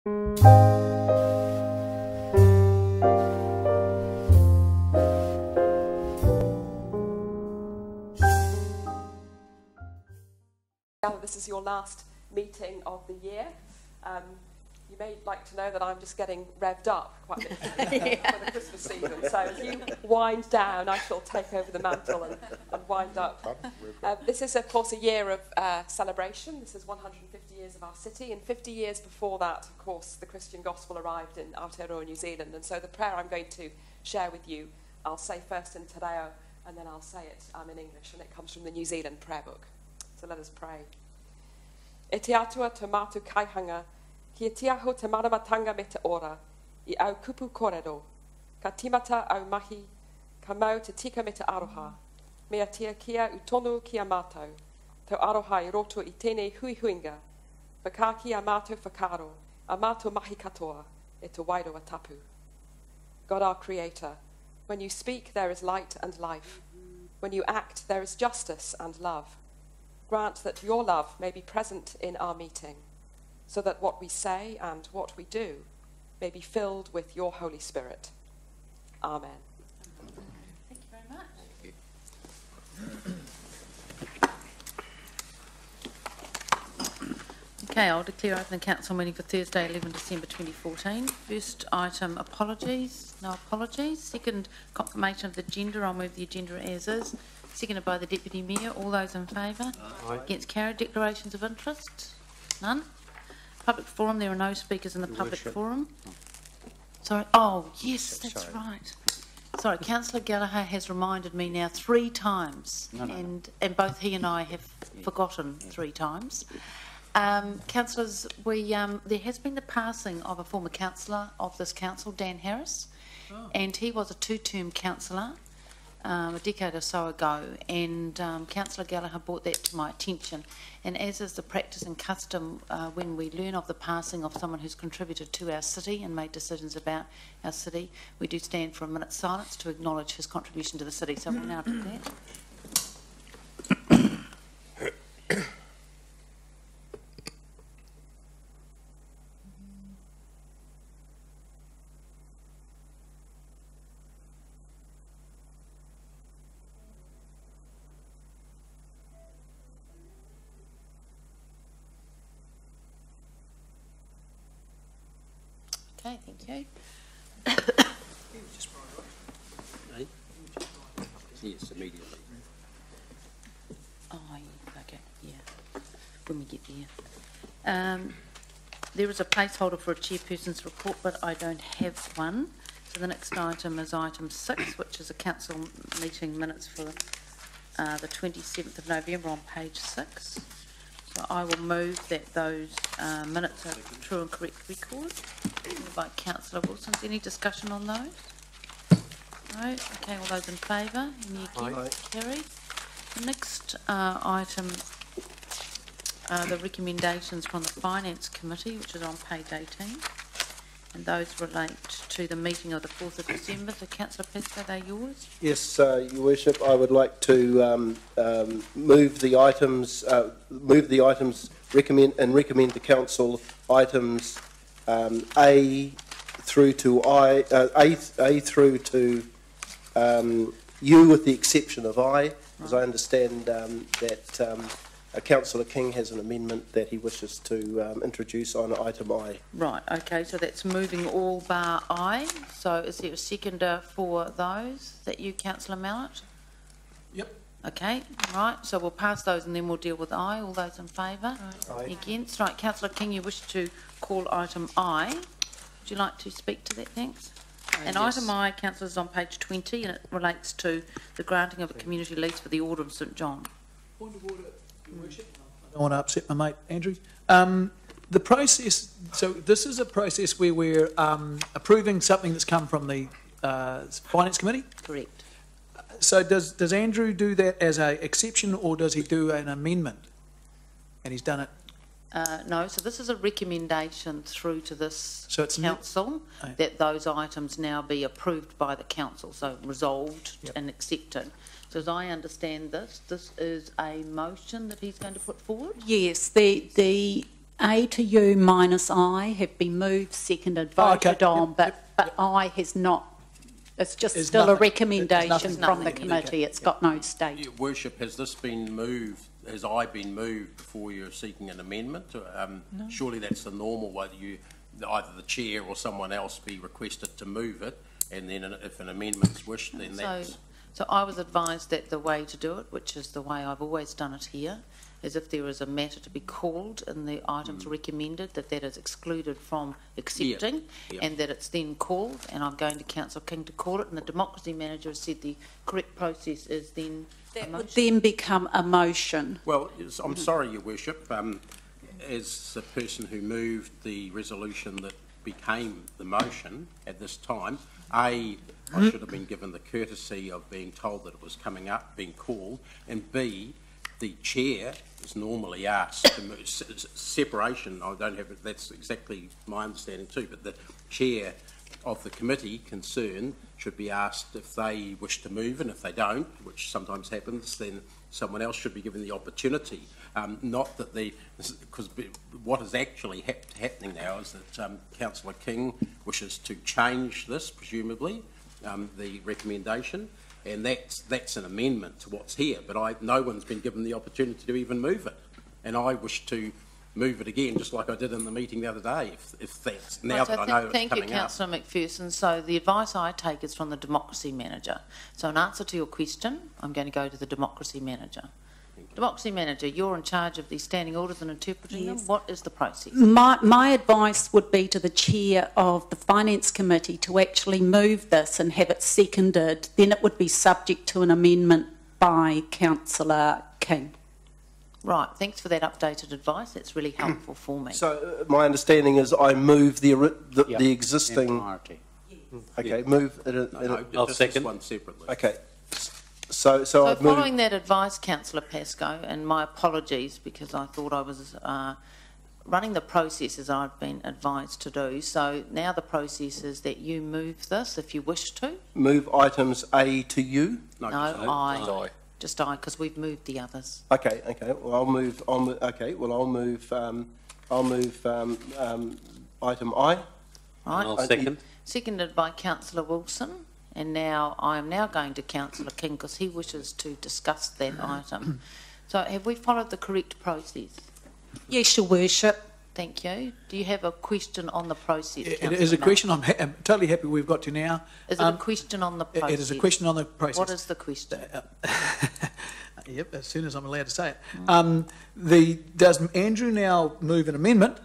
This is your last meeting of the year. You may like to know that I'm just getting revved up quite literally for the Christmas season. So as you wind down, I shall take over the mantle and wind up. This is, of course, a year of celebration. This is 150 years of our city, and 50 years before that, of course, the Christian gospel arrived in Aotearoa, New Zealand. And so the prayer I'm going to share with you, I'll say first in Te Reo, and then I'll say it in English, and it comes from the New Zealand prayer book. So let us pray. E te atua te mātu kaihanga, kia tiaho te maramatanga me te ora, I au kupu korero, ka timata au mahi, ka mau te tika me te aroha, mea tia kia utonu ki a mātou, tau aroha I roto I tēnei hui huinga, whakaki a mātou whakaro, a mātou mahi katoa, e te wairoa tapu. God our Creator, when you speak there is light and life, when you act there is justice and love. Grant that your love may be present in our meeting, so that what we say and what we do may be filled with your Holy Spirit. Amen. Thank you very much. Okay, I'll declare open the council meeting for Thursday, 11 December 2014. First item, apologies. No apologies. Second, confirmation of the agenda. I'll move the agenda as is. Seconded by the Deputy Mayor. All those in favour? Aye. Against carried. Declarations of interest? None. Public forum. There are no speakers in the public forum. Sorry. Oh, yes, that's right. Sorry, Councillor Gallagher has reminded me now 3 times, and both he and I have forgotten 3 times. Councillors, there has been the passing of a former councillor of this council, Dan Harris, and he was a 2-term councillor a decade or so ago, and Councillor Gallagher brought that to my attention. And as is the practice and custom, when we learn of the passing of someone who's contributed to our city and made decisions about our city, we do stand for a minute's silence to acknowledge his contribution to the city. So we'll now do that. Okay, thank you. Yes, immediately. Oh, okay, yeah, when we get there. There is a placeholder for a chairperson's report, but I don't have one. So the next item is item 6, which is a council meeting minutes for the 27th of November on page 6. So I will move that those minutes are true and correct record. By Councillor Wilson. Any discussion on those? No? Okay, all those in favour? Any against? Carried. The next item are the recommendations from the Finance Committee, which is on page 18. And those relate to the meeting of the 4th of December. So, Councillor Pascoe, they're yours? Yes, Your Worship, I would like to move the items, recommend the Council items A through to I, A through to U, with the exception of I, as I understand that Councillor King has an amendment that he wishes to introduce on item I. Right, okay, so that's moving all bar I. So is there a seconder for those? Is that you, Councillor Mallett? Yep. Okay, right, so we'll pass those and then we'll deal with I. All those in favour? Aye. Against? Right, Councillor King, you wish to call item I. Would you like to speak to that? Thanks. And yes. Item I, Councillor, is on page 20 and it relates to the granting of a community lease for the Order of St John. Point of order, Your Worship. I don't want to upset my mate, Andrew. The process, so this is a process where we're approving something that's come from the Finance Committee? Correct. So does Andrew do that as an exception or does he do an amendment? And he's done it? No, so this is a recommendation through to this council that those items now be approved by the council, so resolved and accepted. So as I understand this, this is a motion that he's going to put forward? Yes, the A to U minus I have been moved, seconded, voted okay. on, Yep, but I has not. It's just There's still a nothing. recommendation There's nothing. from the committee. It's got no state. Your Worship, has this been moved, has I been moved before you're seeking an amendment? No. Surely that's the normal way that either the chair or someone else be requested to move it, and then if an amendment's wished, then that's... So I was advised that the way to do it, which is the way I've always done it here, is if there is a matter to be called and the items recommended, that is excluded from accepting, and that it's then called, and I'm going to Councillor King to call it, and the Democracy Manager has said the correct process is then That would then become a motion. Well, I'm sorry, Your Worship, as the person who moved the resolution that became the motion at this time, I should have been given the courtesy of being told that it was coming up, being called, and B, the chair is normally asked to move. Separation, I don't have it, that's exactly my understanding too, but the chair of the committee concerned should be asked if they wish to move, and if they don't, which sometimes happens, then someone else should be given the opportunity. Not that because what is actually happening now is that Councillor King wishes to change this, presumably, the recommendation, and that's an amendment to what's here, but no one's been given the opportunity to even move it, and I wish to move it again, just like I did in the meeting the other day, if that's now that I know it's coming up. Thank you, Councillor McPherson. So the advice I take is from the Democracy Manager. So in answer to your question, I'm going to go to the Democracy Manager. Democracy Manager, you're in charge of the standing orders and interpreting them. What is the process? My advice would be to the chair of the Finance Committee to actually move this and have it seconded. Then it would be subject to an amendment by Councillor King. Right, thanks for that updated advice. That's really helpful for me. So my understanding is I move the existing... Entirety. Okay, move it... I'll second. One separately. Okay. So I've following that advice, Councillor Pascoe, and my apologies because I thought I was running the process as I've been advised to do. So now the process is that you move this if you wish to. Move items A to U? No, I. Just I, because we've moved the others. Okay. Well, I'll move. Okay. Well, I'll move item I. Right. I'll second. Seconded by Councillor Wilson. And now I am now going to Councillor King because he wishes to discuss that item. So have we followed the correct process? Yes, Your Worship. Thank you. Do you have a question on the process? It is a question. I'm totally happy we've got to now. Is it a question on the process? It is a question on the process. What is the question? Yep, as soon as I'm allowed to say it. Does Andrew now move an amendment,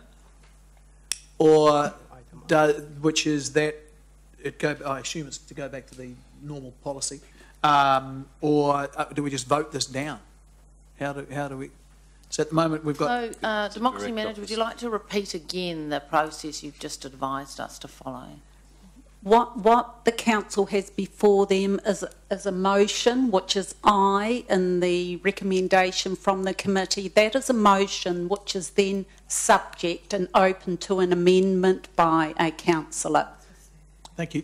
or which is that I assume it's to go back to the normal policy, or do we just vote this down? How do we? So at the moment we've got... So, Democracy Manager, would you like to repeat again the process you've just advised us to follow? What the council has before them is a motion, which is I, in the recommendation from the committee. That is a motion which is then subject and open to an amendment by a councillor. Thank you.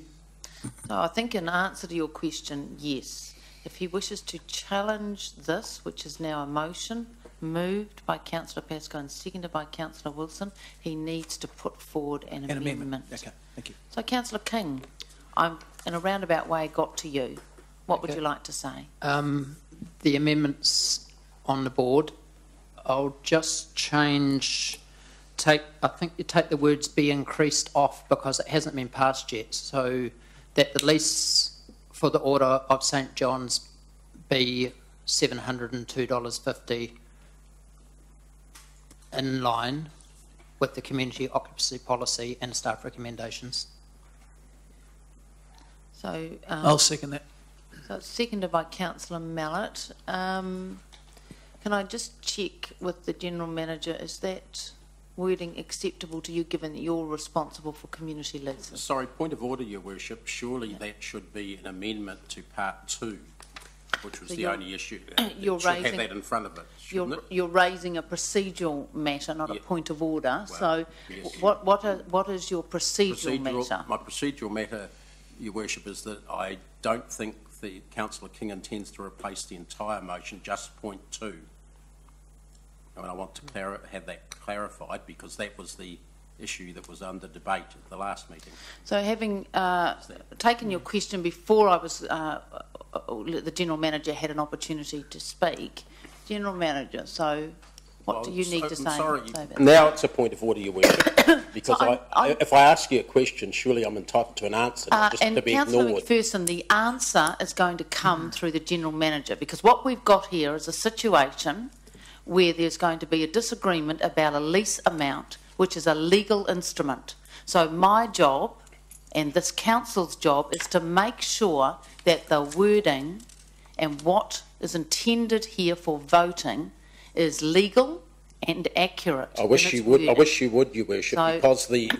So I think in answer to your question, yes. If he wishes to challenge this, which is now a motion, moved by Councillor Pascoe and seconded by Councillor Wilson, he needs to put forward an amendment. Okay, thank you. So, Councillor King, I'm in a roundabout way got to you. What would you like to say? The amendments on the board, I'll just change... I think you take the words "be increased" off because it hasn't been passed yet, so that the lease for the Order of St John's be $702.50 in line with the community occupancy policy and staff recommendations. So I'll second that. So it's seconded by Councillor Mallett. Can I just check with the General Manager, is that wording acceptable to you given that you're responsible for community leases? Sorry, point of order, Your Worship. Surely that should be an amendment to Part 2, which was the only issue. You're should have that in front of it, shouldn't it? You're raising a procedural matter, not a point of order. Well, so yes. what is your procedural matter? My procedural matter, Your Worship, is that I don't think the Councillor King intends to replace the entire motion, just point 2. And I want to have that clarified because that was the issue that was under debate at the last meeting. So having taken your question before I was, the General Manager had an opportunity to speak. General Manager, so what do you need to say? I'm sorry, David? now it's a point of order, Your Worship, because So if I ask you a question, surely I'm entitled to an answer, not just to be Councillor ignored. McPherson, the answer is going to come through the General Manager, because what we've got here is a situation where there's going to be a disagreement about a lease amount, which is a legal instrument. So my job and this council's job is to make sure that the wording and what is intended here for voting is legal and accurate. I wish you would, Your Worship, So- because the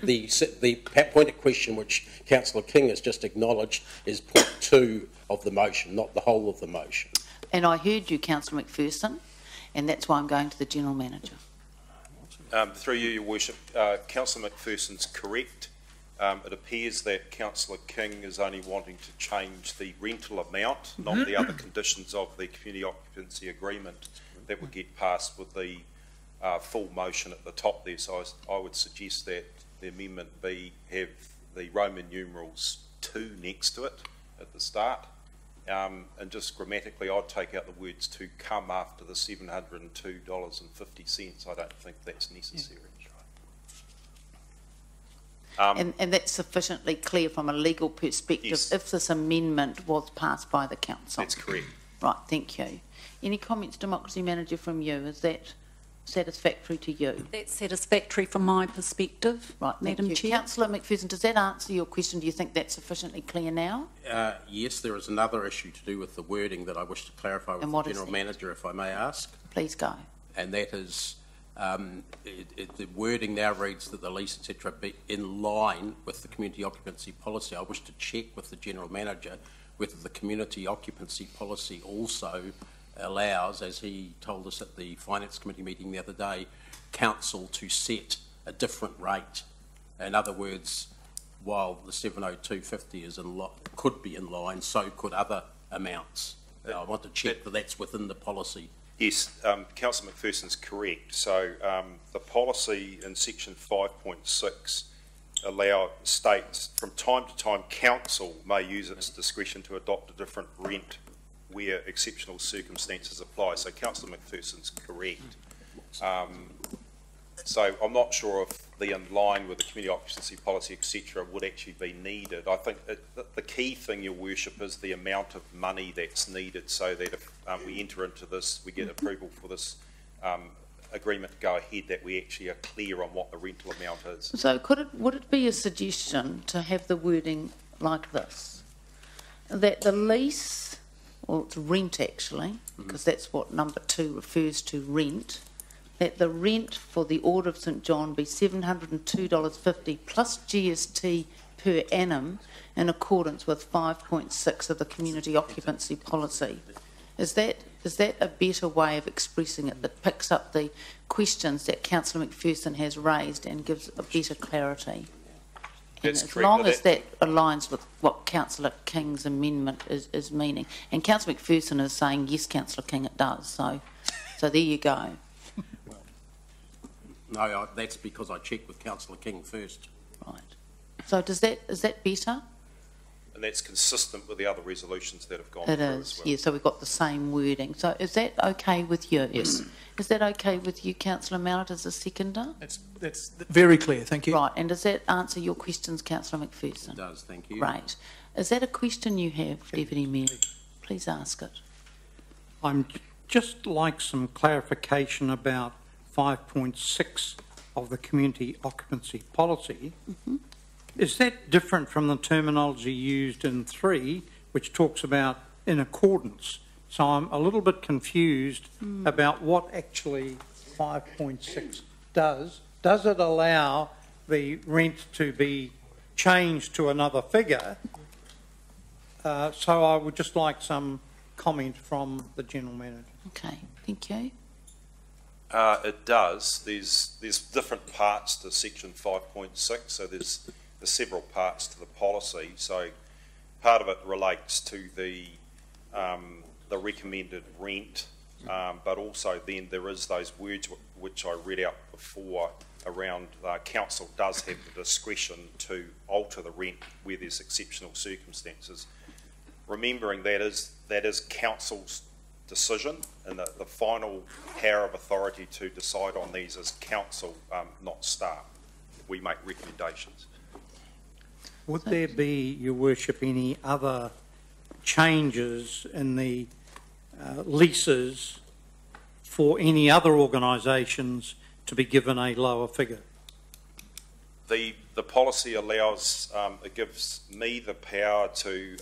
point of question which Councillor King has just acknowledged is point 2 of the motion, not the whole of the motion. And I heard you, Councillor McPherson, and that's why I'm going to the General Manager. Through you, Your Worship, Councillor McPherson's correct. It appears that Councillor King is only wanting to change the rental amount, not the other conditions of the community occupancy agreement that would get passed with the full motion at the top there. So I would suggest that the amendment have the Roman numerals 2 next to it at the start. And just grammatically, I'd take out the words "to come" after the $702.50. I don't think that's necessary. And that's sufficiently clear from a legal perspective Yes. if this amendment was passed by the council. That's correct. Right, thank you. Any comments, Democracy Manager, from you? Is that satisfactory to you? That's satisfactory from my perspective, Right, thank Madam you. Chair. Councillor McPherson, does that answer your question? Do you think that's sufficiently clear now? Yes, there is another issue to do with the wording that I wish to clarify with And the what is General that? Manager, if I may ask, Please go. and that is the wording now reads that the lease, etc., be in line with the community occupancy policy. I wish to check with the General Manager whether the community occupancy policy also allows, as he told us at the Finance Committee meeting the other day, Council to set a different rate. In other words, while the 702.50 is could be in line, so could other amounts. I want to check that that's within the policy. Yes, Councillor McPherson's correct. So the policy in section 5.6 states from time to time Council may use its discretion to adopt a different rent where exceptional circumstances apply. So Councillor McPherson's correct. So I'm not sure if the in line with the community occupancy policy, etc., would actually be needed. I think the key thing, Your Worship, is the amount of money that's needed so that if we enter into this, we get approval for this agreement to go ahead, that we actually are clear on what the rental amount is. So would it be a suggestion to have the wording like this? That the lease, well, it's rent actually, because that's what number 2 refers to, rent, that the rent for the Order of St John be $702.50 plus GST per annum in accordance with 5.6 of the community occupancy policy. Is that a better way of expressing it that picks up the questions that Councillor McPherson has raised and gives a better clarity? That's And as correct. long as that aligns with what Councillor King's amendment is meaning. And Councillor McPherson is saying, yes, Councillor King, it does. So there you go. No, that's because I checked with Councillor King first. Right. So is that better? And that's consistent with the other resolutions that have gone It through is, as well. yeah, so we've got the same wording. So is that okay with you? Yes. Is that okay with you, Councillor Mallett, as a seconder? That's very clear, thank you. Right, and does that answer your questions, Councillor It McPherson? does, thank you. Great. Is that a question you have, Deputy Mayor? Please ask it. I'm just like some clarification about 5.6 of the community occupancy policy. Is that different from the terminology used in 3, which talks about in accordance? So I'm a little bit confused about what actually 5.6 does. Does it allow the rent to be changed to another figure? So I would just like some comment from the General Manager. Okay, thank you. It does. There's different parts to section 5.6, so there's several parts to the policy. So part of it relates to the recommended rent but also then there is those words which I read out before around council does have the discretion to alter the rent where there's exceptional circumstances. Remembering that is council's decision, and the final power of authority to decide on these is council, not staff. We make recommendations. Would there be, Your Worship, any other changes in the leases for any other organisations to be given a lower figure? The policy allows, it gives me the power to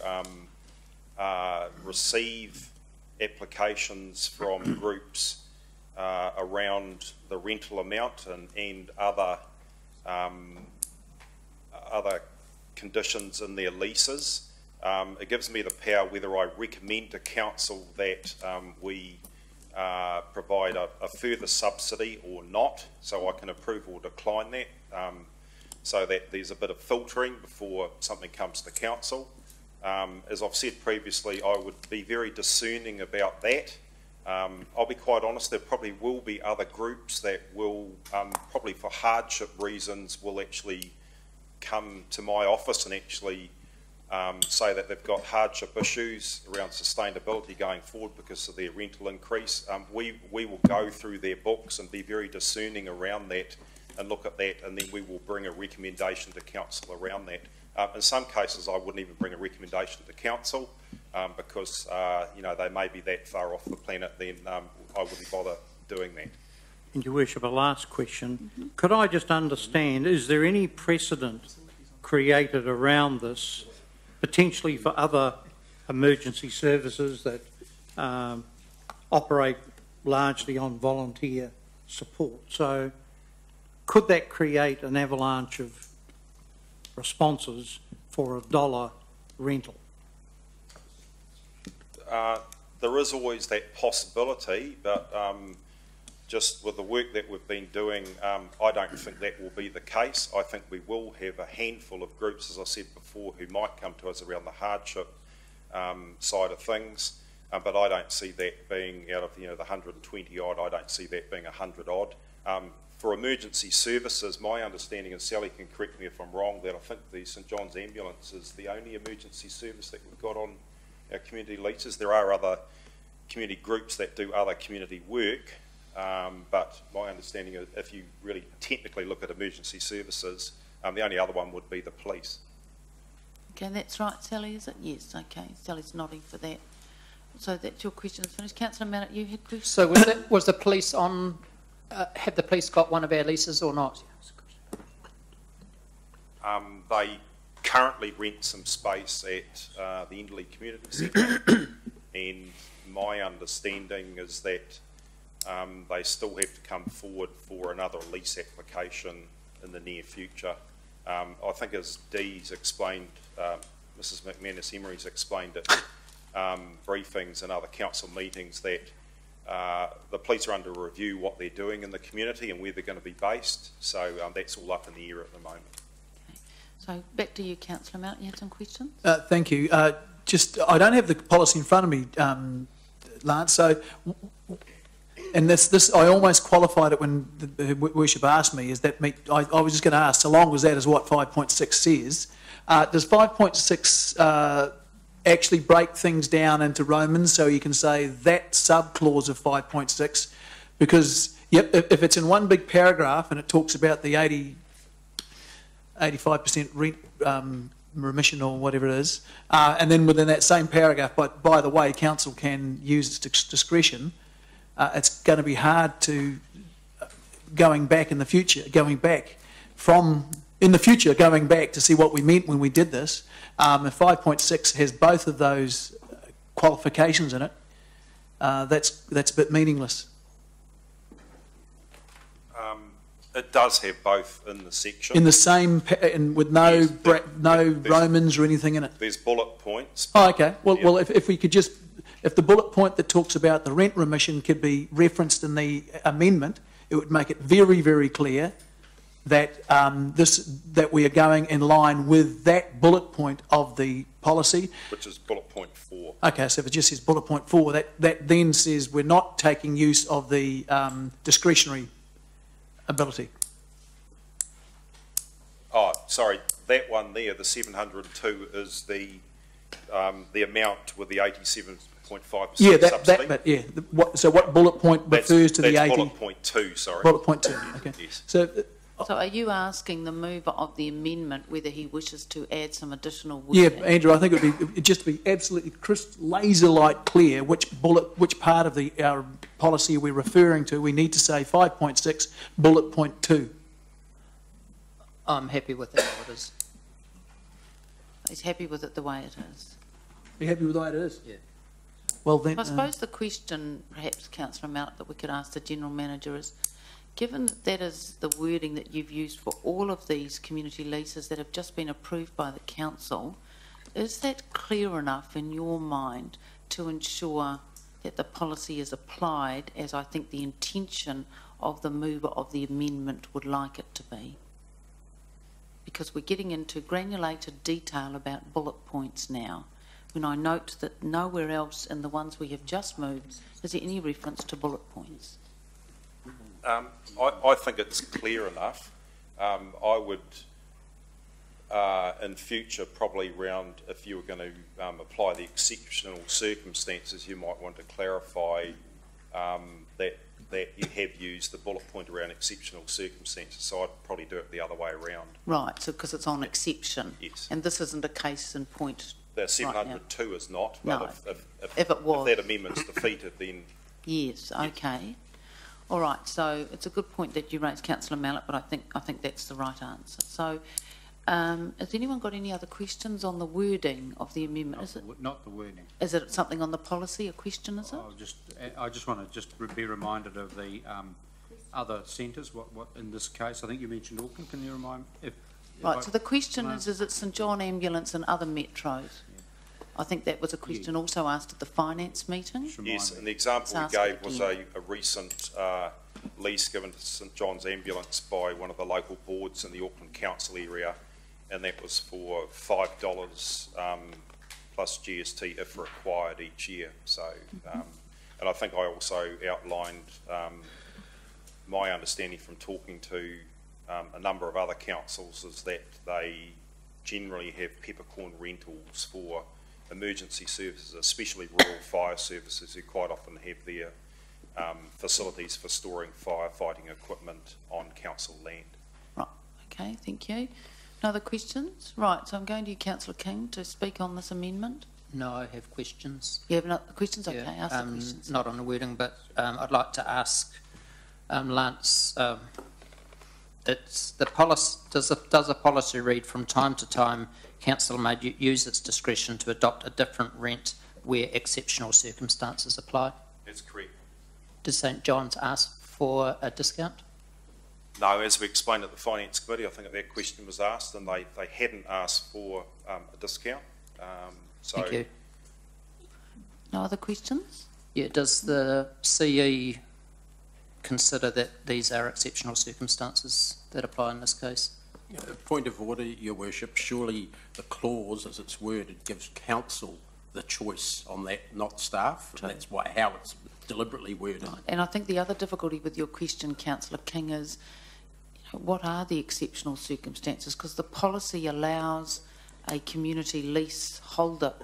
receive applications from groups around the rental amount and other conditions in their leases. It gives me the power whether I recommend to council that we provide a further subsidy or not, so I can approve or decline that, so that there's a bit of filtering before something comes to council. As I've said previously, I would be very discerning about that. I'll be quite honest, there probably will be other groups that will, probably for hardship reasons, will actually come to my office and actually say that they've got hardship issues around sustainability going forward because of their rental increase. We will go through their books and be very discerning around that and look at that, and then we will bring a recommendation to council around that. In some cases, I wouldn't even bring a recommendation to council because you know, they may be that far off the planet. Then I wouldn't bother doing that. And Your Worship, a last question. Could I just understand, is there any precedent created around this, potentially for other emergency services that operate largely on volunteer support? So could that create an avalanche of responses for $1 rental? There is always that possibility, but just with the work that we've been doing, I don't think that will be the case. I think we will have a handful of groups, as I said before, who might come to us around the hardship side of things, but I don't see that being out of the 120 odd. I don't see that being 100 odd. For emergency services, my understanding, and Sally can correct me if I'm wrong, that I think the St John's Ambulance is the only emergency service that we've got on our community leases. There are other community groups that do other community work, but my understanding is if you really technically look at emergency services, the only other one would be the police. Okay, that's right, Sally, is it? Yes, okay. Sally's nodding for that. So that's your question finished. Councillor Mallett, you had questions? So was the police on, have the police got one of our leases or not? They currently rent some space at the Enderley Community Centre, and my understanding is that they still have to come forward for another lease application in the near future. I think as Dee's explained, Mrs McManus Emery's explained it, briefings and other council meetings, that the police are under review what they're doing in the community and where they're going to be based, so that's all up in the air at the moment. Okay. So back to you, Councillor Mallett, you had some questions? Thank you. Just, I don't have the policy in front of me, Lance, so, and this I almost qualified it when the Worship asked me, is that I was just going to ask, so long as that is what 5.6 says, does 5.6 actually break things down into Romans, so you can say that sub-clause of 5.6, because if it's in one big paragraph and it talks about the 85% rent remission or whatever it is, and then within that same paragraph, but by the way, council can use its discretion, it's going to be hard to going back to see what we meant when we did this. If 5.6 has both of those qualifications in it, that's a bit meaningless. It does have both in the section. In the same, and with no Yes, no Romans or anything in it. There's bullet points. Oh, okay. Well, Yep. well, if we could just, if the bullet point that talks about the rent remission could be referenced in the amendment, it would make it very, very clear that that we are going in line with that bullet point of the policy. Which is bullet point 4. Okay, so if it just says bullet point 4, that then says we're not taking use of the discretionary ability. Oh, sorry, that one there, the 702 is the amount with the 87.5% Yeah, subsidy. So what bullet point refers to the 80? That's bullet point 2, sorry. Bullet point 2, okay. Yes. So, are you asking the mover of the amendment whether he wishes to add some additional yeah, wording? Andrew, I think it'd just be absolutely laser-like clear which part of our policy we're referring to. We need to say 5.6, bullet point 2. I'm happy with it how it is. He's happy with it the way it is. Are you happy with the way it is? Yeah. Well then, I suppose the question, perhaps, Councillor Mallett, that we could ask the General Manager is, given that is the wording that you've used for all of these community leases that have just been approved by the Council, is that clear enough in your mind to ensure that the policy is applied as I think the intention of the mover of the amendment would like it to be? Because we're getting into granulated detail about bullet points now, when I note that nowhere else in the ones we have just moved is there any reference to bullet points. I think it's clear enough. I would, in future, probably if you were going to apply the exceptional circumstances, you might want to clarify that you have used the bullet point around exceptional circumstances. So I'd probably do it the other way around. Right, so because it's on exception. Yes. And this isn't a case in point. The 702 is not, but No. if it was. that amendment's defeated, then... Yes, okay. All right, so it's a good point that you raised, Councillor Mallett, but I think that's the right answer. So, has anyone got any other questions on the wording of the amendment? Not the wording. Is it something on the policy, a question, is it? I just want to be reminded of the other centres. What in this case, I think you mentioned Auckland. Can you remind me? Right, so the question is it St John Ambulance and other metros? Yeah. I think that was a question also asked at the finance meeting. Yes, and the example we gave was a recent lease given to St John's Ambulance by one of the local boards in the Auckland Council area, and that was for $5 plus GST if required each year. So, and I think I also outlined my understanding from talking to a number of other councils is that they generally have peppercorn rentals for emergency services, especially rural fire services, who quite often have their facilities for storing firefighting equipment on council land. Right, okay, thank you. No other questions? Right, so I'm going to you, Councillor King, to speak on this amendment. No, I have questions. You have no questions? Okay, Yeah, ask the questions. not on the wording, but I'd like to ask Lance, does a policy read from time to time council may use its discretion to adopt a different rent where exceptional circumstances apply? That's correct. Does St John's ask for a discount? No, as we explained at the Finance Committee, I think that question was asked and they hadn't asked for a discount. Thank you. No other questions? Yeah, does the CE consider that these are exceptional circumstances that apply in this case? Point of order, Your Worship. Surely the clause, as it's worded, gives council the choice on that, not staff. Right. That's how it's deliberately worded. Right. And I think the other difficulty with your question, Councillor King, is what are the exceptional circumstances? Because the policy allows a community leaseholder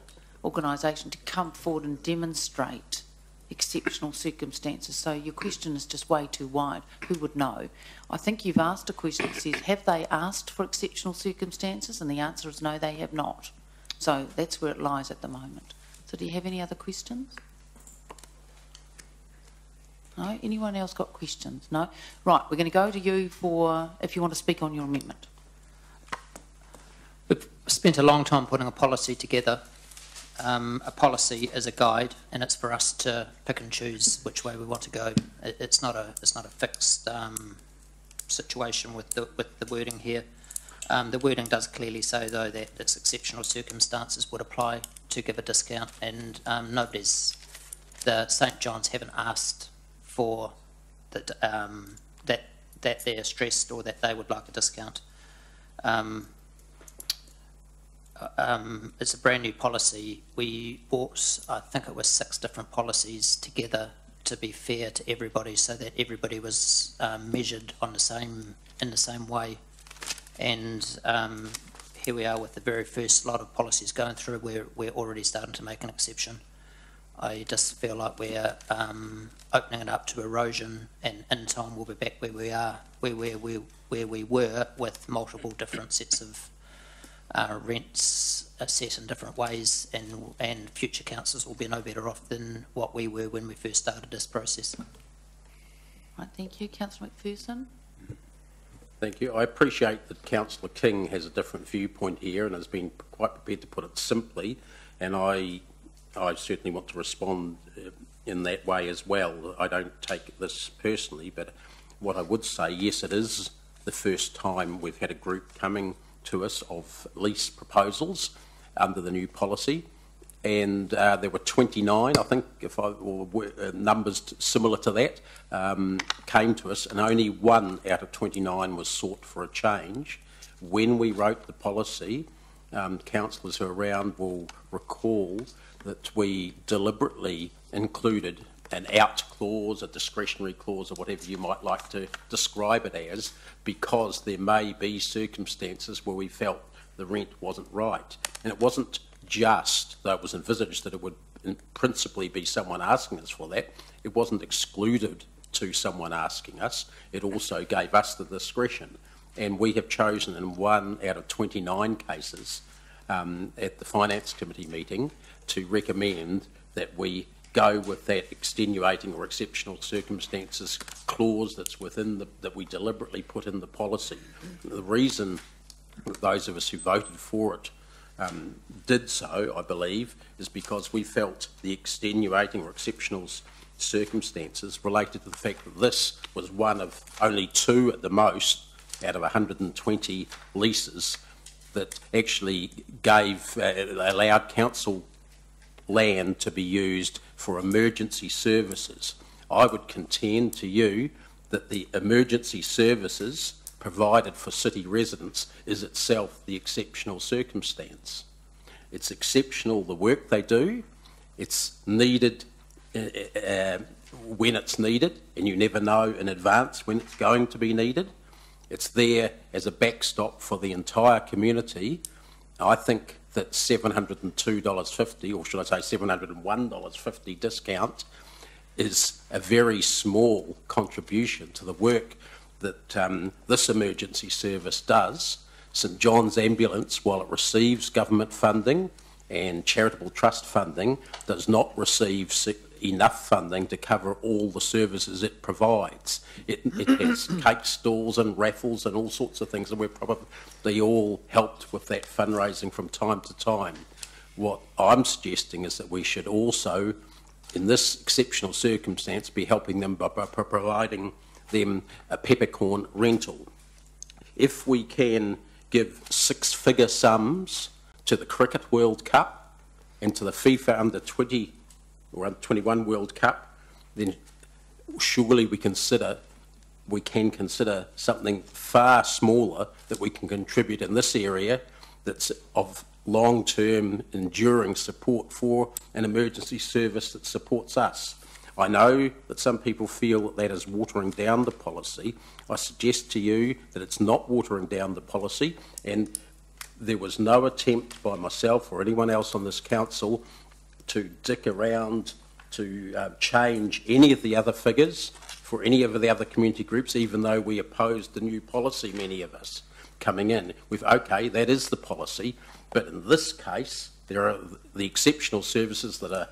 organisation to come forward and demonstrate exceptional circumstances. So your question is just way too wide. Who would know? I think you've asked a question that says, have they asked for exceptional circumstances? And the answer is no, they have not. So that's where it lies at the moment. So do you have any other questions? No? Anyone else got questions? No? Right, we're going to go to you for, if you want to speak on your amendment. We've spent a long time putting a policy together. A policy is a guide, and it's for us to pick and choose which way we want to go. It's not a fixed situation with the wording here. The wording does clearly say, though, that its exceptional circumstances would apply to give a discount, and the St John's haven't asked for that they're stressed or that they would like a discount. it's a brand new policy. We brought, I think it was 6 different policies together to be fair to everybody, so that everybody was measured on in the same way. And here we are with the very first lot of policies going through. We're already starting to make an exception. I just feel like we're opening it up to erosion, and in time we'll be back where we are, where we were, with multiple different sets of rents set in different ways, and future councils will be no better off than what we were when we first started this process. Right, thank you. Councillor McPherson. Thank you. I appreciate that Councillor King has a different viewpoint here and has been quite prepared to put it simply, and I certainly want to respond in that way as well. I don't take this personally, but what I would say, yes, it is the first time we've had a group coming to us of lease proposals under the new policy, and there were 29, I think, numbers similar to that, came to us, and only 1 out of 29 was sought for a change. When we wrote the policy, councillors who are around will recall that we deliberately included an out clause, a discretionary clause, or whatever you might like to describe it as, because there may be circumstances where we felt the rent wasn't right. And it wasn't just, though it was envisaged that it would principally be someone asking us for that, it wasn't excluded to someone asking us, it also gave us the discretion. And we have chosen in 1 out of 29 cases at the Finance Committee meeting to recommend that we go with that extenuating or exceptional circumstances clause that's within that we deliberately put in the policy. The reason that those of us who voted for it did so, I believe, is because we felt the extenuating or exceptional circumstances related to the fact that this was one of only 2 at the most out of 120 leases that actually allowed council land to be used for emergency services. I would contend to you that the emergency services provided for city residents is itself the exceptional circumstance. It's exceptional the work they do, it's needed when it's needed, and you never know in advance when it's going to be needed. It's there as a backstop for the entire community. I think that $702.50, or should I say $701.50 discount, is a very small contribution to the work that this emergency service does. St John's Ambulance, while it receives government funding and charitable trust funding, does not receive enough funding to cover all the services it provides. It has cake stalls and raffles and all sorts of things, and we're probably all helped with that fundraising from time to time. What I'm suggesting is that we should also, in this exceptional circumstance, be helping them by providing them a peppercorn rental. If we can give 6-figure sums to the Cricket World Cup and to the FIFA Under 20 or Under 21 World Cup, then surely we can consider something far smaller that we can contribute in this area that's of long-term enduring support for an emergency service that supports us. I know that some people feel that that is watering down the policy. I suggest to you that it's not watering down the policy, and there was no attempt by myself or anyone else on this council to dick around to change any of the other figures for any of the other community groups, even though we opposed the new policy, many of us coming in. Okay, that is the policy, but in this case, there are the exceptional services that are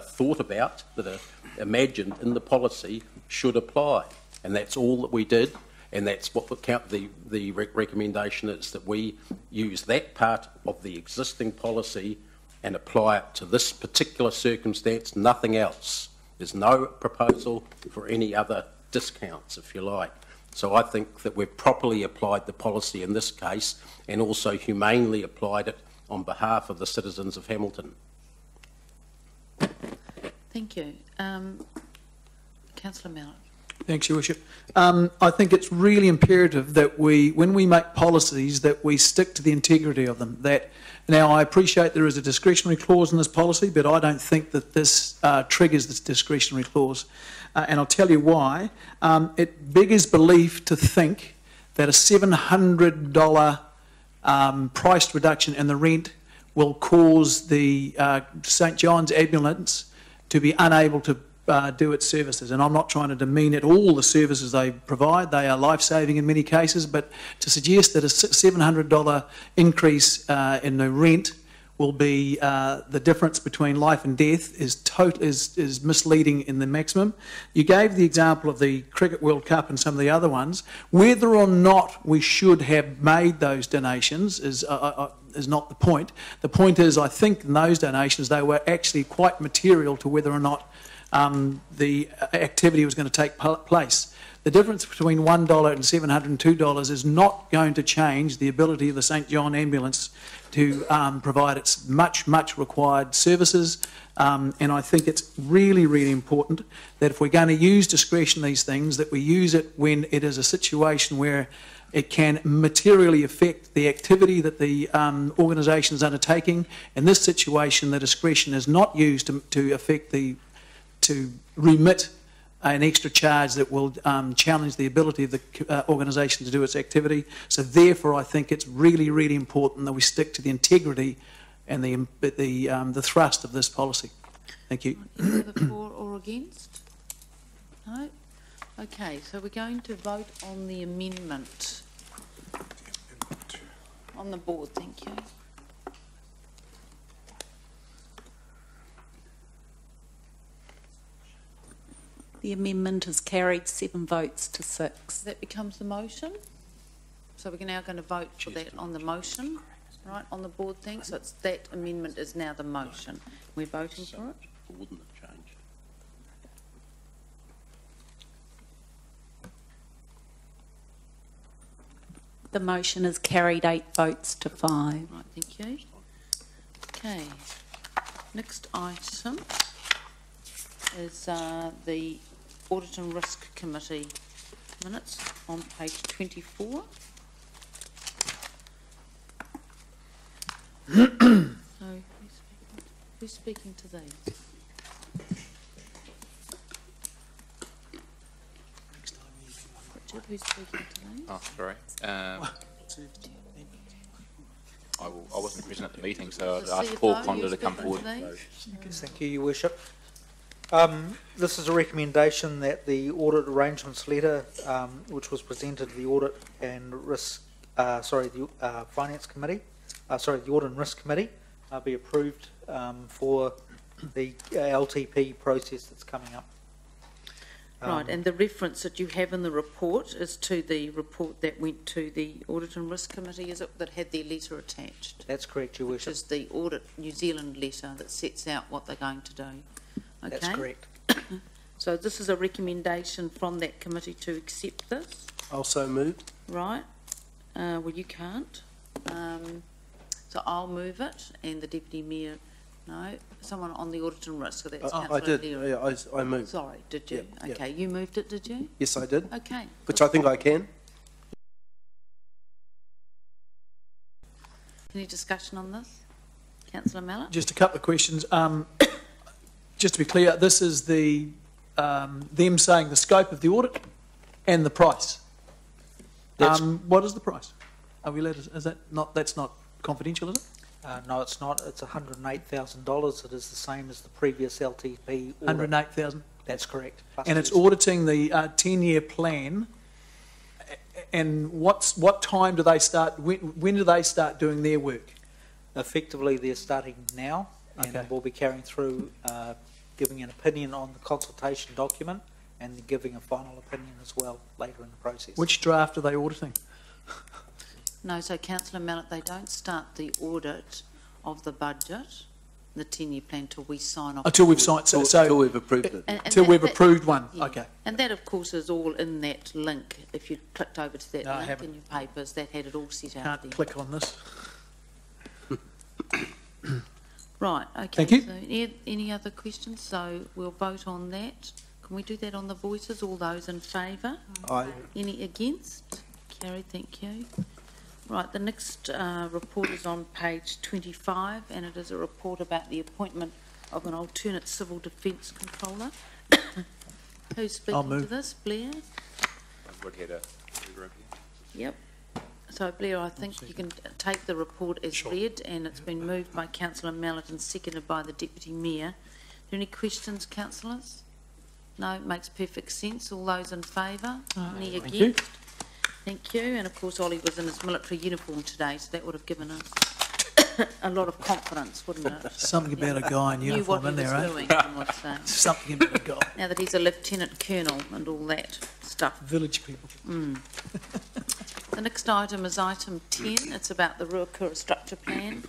thought about, that are imagined in the policy, should apply, and that's all that we did, and that's what the recommendation is, that we use that part of the existing policy and apply it to this particular circumstance, nothing else. There's no proposal for any other discounts, if you like. So I think that we've properly applied the policy in this case, and also humanely applied it on behalf of the citizens of Hamilton. Thank you. Councillor Mallett. Thanks, Your Worship. I think it's really imperative that when we make policies, that we stick to the integrity of them. Now, I appreciate there is a discretionary clause in this policy, but I don't think that this triggers this discretionary clause. And I'll tell you why. It beggars belief to think that a $700 price reduction in the rent will cause the St John's ambulance to be unable to do its services. And I'm not trying to demean at all the services they provide. They are life-saving in many cases, but to suggest that a $700 increase in the rent will be the difference between life and death is misleading in the maximum. You gave the example of the Cricket World Cup and some of the other ones. Whether or not we should have made those donations is not the point. The point is, I think in those donations they were actually quite material to whether or not the activity was going to take place. The difference between $1 and $702 is not going to change the ability of the St John ambulance to provide its much required services. And I think it's really, really important that if we're going to use discretion these things, that we use it when it is a situation where it can materially affect the activity that the organisation is undertaking. In this situation, the discretion is not used to remit an extra charge that will challenge the ability of the organisation to do its activity. So therefore, I think it's really, really important that we stick to the integrity and the thrust of this policy. Thank you. Any other for or against? No? Okay, so we're going to vote on the amendment. On the board, thank you. The amendment is carried 7 votes to 6. That becomes the motion. So we're now going to vote for that on the motion, right, on the board, thanks. So it's that amendment is now the motion. We're voting for it. Wouldn't it change? The motion is carried 8 votes to 5. Right, thank you. Okay, next item is the Audit and Risk Committee minutes on page 24. So, who's speaking to these? Richard, who's speaking to these? Oh, sorry. I wasn't present at the meeting, so I'd asked Paul Condor to come forward. Thank you, Your Worship. This is a recommendation that the audit arrangements letter, which was presented to the Audit and Risk, the Finance Committee, the Audit and Risk Committee, be approved for the LTP process that's coming up. Right, and the reference that you have in the report is to the report that went to the Audit and Risk Committee, is it, that had their letter attached? That's correct, Your Worship. Which is the Audit New Zealand letter that sets out what they're going to do. Okay? That's correct. So this is a recommendation from that committee to accept this. Also moved. Right. Well, you can't. So I'll move it, and the Deputy Mayor, no, someone on the Audit and Risk. So that's I did. Yeah, I moved. Sorry, did you? Yeah, okay, you moved it, did you? Yes, I did. Okay. Which I think I can. Any discussion on this? Councillor Mallett? Just a couple of questions. Just to be clear, this is the them saying the scope of the audit and the price. What is the price? Are we allowed to, is that not, that's not confidential, is it? No, it's not. It's $108,000. It is the same as the previous LTP audit. 108,000. That's correct. And it's auditing the 10-year plan. And what time do they start? When do they start doing their work? Effectively, they're starting now, and Okay. we'll be carrying through giving an opinion on the consultation document and giving a final opinion as well later in the process. Which draft are they auditing? No, so Councillor Mallett, they don't start the audit of the budget, the 10-year plan, till we sign off. Until we've signed, Until we've approved it. Until we've approved one. Yeah. Okay. And that, of course, is all in that link. If you clicked over to that No, I link haven't. in your papers, that had it all set out Can't there. click on this. Right, okay. Thank you. So any other questions? So we'll vote on that. Can we do that on the voices? All those in favour? Aye. Any against? Carried, thank you. Right, the next report is on page 25, and it is a report about the appointment of an alternate civil defence controller. Who's speaking to this? Blair? Yep. So Blair, I think you can take the report as read, and it's been moved by Councillor Mallet and seconded by the Deputy Mayor. Are there any questions, councillors? No, it makes perfect sense. All those in favour? Any against? Thank you. And of course, Ollie was in his military uniform today, so that would have given us a lot of confidence, wouldn't it? Something about a guy in uniform in there, doing, I would say. Something about a guy. Now that he's a lieutenant colonel and all that stuff. Village people. The next item is item 10. It's about the Ruakura structure plan,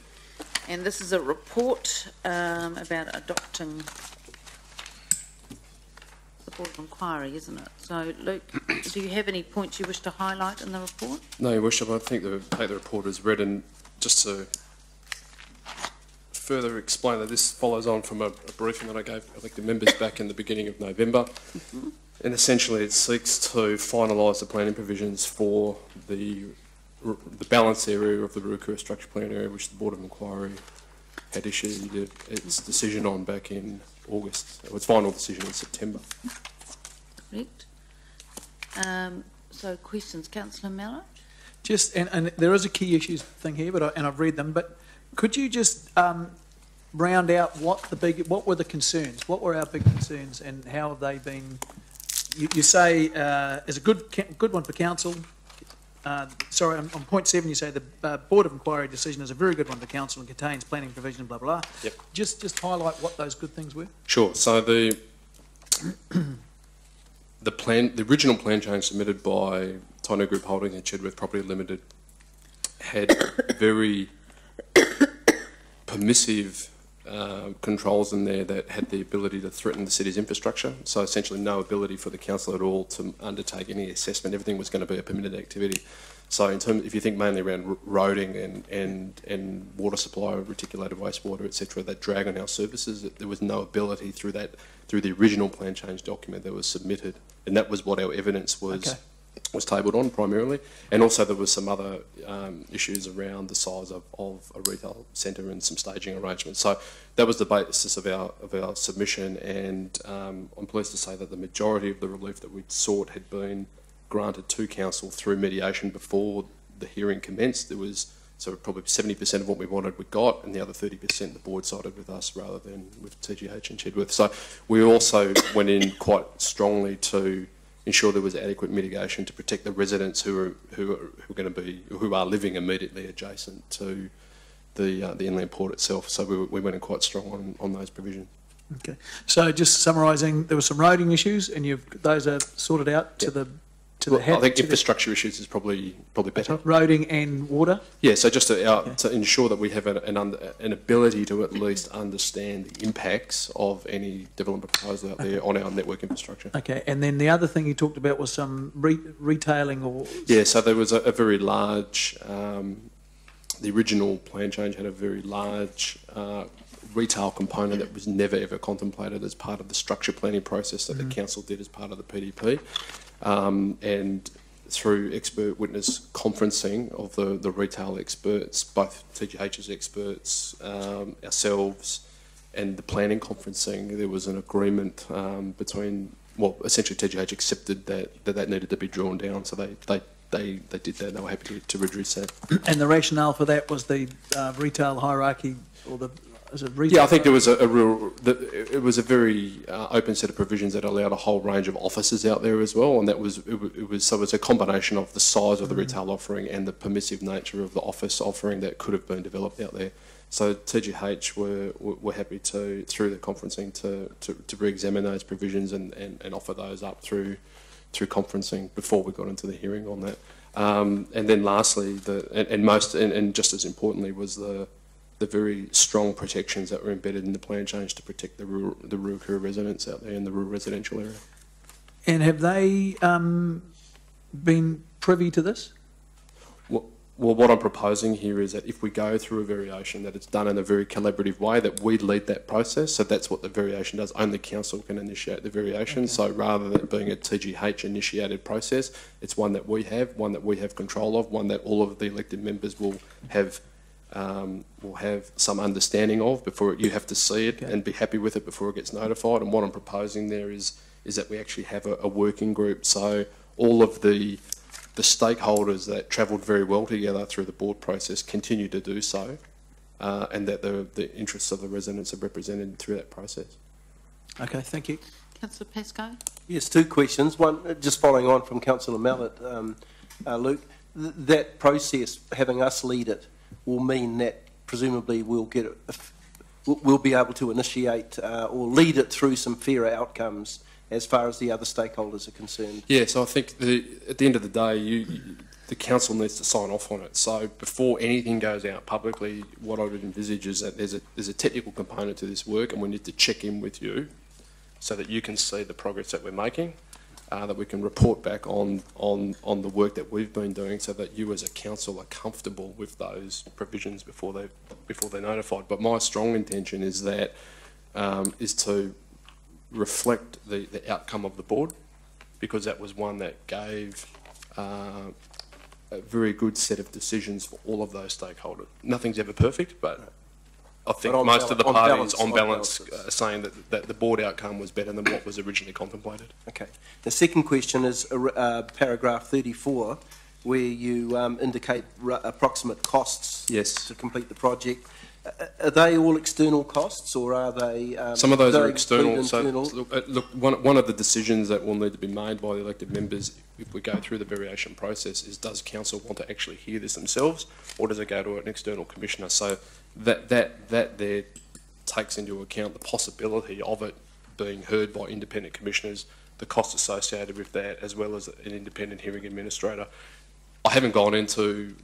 and this is a report about adopting the Board of Inquiry, isn't it? So, Luke, do you have any points you wish to highlight in the report? No, Your Worship, I think take the report as read, and just to further explain that this follows on from a briefing that I gave elected members back in the beginning of November. And essentially it seeks to finalise the planning provisions for the balance area of the Ruakura structure plan area, which the Board of Inquiry had issued its decision on back in August. Its final decision in September. Correct. So questions, Councillor Mallet? Just, and there is a key issues thing here, but I've read them, but could you just round out what were the concerns? What were our big concerns, and how have they been? You say is a good one for council. Sorry, on point 7 you say the Board of Inquiry decision is a very good one for council and contains planning provision, blah blah. Yep. Just highlight what those good things were. Sure. So the original plan change submitted by Tainui Group Holding and Chedworth Property Limited had very permissive controls in there that had the ability to threaten the city's infrastructure. So essentially no ability for the council at all to undertake any assessment. Everything was going to be a permitted activity. So in terms, if you think mainly around roading and water supply, reticulated wastewater, etc., that drag on our services, there was no ability through the original plan change document that was submitted. And that was what our evidence was. Okay. Was tabled on primarily, and also there was some other issues around the size of a retail centre and some staging arrangements. So that was the basis of our submission, and I'm pleased to say that the majority of the relief that we'd sought had been granted to council through mediation before the hearing commenced. There was probably 70% of what we wanted we got, and the other 30% the board sided with us rather than with TGH and Chedworth. So we also went in quite strongly to ensure there was adequate mitigation to protect the residents who are living immediately adjacent to the inland port itself. So we went in quite strong on those provisions. Okay. So just summarising, there were some roading issues, and those are sorted out to the I think infrastructure issues is probably better. Roading and water? Yeah, so just to ensure that we have an ability to at least understand the impacts of any development proposal out there on our network infrastructure. Okay, and then the other thing you talked about was some retailing or... Yeah, so there was a very large... the original plan change had a very large retail component that was never ever contemplated as part of the structure planning process that the council did as part of the PDP. And through expert witness conferencing of the retail experts, both TGH's experts, ourselves, and the planning conferencing, there was an agreement between, essentially TGH accepted that needed to be drawn down, so they did that, and they were happy to reduce that. And the rationale for that was the retail hierarchy, or the... Yeah, I think there was it was a very open set of provisions that allowed a whole range of offices out there as well, and that was it was a combination of the size of the retail offering and the permissive nature of the office offering that could have been developed out there. So TGH were happy to, through the conferencing, to re-examine those provisions and offer those up through conferencing before we got into the hearing on that. And then lastly, and just as importantly, was the very strong protections that were embedded in the plan change to protect the Ruakura residents out there in the rural residential area. And have they been privy to this? Well, what I'm proposing here is that if we go through a variation, that it's done in a very collaborative way, that we lead that process. So that's what the variation does. Only council can initiate the variation. Okay. So rather than it being a TGH initiated process, it's one that we have control of, one that all of the elected members will have some understanding of before you have to see it and be happy with it before it gets notified. And what I'm proposing there is that we actually have a working group. So all of the stakeholders that travelled very well together through the board process continue to do so, and that the interests of the residents are represented through that process. Okay, thank you. Councillor Pascoe? Yes, two questions. One, just following on from Councillor Mallett, Luke, that process, having us lead it, will mean that presumably we'll be able to initiate or lead it through some fairer outcomes as far as the other stakeholders are concerned. Yeah, so I think at the end of the day, the council needs to sign off on it. So before anything goes out publicly, what I would envisage is that there's a technical component to this work, and we need to check in with you so that you can see the progress that we're making, that we can report back on the work that we've been doing, so that you as a council are comfortable with those provisions before they're notified. But my strong intention is that is to reflect the outcome of the board, because that was one that gave a very good set of decisions for all of those stakeholders. Nothing's ever perfect, but I think most of the parties on balance are saying that the board outcome was better than what was originally contemplated. Okay. The second question is paragraph 34, where you indicate approximate costs to complete the project. Are they all external costs, or are they... Some of those are external. So, look, one of the decisions that will need to be made by the elected members if we go through the variation process is, does council want to actually hear this themselves, or does it go to an external commissioner? So that there takes into account the possibility of it being heard by independent commissioners, the costs associated with that, as well as an independent hearing administrator. I haven't gone into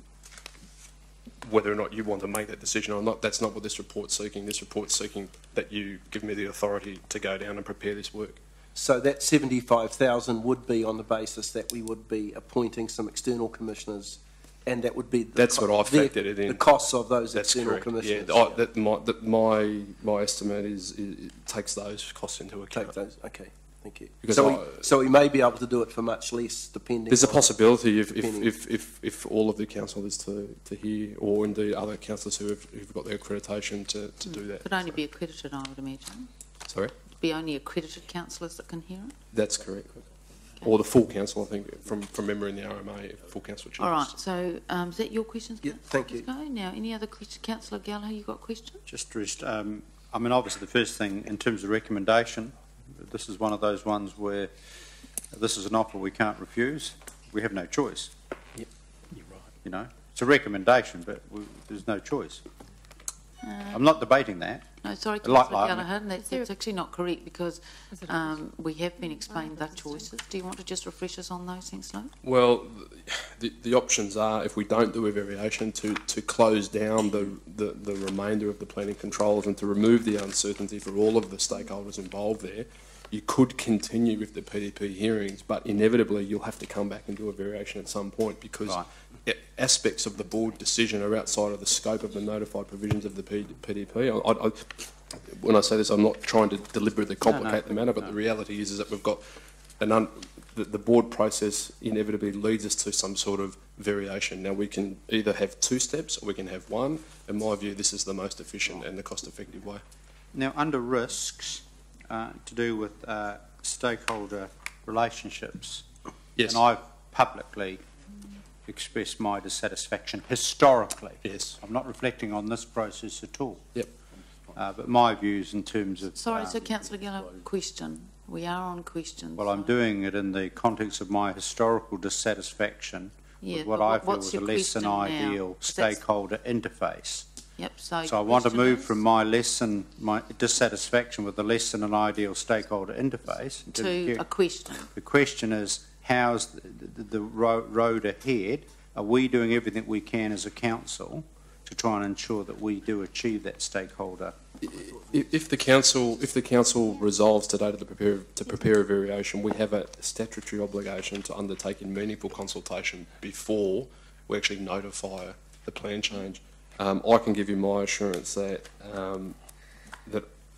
whether or not you want to make that decision or not. That's not what this report's seeking. This report's seeking that you give me the authority to go down and prepare this work. So that 75,000 would be on the basis that we would be appointing some external commissioners, and that would be that's what I've factored it in. The costs of those that's external correct. commissioners. Yeah, my estimate is it takes those costs into account. Take those. Okay. Thank you. Because so we may be able to do it for much less, depending. There's a possibility if all of the council is to hear, or indeed other councillors who've got their accreditation to do that. It could only be accredited, I would imagine. Sorry? It'd be only accredited councillors that can hear it? That's correct. Okay. Or the full council, I think, from memory in the RMA, full council changes. All right, so is that your questions? Yeah, thank you. Now, any other questions? Councillor Gallagher, you got questions? Just, I mean, obviously the first thing in terms of recommendation, this is one of those ones where this is an offer we can't refuse. We have no choice. Yep, you're right. You know, it's a recommendation, but there's no choice. I'm not debating that. No, sorry, Councillor Gallagher, that's actually not correct, because we have been explained the choices. Do you want to just refresh us on those things, Luke? Well, the options are, if we don't do a variation, to close down the remainder of the planning controls and to remove the uncertainty for all of the stakeholders involved there. You could continue with the PDP hearings, but inevitably you'll have to come back and do a variation at some point, because aspects of the board decision are outside of the scope of the notified provisions of the PDP. When I say this, I'm not trying to deliberately complicate the matter, but the reality is that we've got the board process inevitably leads us to some sort of variation. Now, we can either have two steps or we can have one. In my view, this is the most efficient and the cost-effective way. Now, under risks, to do with stakeholder relationships, yes, and I've publicly expressed my dissatisfaction historically. Yes. I'm not reflecting on this process at all. Yep. But my views in terms of... Sorry, so Councillor Gallagher, question. We are on questions. Well, I'm doing it in the context of my historical dissatisfaction with what I feel was a less than ideal stakeholder interface. Yep. So I want to move from my dissatisfaction with the less than an ideal stakeholder interface to a question. The question is, how's the road ahead? Are we doing everything we can as a council to try and ensure that we do achieve that stakeholder? If the council resolves today to prepare a variation, we have a statutory obligation to undertake in meaningful consultation before we actually notify the plan change. I can give you my assurance that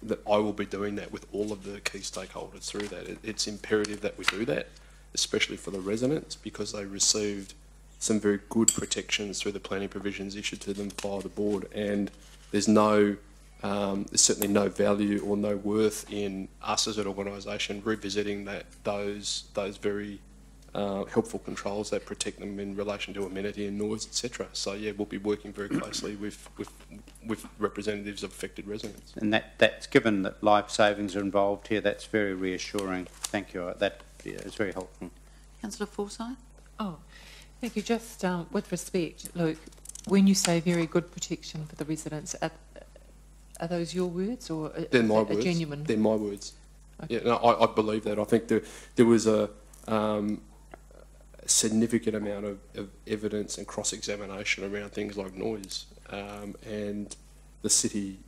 that I will be doing that with all of the key stakeholders through that. It's imperative that we do that, especially for the residents, because they received some very good protections through the planning provisions issued to them by the board, and there's certainly no value or no worth in us as an organisation revisiting those very helpful controls that protect them in relation to amenity and noise, etc. So yeah, we'll be working very closely with representatives of affected residents. And that's given that life savings are involved here, that's very reassuring. Thank you. That is very helpful. Councillor Forsyth? Oh, thank you. Just with respect, Luke, when you say very good protection for the residents, are those your words or They're my words. Genuine? They're my words. Okay. Yeah, no, I believe that. I think there was a significant amount of evidence and cross-examination around things like noise, and the city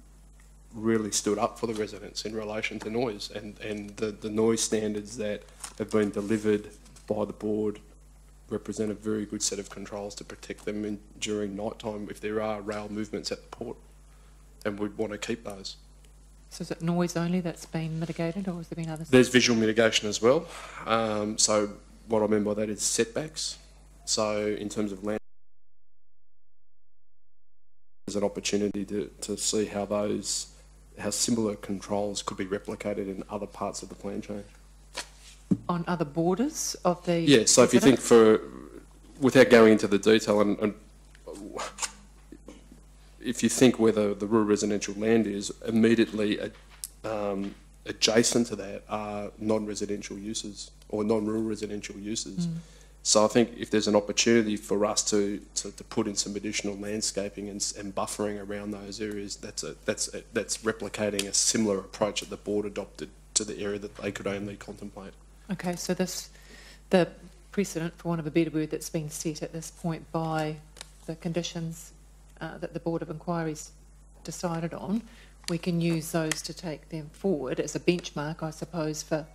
really stood up for the residents in relation to noise, and the noise standards that have been delivered by the board represent a very good set of controls to protect them during night time if there are rail movements at the port, and we'd want to keep those. So is it noise only that's been mitigated, or has there been others? There's visual mitigation as well. So what I mean by that is setbacks. So in terms of land, there's an opportunity to see how similar controls could be replicated in other parts of the plan change. On other borders of the... Yeah, so if you think without going into the detail, and if you think where the rural residential land is, immediately adjacent to that are non-residential uses or non-rural residential uses. So I think if there's an opportunity for us to put in some additional landscaping and buffering around those areas, that's replicating a similar approach that the board adopted to the area that they could only contemplate. Okay, so the precedent, for want of a better word, that's been set at this point by the conditions that the Board of Inquiry's decided on, we can use those to take them forward as a benchmark, I suppose, for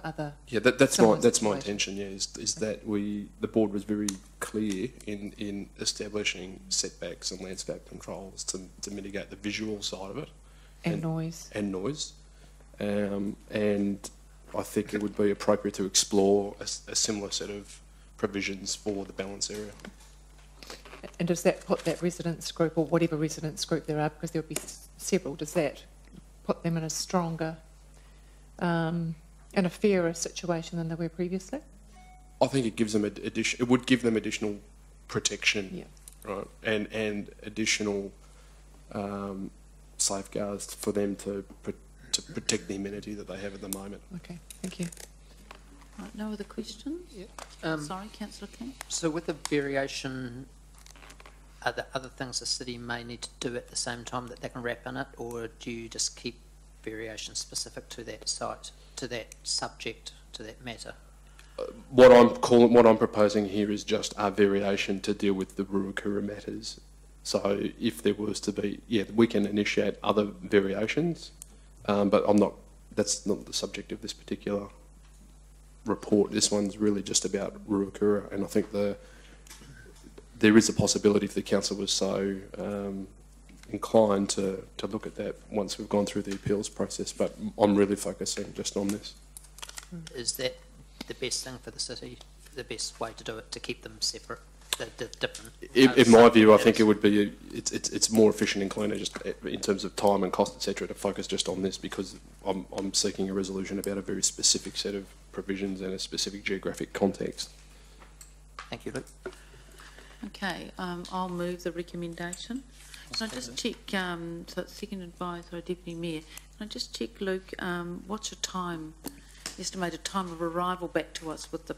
other... Yeah, that's my intention, yeah, is that the board was very clear in establishing setbacks and landscape controls to mitigate the visual side of it. And noise. And noise. And I think it would be appropriate to explore a similar set of provisions for the balance area. And does that put that residents group, or whatever residents group there are, because there will be several, does that put them in a stronger, in a fairer situation than they were previously? I think it gives them it would give them additional protection, yeah, right, and additional safeguards for them to protect the amenity that they have at the moment. Okay, thank you. Right, no other questions? Yeah. Sorry, Councillor King. So with the variation, are there other things the city may need to do at the same time that they can wrap in it, or do you just keep variation specific to that site, to that subject, to that matter? What I'm proposing here is just a variation to deal with the Ruakura matters. So if there was to be, yeah, we can initiate other variations, but that's not the subject of this particular report. This one's really just about Ruakura, and I think there is a possibility if the council was so inclined to look at that once we've gone through the appeals process, but I'm really focusing just on this. Is that the best thing for the city, the best way to do it, to keep them separate, the different... In my view, I think it would be, it's more efficient and cleaner just in terms of time and cost, etc., to focus just on this, because I'm seeking a resolution about a very specific set of provisions and a specific geographic context. Thank you, Luke. Okay, I'll move the recommendation. Can I just check, so it's seconded by Deputy Mayor, can I just check, Luke, what's your estimated time of arrival back to us with the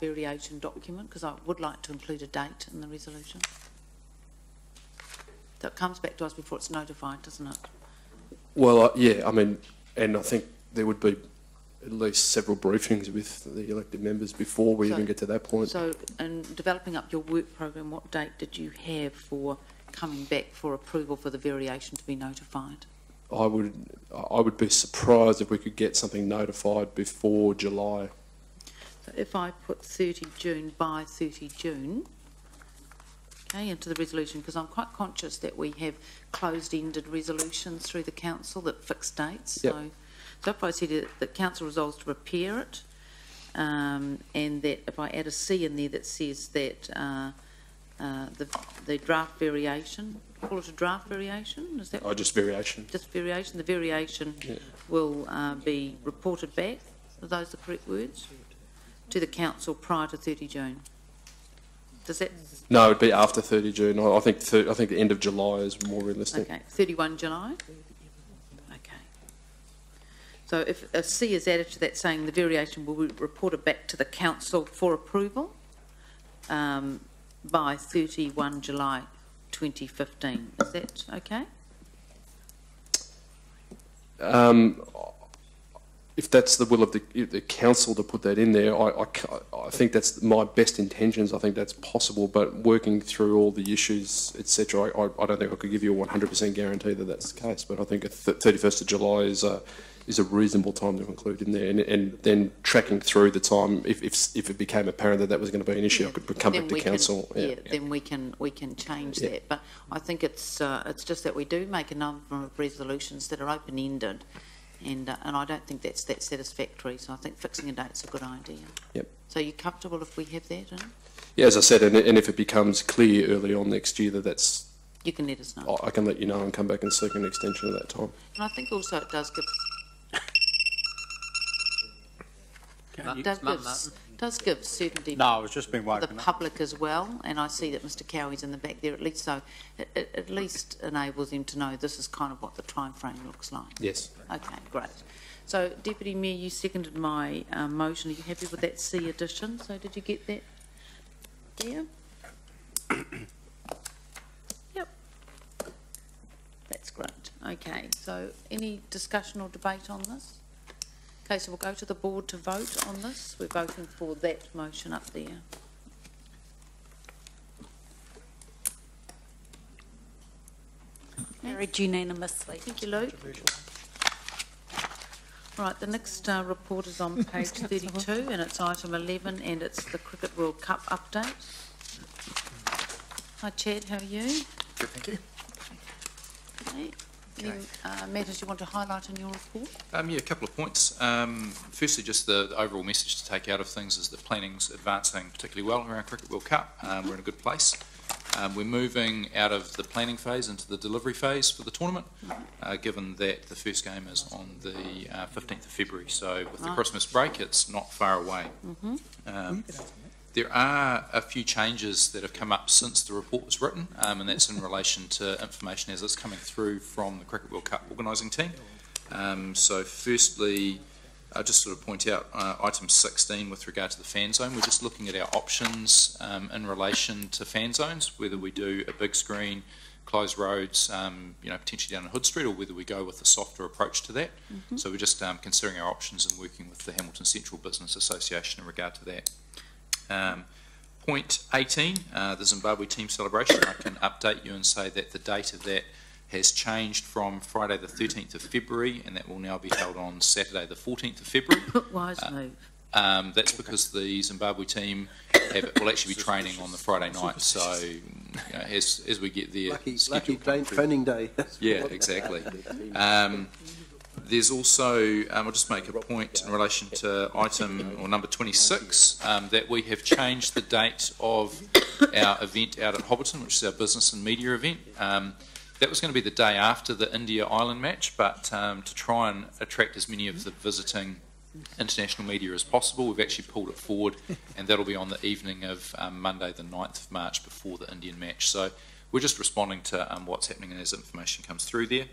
variation document, because I would like to include a date in the resolution. So it comes back to us before it's notified, doesn't it? Well, yeah, I mean, and I think there would be at least several briefings with the elected members before we even get to that point. So in developing up your work program, what date did you have for coming back for approval for the variation to be notified? I would be surprised if we could get something notified before July. So if I put 30 June by 30 June, Okay, into the resolution, because I'm quite conscious that we have closed-ended resolutions through the council that fix dates. Yep. So if I said that council resolves to prepare it, and that if I add a C in there that says that the draft variation, call it a draft variation, is that? Oh, just variation. Just variation. The variation will be reported back. Are those the correct words? To the council prior to 30 June. Does that? No, it'd be after 30 June. I think the end of July is more realistic. Okay, 31 July. Okay. So if a C is added to that saying the variation will be reported back to the council for approval by 31 July 2015. Is that okay? If that's the will of the council to put that in there, I think that's my best intentions. I think that's possible, but working through all the issues, etc., I don't think I could give you a 100% guarantee that that's the case. But I think 31st of July is a reasonable time to include in there, and then tracking through the time. If it became apparent that was going to be an issue, I could come back to council. Then we can change that. But I think it's just that we do make a number of resolutions that are open ended. And I don't think that's that satisfactory. So I think fixing a date's a good idea. Yep. So are you comfortable if we have that in? Yeah, as I said, and if it becomes clear early on next year that that's... You can let us know. I can let you know and come back and seek an extension of that time. And I think also it does give... does give certainty No, I was just being for woken the up. public as well, and I see that Mr Cowie's in the back there at least, so it at least enables them to know this is kind of what the time frame looks like. Yes. Okay, great. So Deputy Mayor, you seconded my motion. Are you happy with that C addition? So did you get that there? Yep. That's great. Okay, so any discussion or debate on this? Okay, so we'll go to the board to vote on this. We're voting for that motion up there. Carried unanimously. Thank you, Luke. Right, the next report is on page 32, and it's item 11, and it's the Cricket World Cup update. Hi, Chad, how are you? Good, thank you. Okay. Any matters you want to highlight in your report? Yeah, a couple of points. Firstly, just the overall message to take out of things is that planning's advancing particularly well around Cricket World Cup. We're in a good place. We're moving out of the planning phase into the delivery phase for the tournament, given that the first game is on the 15th of February. So with the Christmas break, it's not far away. There are a few changes that have come up since the report was written, and that's in relation to information as it's coming through from the Cricket World Cup organising team. So firstly, I'll just sort of point out item 16 with regard to the fan zone. We're just looking at our options in relation to fan zones, whether we do a big screen, closed roads, potentially down in Hood Street, or whether we go with a softer approach to that. So we're just considering our options and working with the Hamilton Central Business Association in regard to that. Point 18, the Zimbabwe team celebration. I can update you and say that the date of that has changed from Friday the 13th of February, and that will now be held on Saturday the 14th of February. Wise move. That's because the Zimbabwe team will actually be training on the Friday night, so as we get there... Lucky training day. Yeah, exactly. There's also, I'll just make a point in relation to item or number 26, that we have changed the date of our event out at Hobbiton, which is our business and media event. That was going to be the day after the India-Ireland match, but to try and attract as many of the visiting international media as possible, we've actually pulled it forward, and that'll be on the evening of Monday the 9th of March before the Indian match. So we're just responding to what's happening as information comes through there.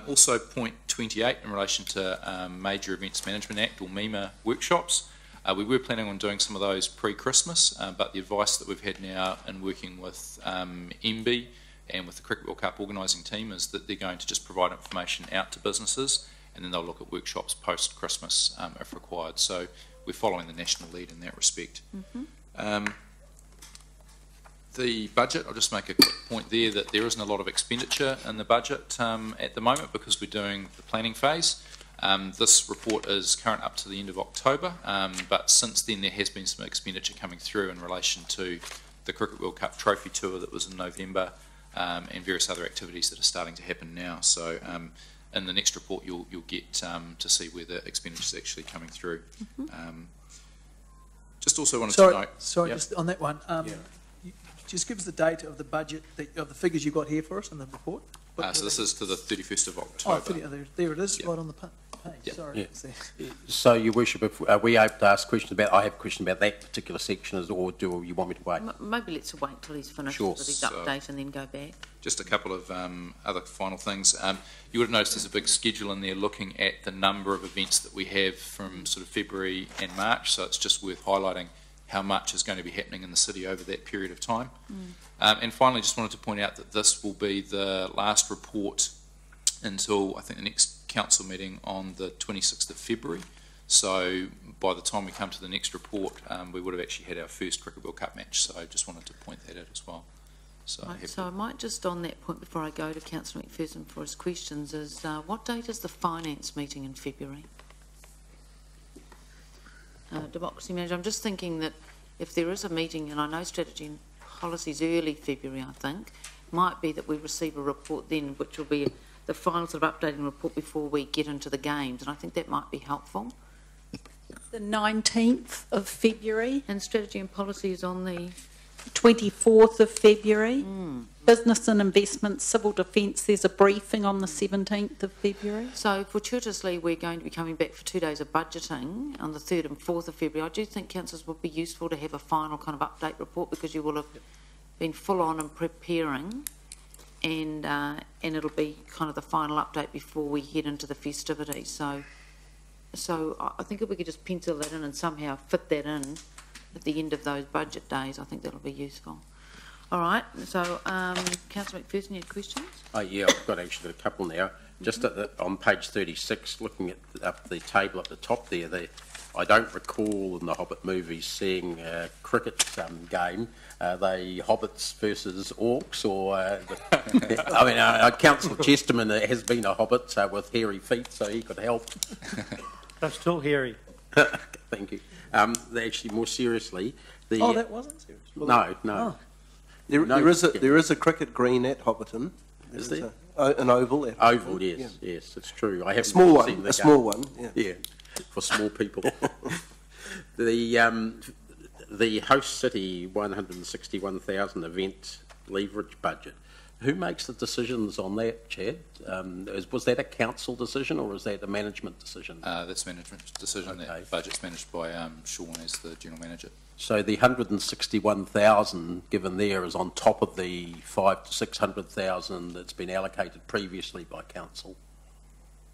Also point 28 in relation to Major Events Management Act or MEMA workshops. We were planning on doing some of those pre-Christmas, but the advice that we've had now in working with MB and with the Cricket World Cup organising team is that they're going to just provide information out to businesses, and then they'll look at workshops post-Christmas if required. So we're following the national lead in that respect. The budget, I'll just make a quick point there that there isn't a lot of expenditure in the budget at the moment because we're doing the planning phase. This report is current up to the end of October, but since then there has been some expenditure coming through in relation to the Cricket World Cup Trophy Tour that was in November, and various other activities that are starting to happen now. So in the next report, you'll get to see where the expenditure is actually coming through. Just also wanted to note... Sorry, just on that one, just give us the date of the budget, of the figures you've got here for us in the report. So this is to the 31st of October. There it is, right on the page. Sorry. So, Your Worship, if, are we able to ask questions about, I have a question about that particular section, or do you want me to wait? Maybe let's wait till he's finished Sure. with his update and then go back. Just a couple of other final things. You would have noticed there's a big schedule in there looking at the number of events that we have from sort of February and March, so it's just worth highlighting how much is going to be happening in the city over that period of time. And finally, just wanted to point out that this will be the last report until, I think, the next council meeting on the 26th of February. So by the time we come to the next report, we would have actually had our first Cricket World Cup match, so I just wanted to point that out as well. So, right, so I might just, on that point, before I go to Councillor McPherson for his questions, is what date is the finance meeting in February? Democracy Manager, I'm just thinking that if there is a meeting, and I know strategy and policies early February, I think, might be that we receive a report then, which will be the final sort of updating report before we get into the games, and I think that might be helpful. The 19th of February. And strategy and policy is on the 24th of February. Business and investment, civil defence, there's a briefing on the 17th of February. So fortuitously, we're going to be coming back for 2 days of budgeting on the 3rd and 4th of February. I do think councillors would be useful to have a final kind of update report, because you will have been full on and preparing, and it'll be kind of the final update before we head into the festivities. So I think if we could just pencil that in and somehow fit that in at the end of those budget days, I think that'll be useful. All right, so Councillor McPherson, you had questions? Oh yeah, I've got actually a couple now. Just on page 36, looking at the table at the top there, I don't recall in the Hobbit movies seeing a cricket game. Are they hobbits versus orcs, or I mean, Councillor Chesterman has been a hobbit with hairy feet, so he could help. They're still hairy. Thank you. Actually, more seriously, that wasn't serious. No. Oh. There is a cricket green at Hobbiton. Is there? An oval. Oval, yes, yes, it's true. I have small seen one, the a small one. Yeah, for small people. The host city 161,000 event leverage budget. Who makes the decisions on that, Chad? Was that a council decision, or is that a management decision? That's management decision. Okay. That budget's managed by Sean as the general manager. So the 161,000 given there is on top of the 500 to 600,000 that's been allocated previously by council.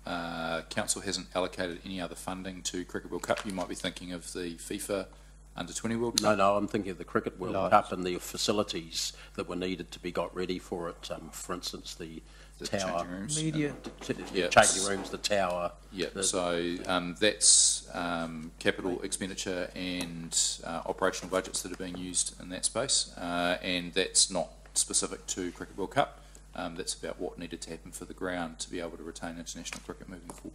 Council hasn't allocated any other funding to Cricket World Cup. You might be thinking of the FIFA Under-20 World Cup? No, I'm thinking of the Cricket World Cup and the facilities that were needed to be got ready for it. For instance, the tower, changing rooms, media, changing rooms, the tower. Yeah. So that's capital expenditure and operational budgets that are being used in that space, and that's not specific to Cricket World Cup. That's about what needed to happen for the ground to be able to retain international cricket moving forward.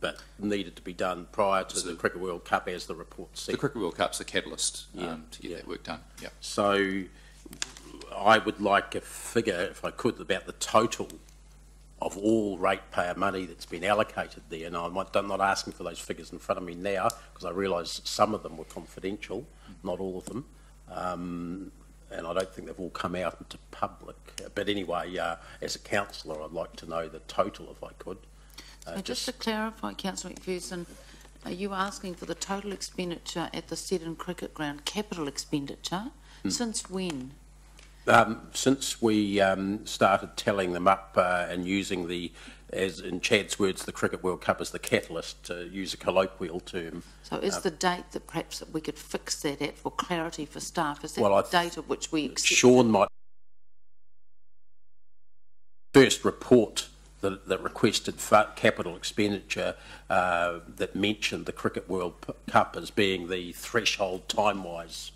But needed to be done prior to the Cricket World Cup, as the report said. The Cricket World Cup's a catalyst to get that work done. Yeah. So I would like a figure, if I could, about the total of all ratepayer money that's been allocated there. And I'm not asking for those figures in front of me now, because I realise some of them were confidential, not all of them. And I don't think they've all come out into public. But anyway, as a councillor, I'd like to know the total, if I could. Just to clarify, Councillor McPherson, are you asking for the total expenditure at the Seddon Cricket Ground, capital expenditure? Since when? Since we started telling them up and using the, as in Chad's words, the Cricket World Cup as the catalyst, to use a colloquial term. So is the date that perhaps that we could fix that at for clarity for staff, is that the date at which we accept? Sean might first report the requested capital expenditure that mentioned the Cricket World Cup as being the threshold time-wise.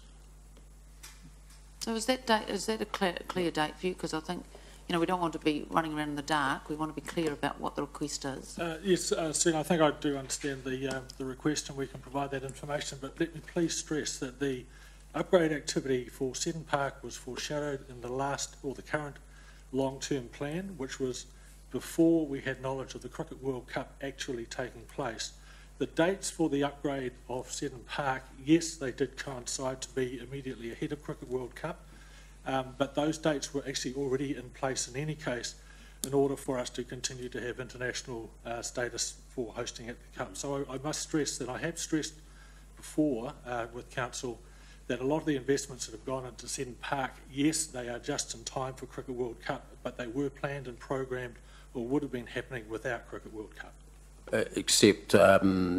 So is that a clear date for you? Because I think, we don't want to be running around in the dark. We want to be clear about what the request is. Yes, Susan, I think I do understand the request, and we can provide that information. But let me please stress that the upgrade activity for Seddon Park was foreshadowed in the current long-term plan, which was before we had knowledge of the Cricket World Cup actually taking place. The dates for the upgrade of Seddon Park, yes, they did coincide to be immediately ahead of Cricket World Cup, but those dates were actually already in place in any case in order for us to continue to have international status for hosting at the Cup. So I must stress that I have stressed before with Council that a lot of the investments that have gone into Seddon Park, yes, they are just in time for Cricket World Cup, but they were planned and programmed or would have been happening without Cricket World Cup. Except,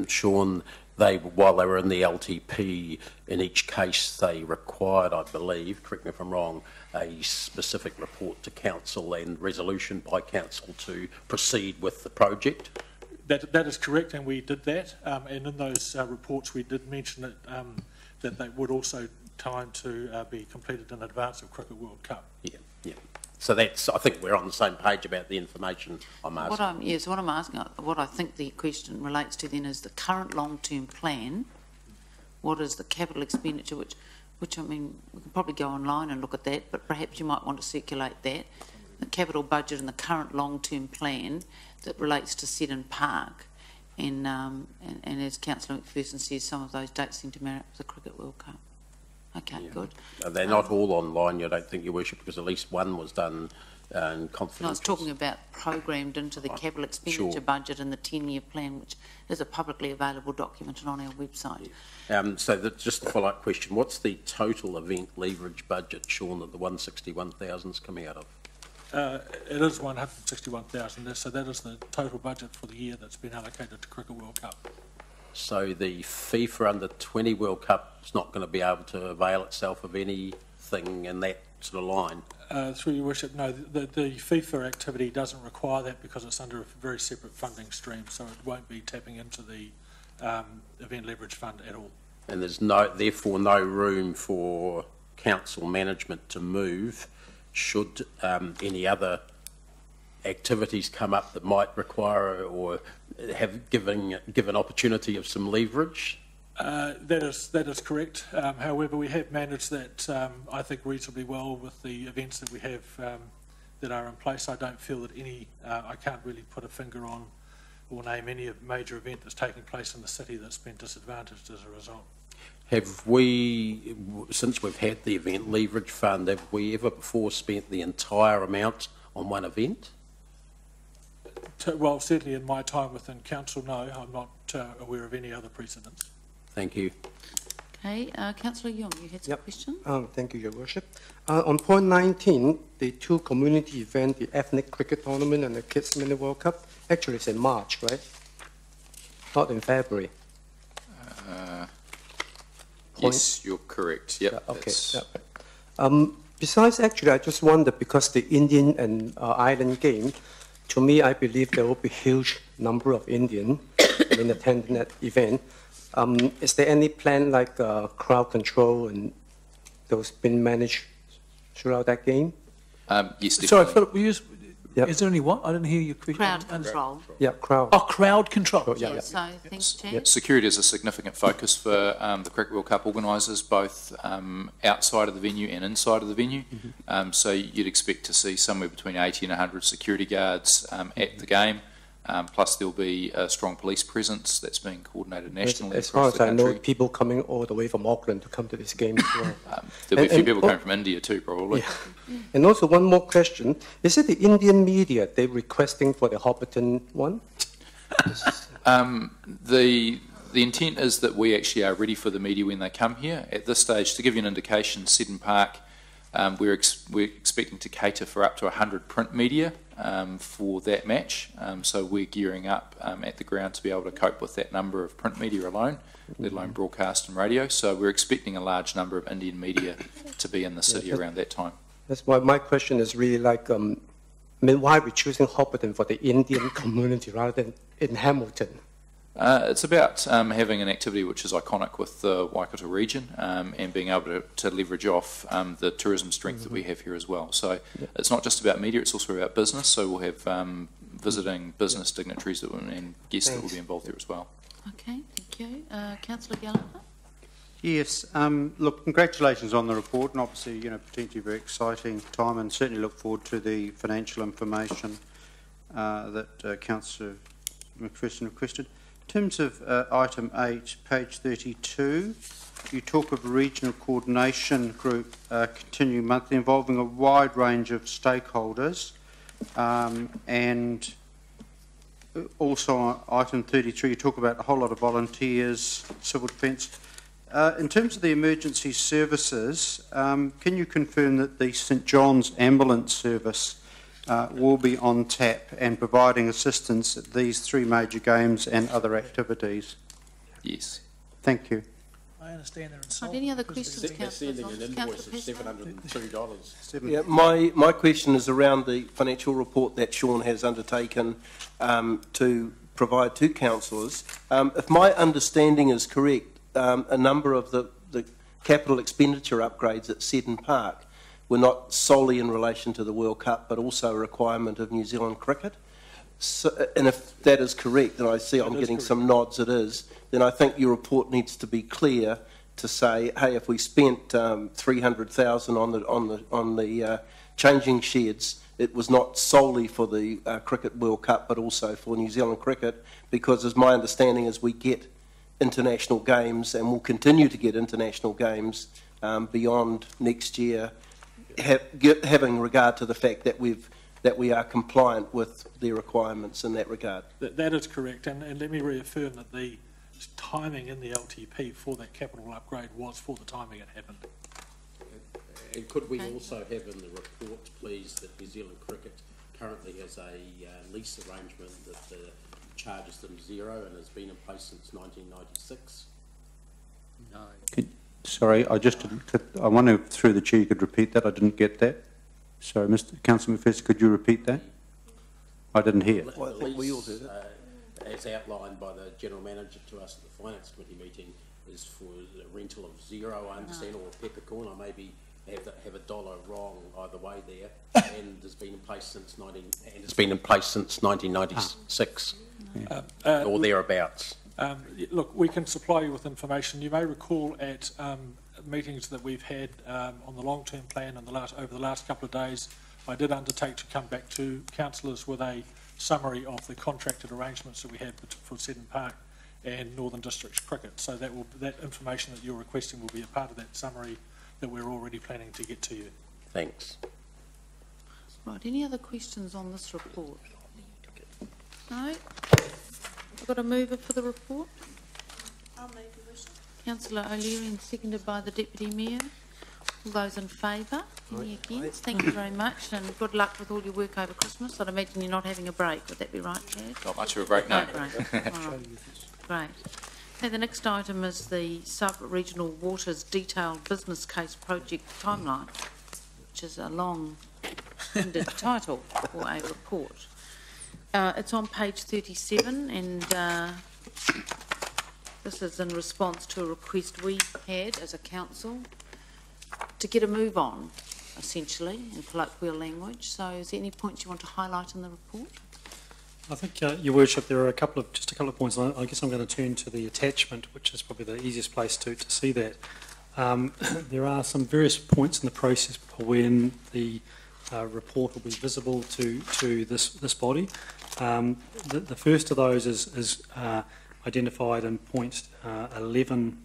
Sean, while they were in the LTP, in each case they required, I believe, correct me if I'm wrong, a specific report to Council and resolution by Council to proceed with the project. That is correct, and we did that. And in those reports, we did mention that they would also time to be completed in advance of Cricket World Cup. Yeah, yeah. So that's, I think we're on the same page about the information I'm asking. So what I'm asking, what I think the question relates to then is the current long-term plan. What is the capital expenditure, which I mean, we can probably go online and look at that, but perhaps you might want to circulate that. The capital budget and the current long-term plan that relates to Seddon Park. And as Councillor McPherson says, some of those dates seem to marry up with the Cricket World Cup. Okay, yeah. Good. They're not all online, you don't think, Your Worship, because at least one was done in confidence. No, I was talking about programmed into the capital expenditure budget and the 10-year plan, which is a publicly available document and on our website. Yeah. So just a follow-up question, what's the total event leverage budget, Sean, that the 161,000 is coming out of? It is 161,000, so that is the total budget for the year that's been allocated to Cricket World Cup. So the FIFA Under-20 World Cup is not going to be able to avail itself of anything in that sort of line? Through Your Worship, no, the FIFA activity doesn't require that because it's under a very separate funding stream, so it won't be tapping into the event leverage fund at all. And there's therefore no room for council management to move should any other activities come up that might require or have given opportunity of some leverage? That is correct. However, we have managed that, I think, reasonably well with the events that we have that are in place. I don't feel that I can't really put a finger on or name any major event that's taking place in the city that's been disadvantaged as a result. Have we, since we've had the event leverage fund, have we ever before spent the entire amount on one event? Well, certainly in my time within council, no, I'm not aware of any other precedents. Thank you. Okay, Councillor Young, you had some question? Thank you, Your Worship. On point 19, the two community events, the ethnic cricket tournament and the Kids Mini World Cup, actually it's in March, right? Not in February. Yes, you're correct. Yep. Yeah, okay. Yep. Besides, actually, I just wonder, because the Indian and island game, to me, I believe there will be a huge number of Indians in attending that event. Is there any plan like crowd control and those been managed throughout that game? Yes, definitely. Sorry, Philip, is there any what? I didn't hear your question. Crowd control. Yeah, crowd. Oh, crowd control. Yeah. So, thanks, Chair. Security is a significant focus for the Cricket World Cup organisers, both outside of the venue and inside of the venue. So you'd expect to see somewhere between 80 and 100 security guards at the game. Plus there'll be a strong police presence that's being coordinated nationally as far across the as country. I know, people coming all the way from Auckland to come to this game as well. There'll be a few people coming from India too, probably. Yeah. And also one more question. Is it the Indian media they're requesting for the Hobbiton one? The intent is that we actually are ready for the media when they come here. At this stage, to give you an indication, Seddon Park, we're expecting to cater for up to 100 print media for that match. So we're gearing up at the ground to be able to cope with that number of print media alone, let alone broadcast and radio. So we're expecting a large number of Indian media to be in the city around that time. That's why my question is really like, I mean, why are we choosing Hobbiton for the Indian community rather than in Hamilton? It's about having an activity which is iconic with the Waikato region and being able to leverage off the tourism strength that we have here as well. So it's not just about media, it's also about business. So we'll have visiting business dignitaries and guests that will be involved there as well. Okay, thank you. Councillor Gallagher? Yes, look, congratulations on the report, and obviously, potentially very exciting time, and certainly look forward to the financial information that Councillor McPherson requested. In terms of item 8, page 32, you talk of a regional coordination group continuing monthly involving a wide range of stakeholders, and also on item 33 you talk about a whole lot of volunteers, civil defence. In terms of the emergency services, can you confirm that the St John's ambulance service will be on tap and providing assistance at these 3 major games and other activities? Yes. Thank you. I understand they're Right, any other questions, councillors? Sending an invoice of $702. Yeah, my question is around the financial report that Sean has undertaken to provide to councillors. If my understanding is correct, a number of the capital expenditure upgrades at Seddon Park were not solely in relation to the World Cup, but also a requirement of New Zealand cricket. So, and if that is correct, and I see I'm getting some nods it is, then I think your report needs to be clear to say, hey, if we spent 300,000 on the changing sheds, it was not solely for the Cricket World Cup, but also for New Zealand cricket, because as my understanding is we get international games and will continue to get international games beyond next year, having regard to the fact that we are compliant with their requirements in that regard. That is correct, and let me reaffirm that the timing in the LTP for that capital upgrade was for the timing it happened. And could we also have in the report, please, that New Zealand Cricket currently has a lease arrangement that charges them $0 and has been in place since 1996? No. Sorry, I wonder if through the chair you could repeat that. I didn't get that. Sorry, Councillor McPherson, could you repeat that? I didn't hear. Well, I think we all did it. As outlined by the General Manager to us at the Finance Committee meeting, is for a rental of $0, I understand, or a peppercorn. I maybe have a dollar wrong either way there, and it's been in place since 1996 or thereabouts. Look, we can supply you with information. You may recall at meetings that we've had on the long-term plan over the last couple of days, I did undertake to come back to councillors with a summary of the contracted arrangements that we have for Seddon Park and Northern Districts Cricket. So that information that you're requesting will be a part of that summary that we're already planning to get to you. Thanks. Right, any other questions on this report? No? I've got a mover for the report. I'll move your worship. Councillor O'Leary, and seconded by the Deputy Mayor. All those in favour? Any against? Thank you very much, and good luck with all your work over Christmas. I'd imagine you're not having a break. Would that be right, Chad? Not much of a break, no. No break. Right. Great. Okay, the next item is the Sub-Regional Waters Detailed Business Case Project Timeline, which is a long-winded title for a report. It's on page 37, and this is in response to a request we had as a council to get a move on, essentially, in colloquial language. So is there any points you want to highlight in the report? I think, Your Worship, there are just a couple of points. I guess I'm going to turn to the attachment, which is probably the easiest place to see that. There are some various points in the process when the report will be visible to this body. The first of those is identified in point 11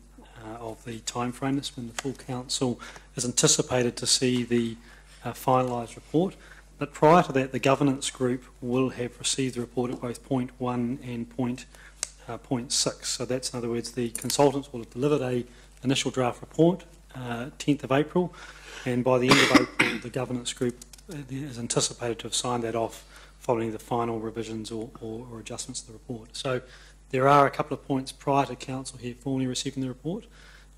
of the timeframe. That's when the full council is anticipated to see the finalised report. But prior to that, the governance group will have received the report at both point 1 and point 6. So that's, in other words, the consultants will have delivered an initial draft report 10th of April, and by the end of April, the governance group is anticipated to have signed that off following the final revisions or adjustments to the report. So there are a couple of points prior to council here formally receiving the report.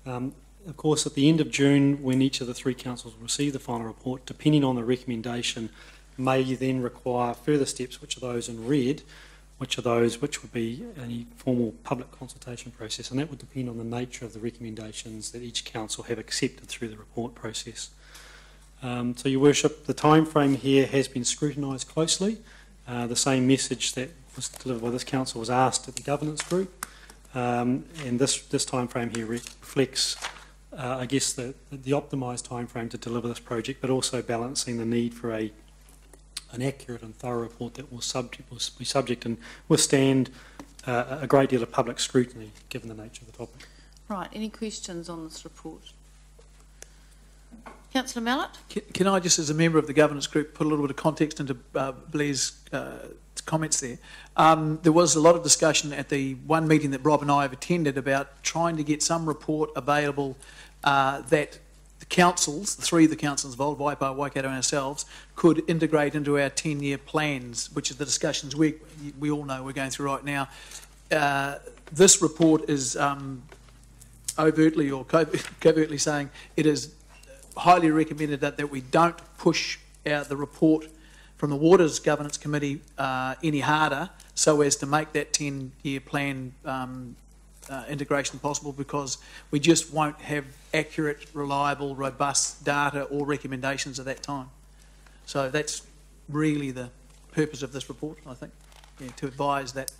Of course, at the end of June, when each of the 3 councils will receive the final report, depending on the recommendation, may then require further steps, which are those in red, which are those which would be any formal public consultation process, and that would depend on the nature of the recommendations that each council have accepted through the report process. So, Your Worship, the time frame here has been scrutinised closely. The same message that was delivered by this council was asked at the governance group. and this time frame here reflects, I guess, the optimised time frame to deliver this project, but also balancing the need for an accurate and thorough report that will be subject and withstand a great deal of public scrutiny, given the nature of the topic. Right, any questions on this report? Councillor Mallett? Can I just, as a member of the governance group, put a little bit of context into Blair's comments there? There was a lot of discussion at the one meeting that Rob and I have attended about trying to get some report available that the councils, the three of the councils involved, Waipa, Waikato and ourselves, could integrate into our 10-year plans, which are the discussions we all know we're going through right now. This report is overtly or covertly saying it is highly recommended that we don't push out the report from the Waters Governance Committee any harder so as to make that 10-year plan integration possible, because we just won't have accurate, reliable, robust data or recommendations at that time. So that's really the purpose of this report, I think, to advise that.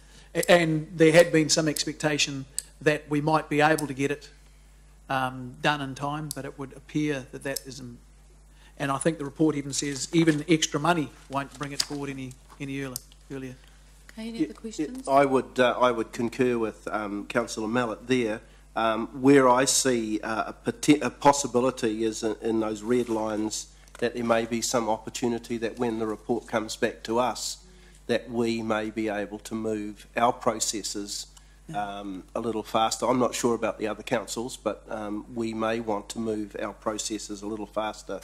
And there had been some expectation that we might be able to get it done in time, but it would appear that that isn't. And I think the report even says even extra money won't bring it forward any earlier. Okay, any other questions? I would concur with Councillor Mallett there. Where I see a possibility is in those red lines that there may be some opportunity that when the report comes back to us, that we may be able to move our processes a little faster. I'm not sure about the other councils, but we may want to move our processes a little faster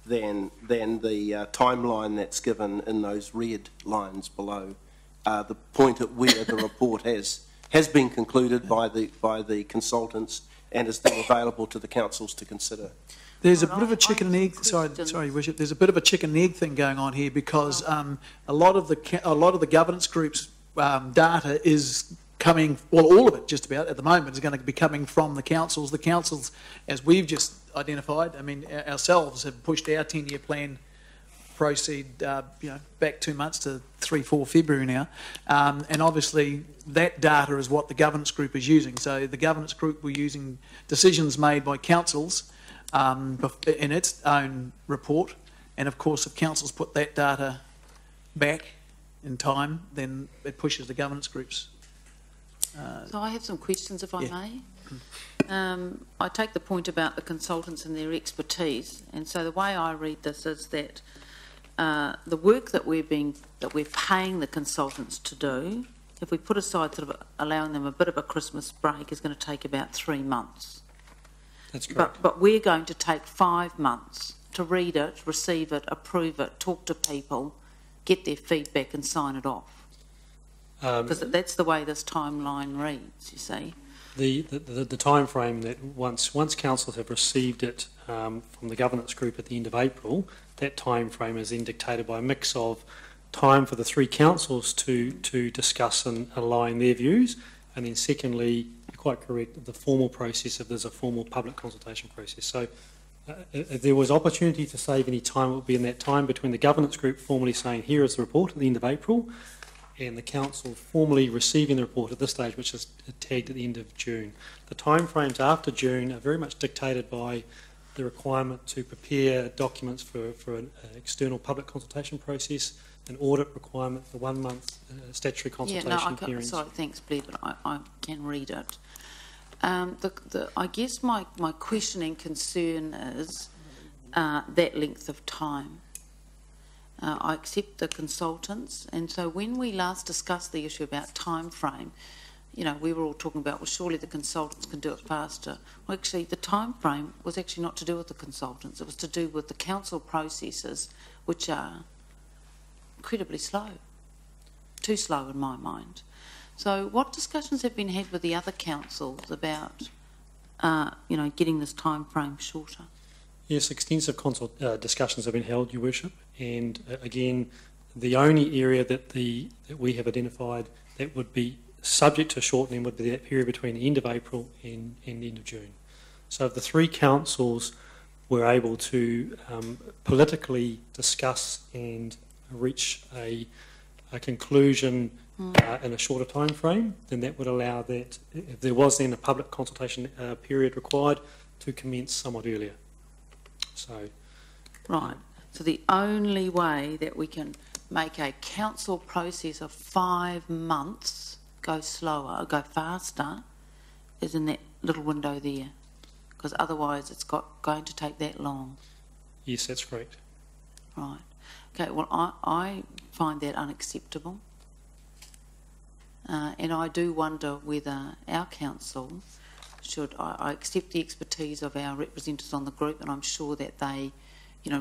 than the timeline that's given in those red lines below. The point at where the report has been concluded by the consultants and is then available to the councils to consider. There's a bit of a chicken and egg. Sorry, Your Worship. There's a bit of a chicken and egg thing going on here, because a lot of the governance groups' data is coming. Well, all of it, just about at the moment, is going to be coming from the councils. The councils, as we've just identified, I mean, ourselves have pushed our 10-year plan back 2 months to 3-4 February now, and obviously that data is what the governance group is using. So the governance group were using decisions made by councils in its own report, and of course if councils put that data back in time, then it pushes the governance groups. So I have some questions, if I may. I take the point about the consultants and their expertise, and so the way I read this is that the work that we're paying the consultants to do, if we put aside sort of allowing them a bit of a Christmas break, is going to take about 3 months. That's correct. But we're going to take 5 months to read it, receive it, approve it, talk to people, get their feedback and sign it off. Because that's the way this timeline reads, you see. The time frame that once councils have received it from the governance group at the end of April, that time frame is then dictated by a mix of time for the three councils to discuss and align their views, and then secondly, you're quite correct, the formal process if there's a formal public consultation process. So if there was opportunity to save any time, it would be in that time between the governance group formally saying here is the report at the end of April, and the council formally receiving the report at this stage, which is tagged at the end of June. The timeframes after June are very much dictated by the requirement to prepare documents for an external public consultation process, an audit requirement, the 1 month statutory consultation hearings. Sorry, thanks, Blair, but I can read it. I guess my question and concern is that length of time. I accept the consultants, and so when we last discussed the issue about time frame, we were all talking about, well, surely the consultants can do it faster. Well, actually, the time frame was actually not to do with the consultants. It was to do with the council processes, which are incredibly slow, too slow in my mind. So what discussions have been had with the other councils about, getting this time frame shorter? Yes, extensive discussions have been held, Your Worship, and again, the only area that we have identified that would be subject to shortening would be that period between the end of April and the end of June. So if the three councils were able to politically discuss and reach a conclusion in a shorter time frame, then that would allow that, if there was then a public consultation period required, to commence somewhat earlier. So, Right. So the only way that we can make a council process of 5 months go slower, go faster, is in that little window there, because otherwise it's going to take that long. yes, that's correct. Right. Okay, well, I find that unacceptable. And I do wonder whether our council should, I accept the expertise of our representatives on the group, and I'm sure that they,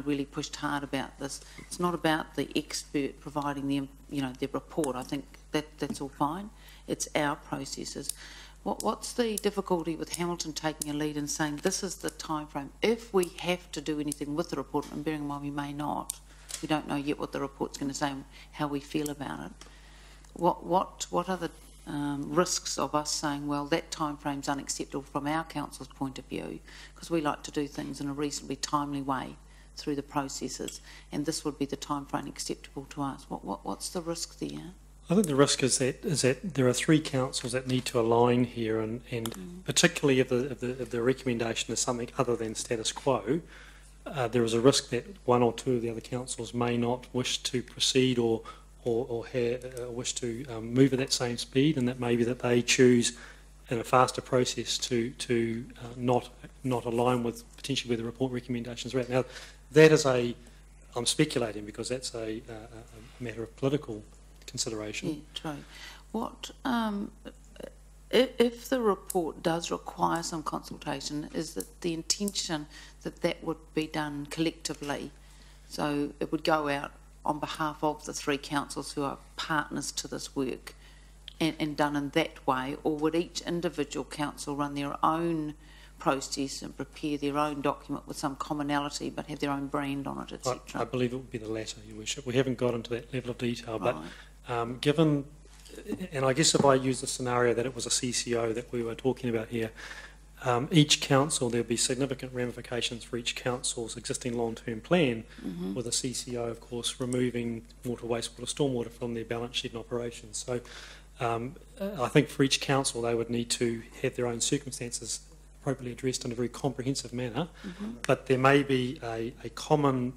really pushed hard about this. It's not about the expert providing them, their report. I think that's all fine. It's our processes. What's the difficulty with Hamilton taking a lead and saying this is the time frame? If we have to do anything with the report, and bearing in mind we may not, we don't know yet what the report's going to say and how we feel about it. What are the risks of us saying, well, that time frame's unacceptable from our council's point of view, because we like to do things in a reasonably timely way through the processes, and this would be the time frame acceptable to us. What's the risk there? I think the risk is that there are 3 councils that need to align here, and particularly if the recommendation is something other than status quo, there is a risk that 1 or 2 of the other councils may not wish to proceed or wish to move at that same speed, and that maybe that they choose in a faster process to not align with potentially where the report recommendations are at. Now, that is I'm speculating because that's a matter of political consideration. Yeah, true. What if the report does require some consultation? Is that the intention that would be done collectively? So it would go out on behalf of the 3 councils who are partners to this work, and done in that way, or would each individual council run their own process and prepare their own document with some commonality but have their own brand on it, etc.? I believe it would be the latter, Your Worship. We haven't got into that level of detail, Right. but given, and I guess if I use the scenario that it was a CCO that we were talking about here, each council, there'll be significant ramifications for each council's existing long-term plan, with a CCO, of course, removing water, wastewater, stormwater from their balance sheet and operations. So I think for each council, they would need to have their own circumstances appropriately addressed in a very comprehensive manner, but there may be a common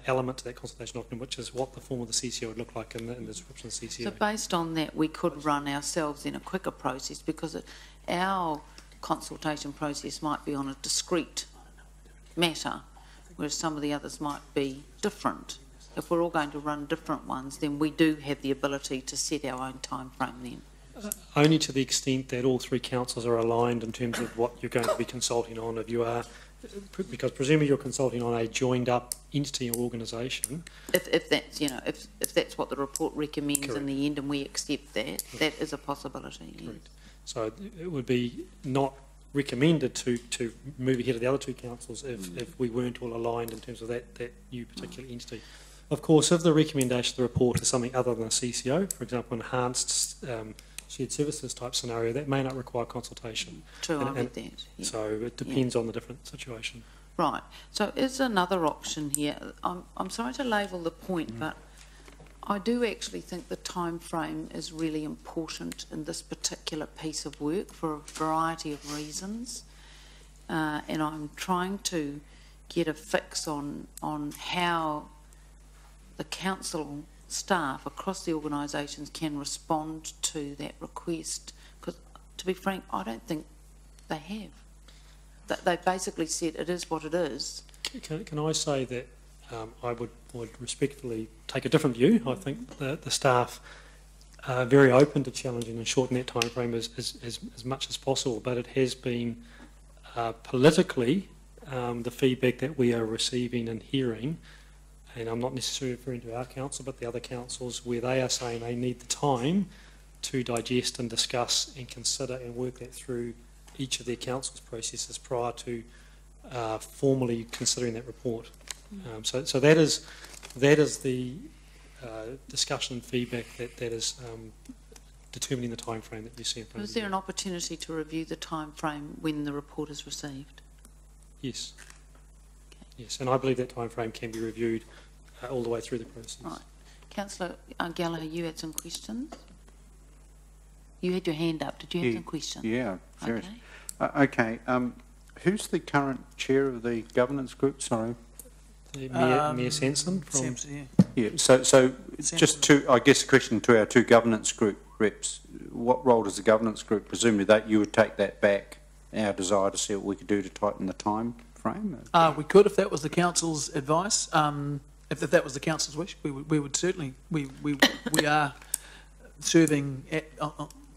element to that consultation document, which is what the form of the CCO would look like in the description of the CCO. So based on that, we could run ourselves in a quicker process, because our consultation process might be on a discrete matter, whereas some of the others might be different. If we're all going to run different ones, then we do have the ability to set our own time frame then. Only to the extent that all 3 councils are aligned in terms of what you're going to be consulting on. If you are, because presumably you're consulting on a joined up entity or organisation. If that's if that's what the report recommends. Correct. In the end, and we accept that, that is a possibility. Yes. Correct. So it would be not recommended to move ahead of the other 2 councils if we weren't all aligned in terms of that new particular entity. Of course, if the recommendation of the report is something other than a CCO, for example, enhanced shared services type scenario, that may not require consultation. True, I get that. Yeah. So it depends on the different situation. Right. So is another option here? I'm sorry to label the point, but I do actually think the time frame is really important in this particular piece of work for a variety of reasons, and I'm trying to get a fix on how the council staff across the organisations can respond to that request, because to be frank, I don't think they have. They basically said it is what it is. Can I say that I would respectfully take a different view? I think that the staff are very open to challenging and shorten that time frame as much as possible, but it has been politically the feedback that we are receiving and hearing, and I'm not necessarily referring to our council but the other councils, where they are saying they need the time to digest and discuss and consider and work that through each of their council's processes prior to formally considering that report. So that is the discussion and feedback that is determining the time frame that you see in front of you. Is there an opportunity to review the time frame when the report is received? Yes. Okay. Yes, and I believe that time frame can be reviewed all the way through the process. Right. Councillor Gallagher, you had some questions? You had your hand up. Did you have some questions? Yeah, serious. Okay. Who's the current chair of the governance group? Sorry. Mayor Sanson from... Sampson, yeah. Yeah, so just I guess a question to our two governance group reps. What role does the governance group, presumably that you would take that back, our desire to see what we could do to tighten the time frame? We could, if that was the council's advice. If that was the council's wish, we would certainly, we are serving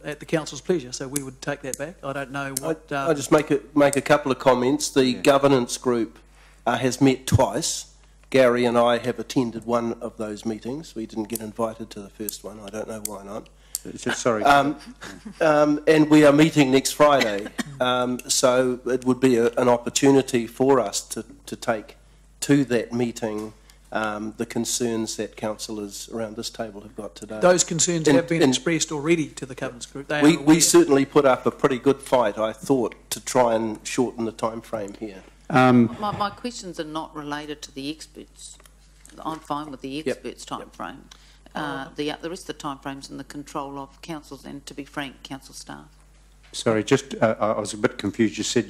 at the council's pleasure, so we would take that back. I don't know what... I just make a couple of comments. The governance group has met twice. Gary and I have attended one of those meetings. We didn't get invited to the first one. I don't know why not. Sorry. And we are meeting next Friday. So it would be an opportunity for us to take to that meeting the concerns that councillors around this table have got today. Those concerns have been expressed already to the governance group. We certainly put up a pretty good fight, I thought, to try and shorten the time frame here. My questions are not related to the experts. I'm fine with the experts' time frame. The rest of the time frames in the control of councils and, to be frank, council staff. Sorry, just I was a bit confused. You said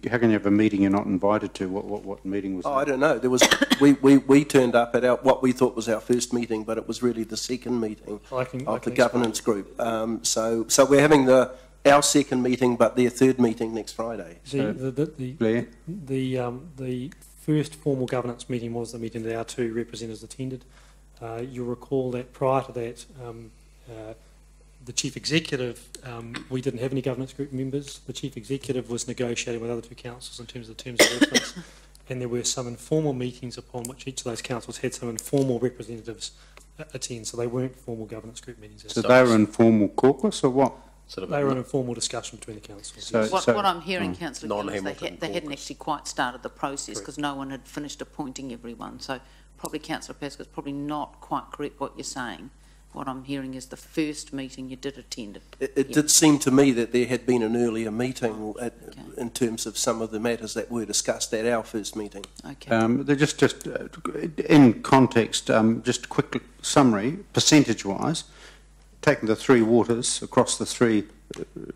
how can you have a meeting you're not invited to? What meeting was that? I don't know. There was we turned up at what we thought was our first meeting, but it was really the second meeting of the governance group. So we're having our second meeting, but their third meeting next Friday. The first formal governance meeting was the meeting that our two representatives attended. You'll recall that prior to that, the Chief Executive, we didn't have any governance group members. The Chief Executive was negotiating with other two councils in terms of the terms of reference, and there were some informal meetings upon which each of those councils had some informal representatives attend, so they weren't formal governance group meetings. So they were informal caucus or what? They were an informal discussion between the councils. What I'm hearing, Councillor Gill, is they hadn't actually quite started the process because no one had finished appointing everyone. So probably, Councillor Pascoe, it's probably not quite correct what you're saying. What I'm hearing is the first meeting you did attend. It did seem to me that there had been an earlier meeting in terms of some of the matters that were discussed at our first meeting. Okay. They're just in context, just a quick summary, percentage-wise, taking the three waters across the three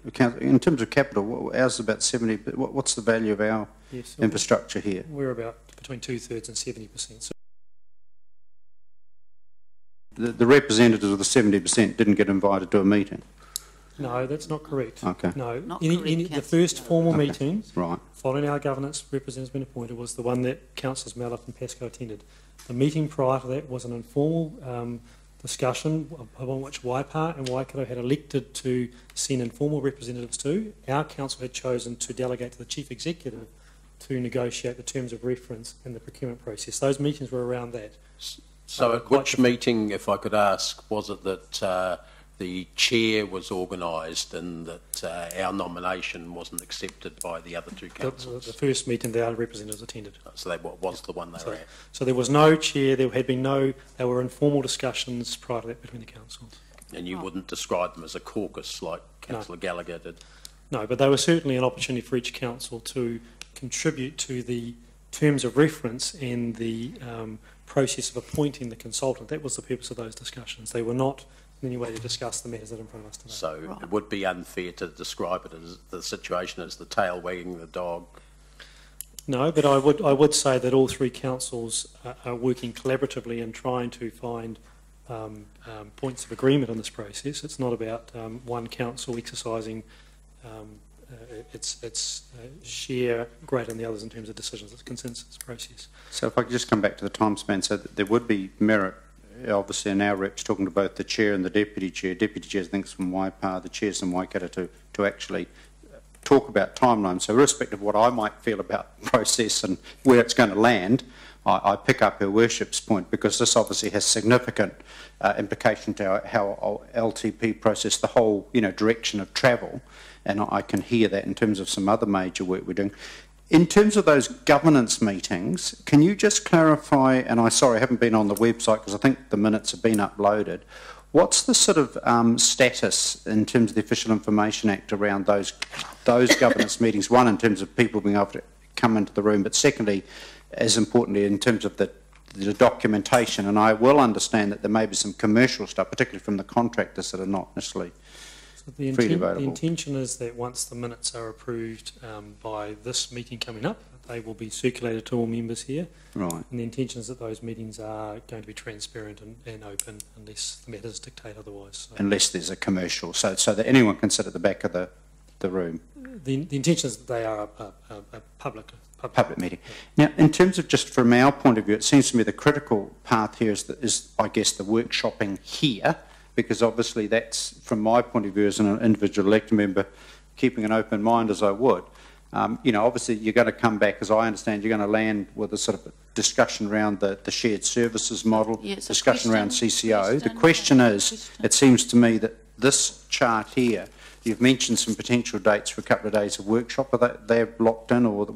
accounts, in terms of capital, ours is about 70, but what's the value of our infrastructure here? We're about between 2/3 and 70%. So the representatives of the 70% didn't get invited to a meeting? No, that's not correct. Okay. No, the first formal meeting following our governance representatives been appointed was the one that Councillors Malloff and Pascoe attended. The meeting prior to that was an informal discussion upon which Waipa and Waikato had elected to send informal representatives to. Our council had chosen to delegate to the Chief Executive to negotiate the terms of reference in the procurement process. Those meetings were around that. So at which meeting, if I could ask, was it that the chair was organised and that our nomination wasn't accepted by the other two councils? The first meeting the other representatives attended. So that was the one they were at? So there was no chair, there had been there were informal discussions prior to that between the councils. And you wouldn't describe them as a caucus like Councillor Gallagher did? No, but they were certainly an opportunity for each council to contribute to the terms of reference and the process of appointing the consultant. That was the purpose of those discussions. They were not in any way to discuss the matters that are in front of us today. So it would be unfair to describe it as the situation as the tail wagging the dog? No, but I would say that all three councils are working collaboratively and trying to find points of agreement in this process. It's not about one council exercising its share greater than the others in terms of decisions. It's a consensus process. So if I could just come back to the time span, so that there would be merit, obviously, in our reps talking to both the chair and the deputy chair. Deputy chair, I think, is from Waipa, the chair's from Waikato, to actually talk about timelines. So irrespective of what I might feel about the process and where it's going to land, I pick up Her Worship's point, because this obviously has significant implication to how our LTP process, the whole direction of travel, and I can hear that in terms of some other major work we're doing. In terms of those governance meetings, can you just clarify, and I haven't been on the website because I think the minutes have been uploaded, what's the sort of status in terms of the Official Information Act around those governance meetings? One, in terms of people being able to come into the room, but secondly, as importantly, in terms of the documentation. And I will understand that there may be some commercial stuff, particularly from the contractors, that are not necessarily So the freely available. The intention is that once the minutes are approved by this meeting coming up, they will be circulated to all members here. Right. And the intention is that those meetings are going to be transparent and open unless the matters dictate otherwise. So Unless there's a commercial, so that anyone can sit at the back of the room. the intention is that they are a public meeting. Now, in terms of just from our point of view, it seems to me the critical path here is I guess, the workshopping here, because obviously that's, from my point of view as an individual elected member, keeping an open mind as I would. Obviously you're going to come back, as I understand, you're going to land with a sort of discussion around the shared services model, discussion around CCO. The question is, it seems to me that this chart here, you've mentioned some potential dates for a couple of days of workshop. Are they're locked in, or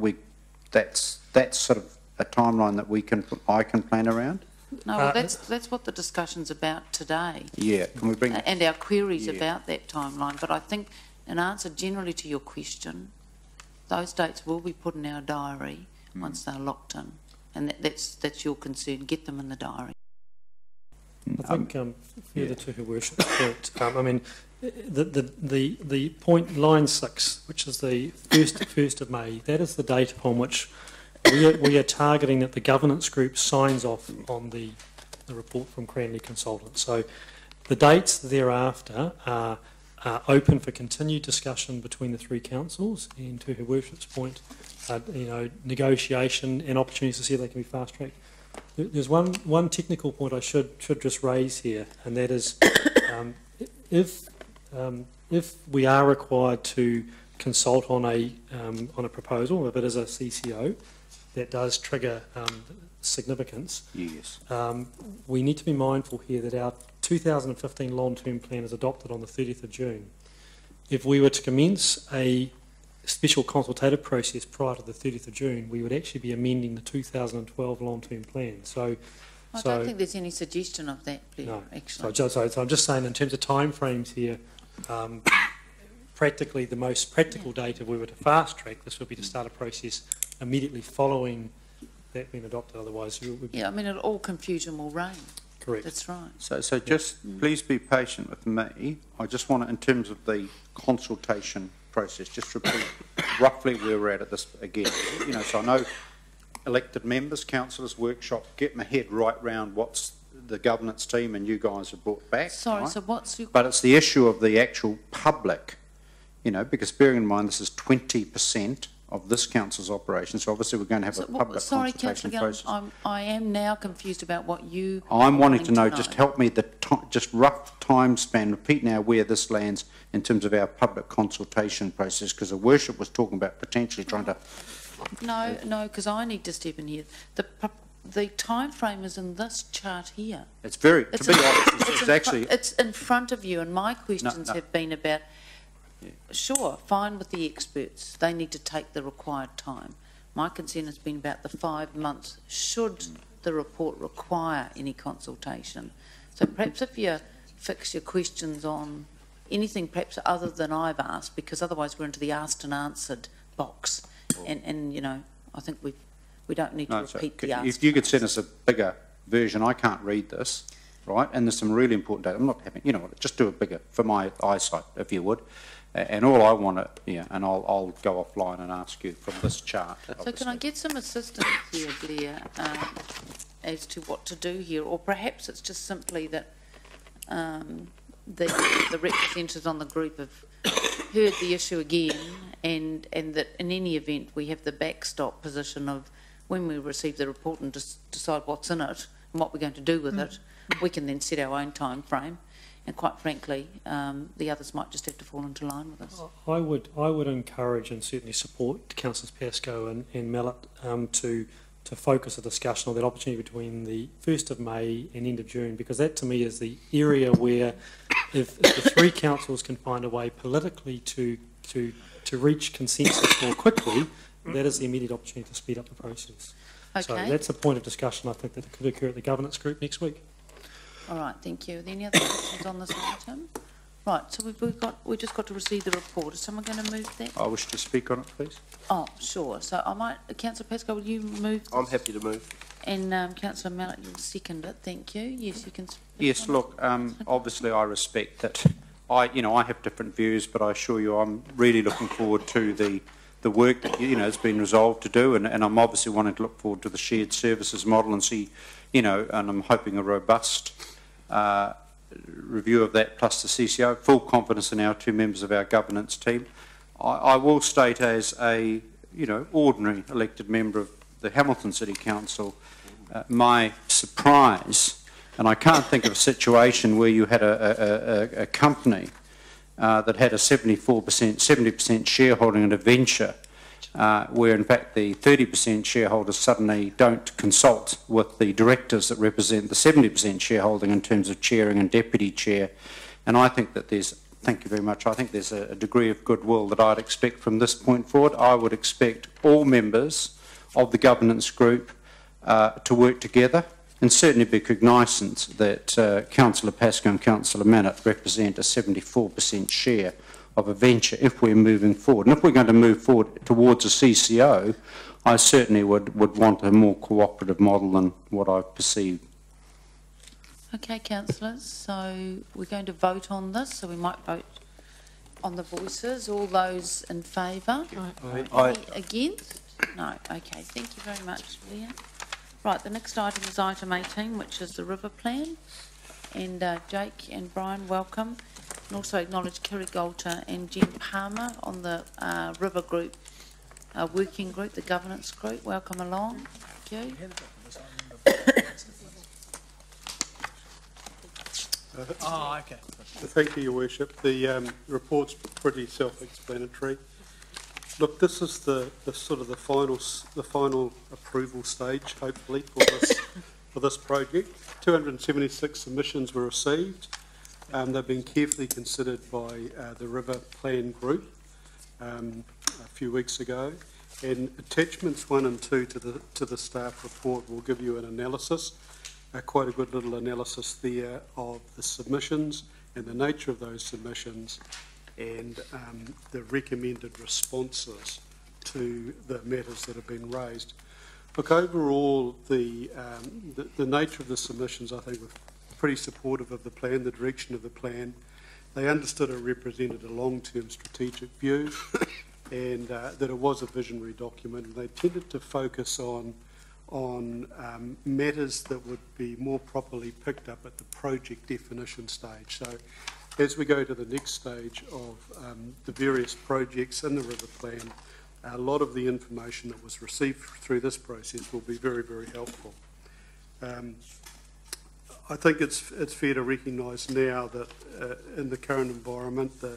that's sort of a timeline that I can plan around? No, well, that's what the discussion's about today. Yeah, can we bring and our queries about that timeline. But I think, in answer generally to your question, those dates will be put in our diary once they're locked in, and that's your concern. Get them in the diary. I think further to Her Worship's point, I mean, the point line 6, which is the 1st of May, that is the date upon which we are targeting that the governance group signs off on the report from Cranley Consultants. So the dates thereafter are open for continued discussion between the three councils, and to Her Worship's point, negotiation and opportunities to see if they can be fast-tracked. There's one technical point I should just raise here, and that is if we are required to consult on a proposal, if it is a CCO, that does trigger significance. Yes. We need to be mindful here that our 2015 long-term plan is adopted on the 30th of June. If we were to commence a special consultative process prior to the 30th of June, we would actually be amending the 2012 long-term plan. So, I don't think there's any suggestion of that, Blair, no. actually. So I'm just saying, in terms of timeframes here, practically the most practical date, if we were to fast-track this, would be to start a process immediately following that being adopted. Otherwise, I mean, all confusion will reign. Correct. That's right. So just please be patient with me. I just want to, in terms of the consultation process, just repeat roughly where we're at this again. So I know elected members, councillors, workshop, get my head right round what's the governance team and you guys have brought back. Sorry, right? so what's your... But it's the issue of the actual public, because bearing in mind this is 20% of this council's operation, so obviously we're going to have a public consultation process. I am now confused about what you... I'm wanting to know, just help me, just rough time span, repeat now where this lands in terms of our public consultation process, because the worship was talking about potentially trying to... No, because I need to step in here. The time frame is in this chart here. It's very, to be honest, it's actually... It's in front of you, and my questions have been about... Sure, fine with the experts. They need to take the required time. My concern has been about the 5 months. Should the report require any consultation? So perhaps if you fix your questions on anything perhaps other than I've asked, because otherwise we're into the asked and answered box. And I think we don't need to repeat the asked. If you could send us a bigger version, I can't read this, right? And there's some really important data. I'm not having, just do it bigger for my eyesight, if you would. And all I want to, and I'll go offline and ask you from this chart. So can I get some assistance here, Blair, as to what to do here? Or perhaps it's just simply that the representatives on the group have heard the issue again, and that in any event we have the backstop position of when we receive the report and decide what's in it and what we're going to do with it, we can then set our own time frame. And quite frankly, the others might just have to fall into line with us. I would encourage and certainly support Councillors Pascoe and Mallet to focus a discussion on that opportunity between the 1st of May and end of June, because that to me is the area where if the three councils can find a way politically to reach consensus more quickly, that is the immediate opportunity to speed up the process. Okay. So that's a point of discussion I think that could occur at the governance group next week. All right, thank you. Are there any other questions on this item? Right, so we've just got to receive the report. Is someone going to move that? I wish to speak on it, please. Oh, sure. So Councillor Pascoe, will you move this? I'm happy to move. And Councillor Mallet, you'll second it. Thank you. Yes, you can. Yes, look, obviously I respect that I have different views, but I assure you I'm really looking forward to the work that, has been resolved to do, and I'm obviously wanting to look forward to the shared services model and see, and I'm hoping a robust review of that plus the CCO. Full confidence in our two members of our governance team. I will state as a, ordinary elected member of the Hamilton City Council, my surprise, and I can't think of a situation where you had a company that had a 70% shareholding in a venture, where in fact the 30% shareholders suddenly don't consult with the directors that represent the 70% shareholding in terms of chairing and deputy chair. And I think that thank you very much, I think there's a degree of goodwill that I'd expect from this point forward. I would expect all members of the governance group to work together, and certainly be cognizant that Councillor Pascoe and Councillor Mannett represent a 74% share of a venture if we're moving forward. And if we're going to move forward towards a CCO, I certainly would want a more cooperative model than what I've perceived. Okay, councillors, so we're going to vote on this, so we might vote on the voices. All those in favour? Aye. Against? No. Okay, thank you very much, Leah. Right, the next item is item 18, which is the river plan. And Jake and Brian, welcome. And also acknowledge Kerry Golter and Jen Palmer on the river group, working group, the governance group. Welcome along. Thank you. Okay. Thank you, Your Worship. The report's pretty self-explanatory. Look, this is the final approval stage, hopefully, for this project. 276 submissions were received. They've been carefully considered by the River Plan Group a few weeks ago, and attachments 1 and 2 to the staff report will give you an analysis, quite a good little analysis there of the submissions and the nature of those submissions, and the recommended responses to the matters that have been raised. Look, overall, the nature of the submissions, I think, were pretty supportive of the plan, the direction of the plan. They understood it represented a long-term strategic view, and that it was a visionary document, and they tended to focus on matters that would be more properly picked up at the project definition stage. So as we go to the next stage of the various projects in the river plan, a lot of the information that was received through this process will be very, very helpful. I think it's fair to recognise now that in the current environment, the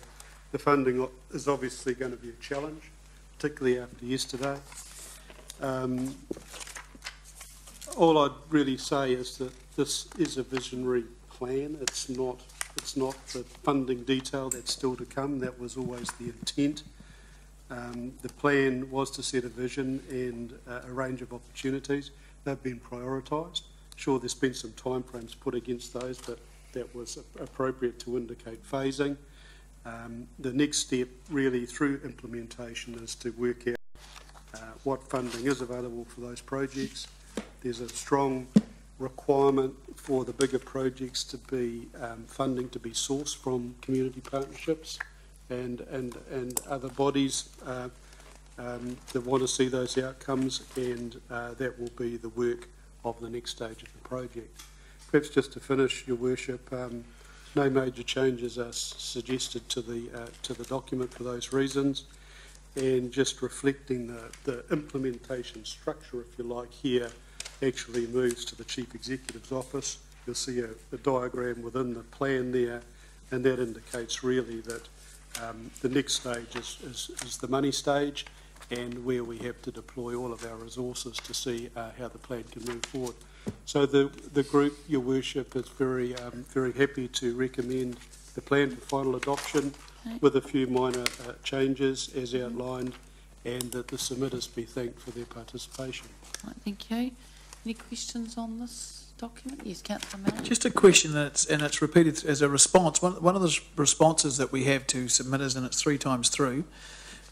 funding is obviously going to be a challenge, particularly after yesterday. All I'd really say is that this is a visionary plan. It's not the funding detail that's still to come. That was always the intent. The plan was to set a vision and a range of opportunities. They've been prioritised. Sure, there's been some timeframes put against those, but that was appropriate to indicate phasing. The next step, really, through implementation, is to work out what funding is available for those projects. There's a strong requirement for the bigger projects to be funding to be sourced from community partnerships and other bodies that want to see those outcomes, and that will be the work of the next stage of the project. Perhaps just to finish, Your Worship, no major changes are suggested to the document for those reasons, and just reflecting the implementation structure, if you like, here actually moves to the Chief Executive's office. You'll see a diagram within the plan there, and that indicates really that the next stage is the money stage, and where we have to deploy all of our resources to see how the plan can move forward. So the group, Your Worship, is very happy to recommend the plan for final adoption with a few minor changes as outlined, and that the submitters be thanked for their participation. Right, thank you. Any questions on this document? Yes, Councillor Mallon. Just a question, and it's repeated as a response. One of the responses that we have to submitters, and it's 3 times through,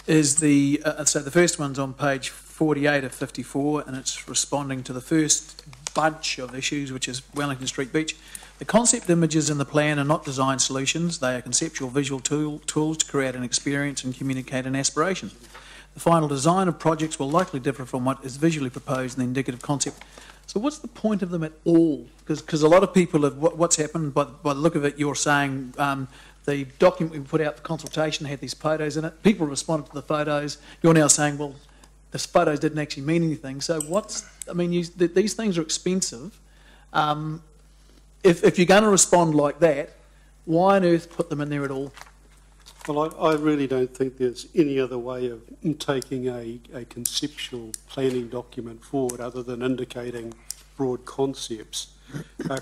is so the first one's on page 48 of 54, and it's responding to the first bunch of issues, which is Wellington Street Beach. The concept images in the plan are not design solutions. They are conceptual visual tools to create an experience and communicate an aspiration. The final design of projects will likely differ from what is visually proposed in the indicative concept. So what's the point of them at all? Because a lot of people have, what's happened, by the look of it, you're saying the document we put out for consultation had these photos in it. People responded to the photos. You're now saying, well, the photos didn't actually mean anything. So these things are expensive. If you're going to respond like that, why on earth put them in there at all? Well, I really don't think there's any other way of taking a conceptual planning document forward other than indicating broad concepts.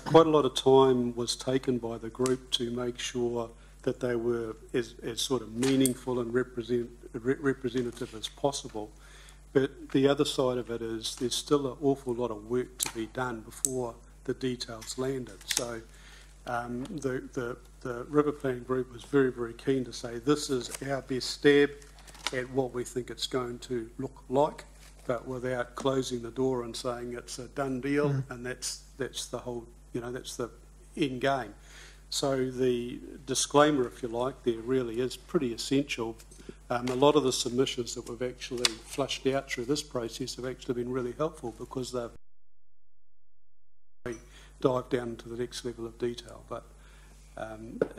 Quite a lot of time was taken by the group to make sure that they were as sort of meaningful and representative as possible. But the other side of it is there's still an awful lot of work to be done before the details landed. So the River Plan Group was very, very keen to say this is our best stab at what we think it's going to look like, but without closing the door and saying it's a done deal and that's the whole, that's the end game. So the disclaimer, if you like, there really is pretty essential. A lot of the submissions that we've actually flushed out through this process have actually been really helpful because they've dived down to the next level of detail. But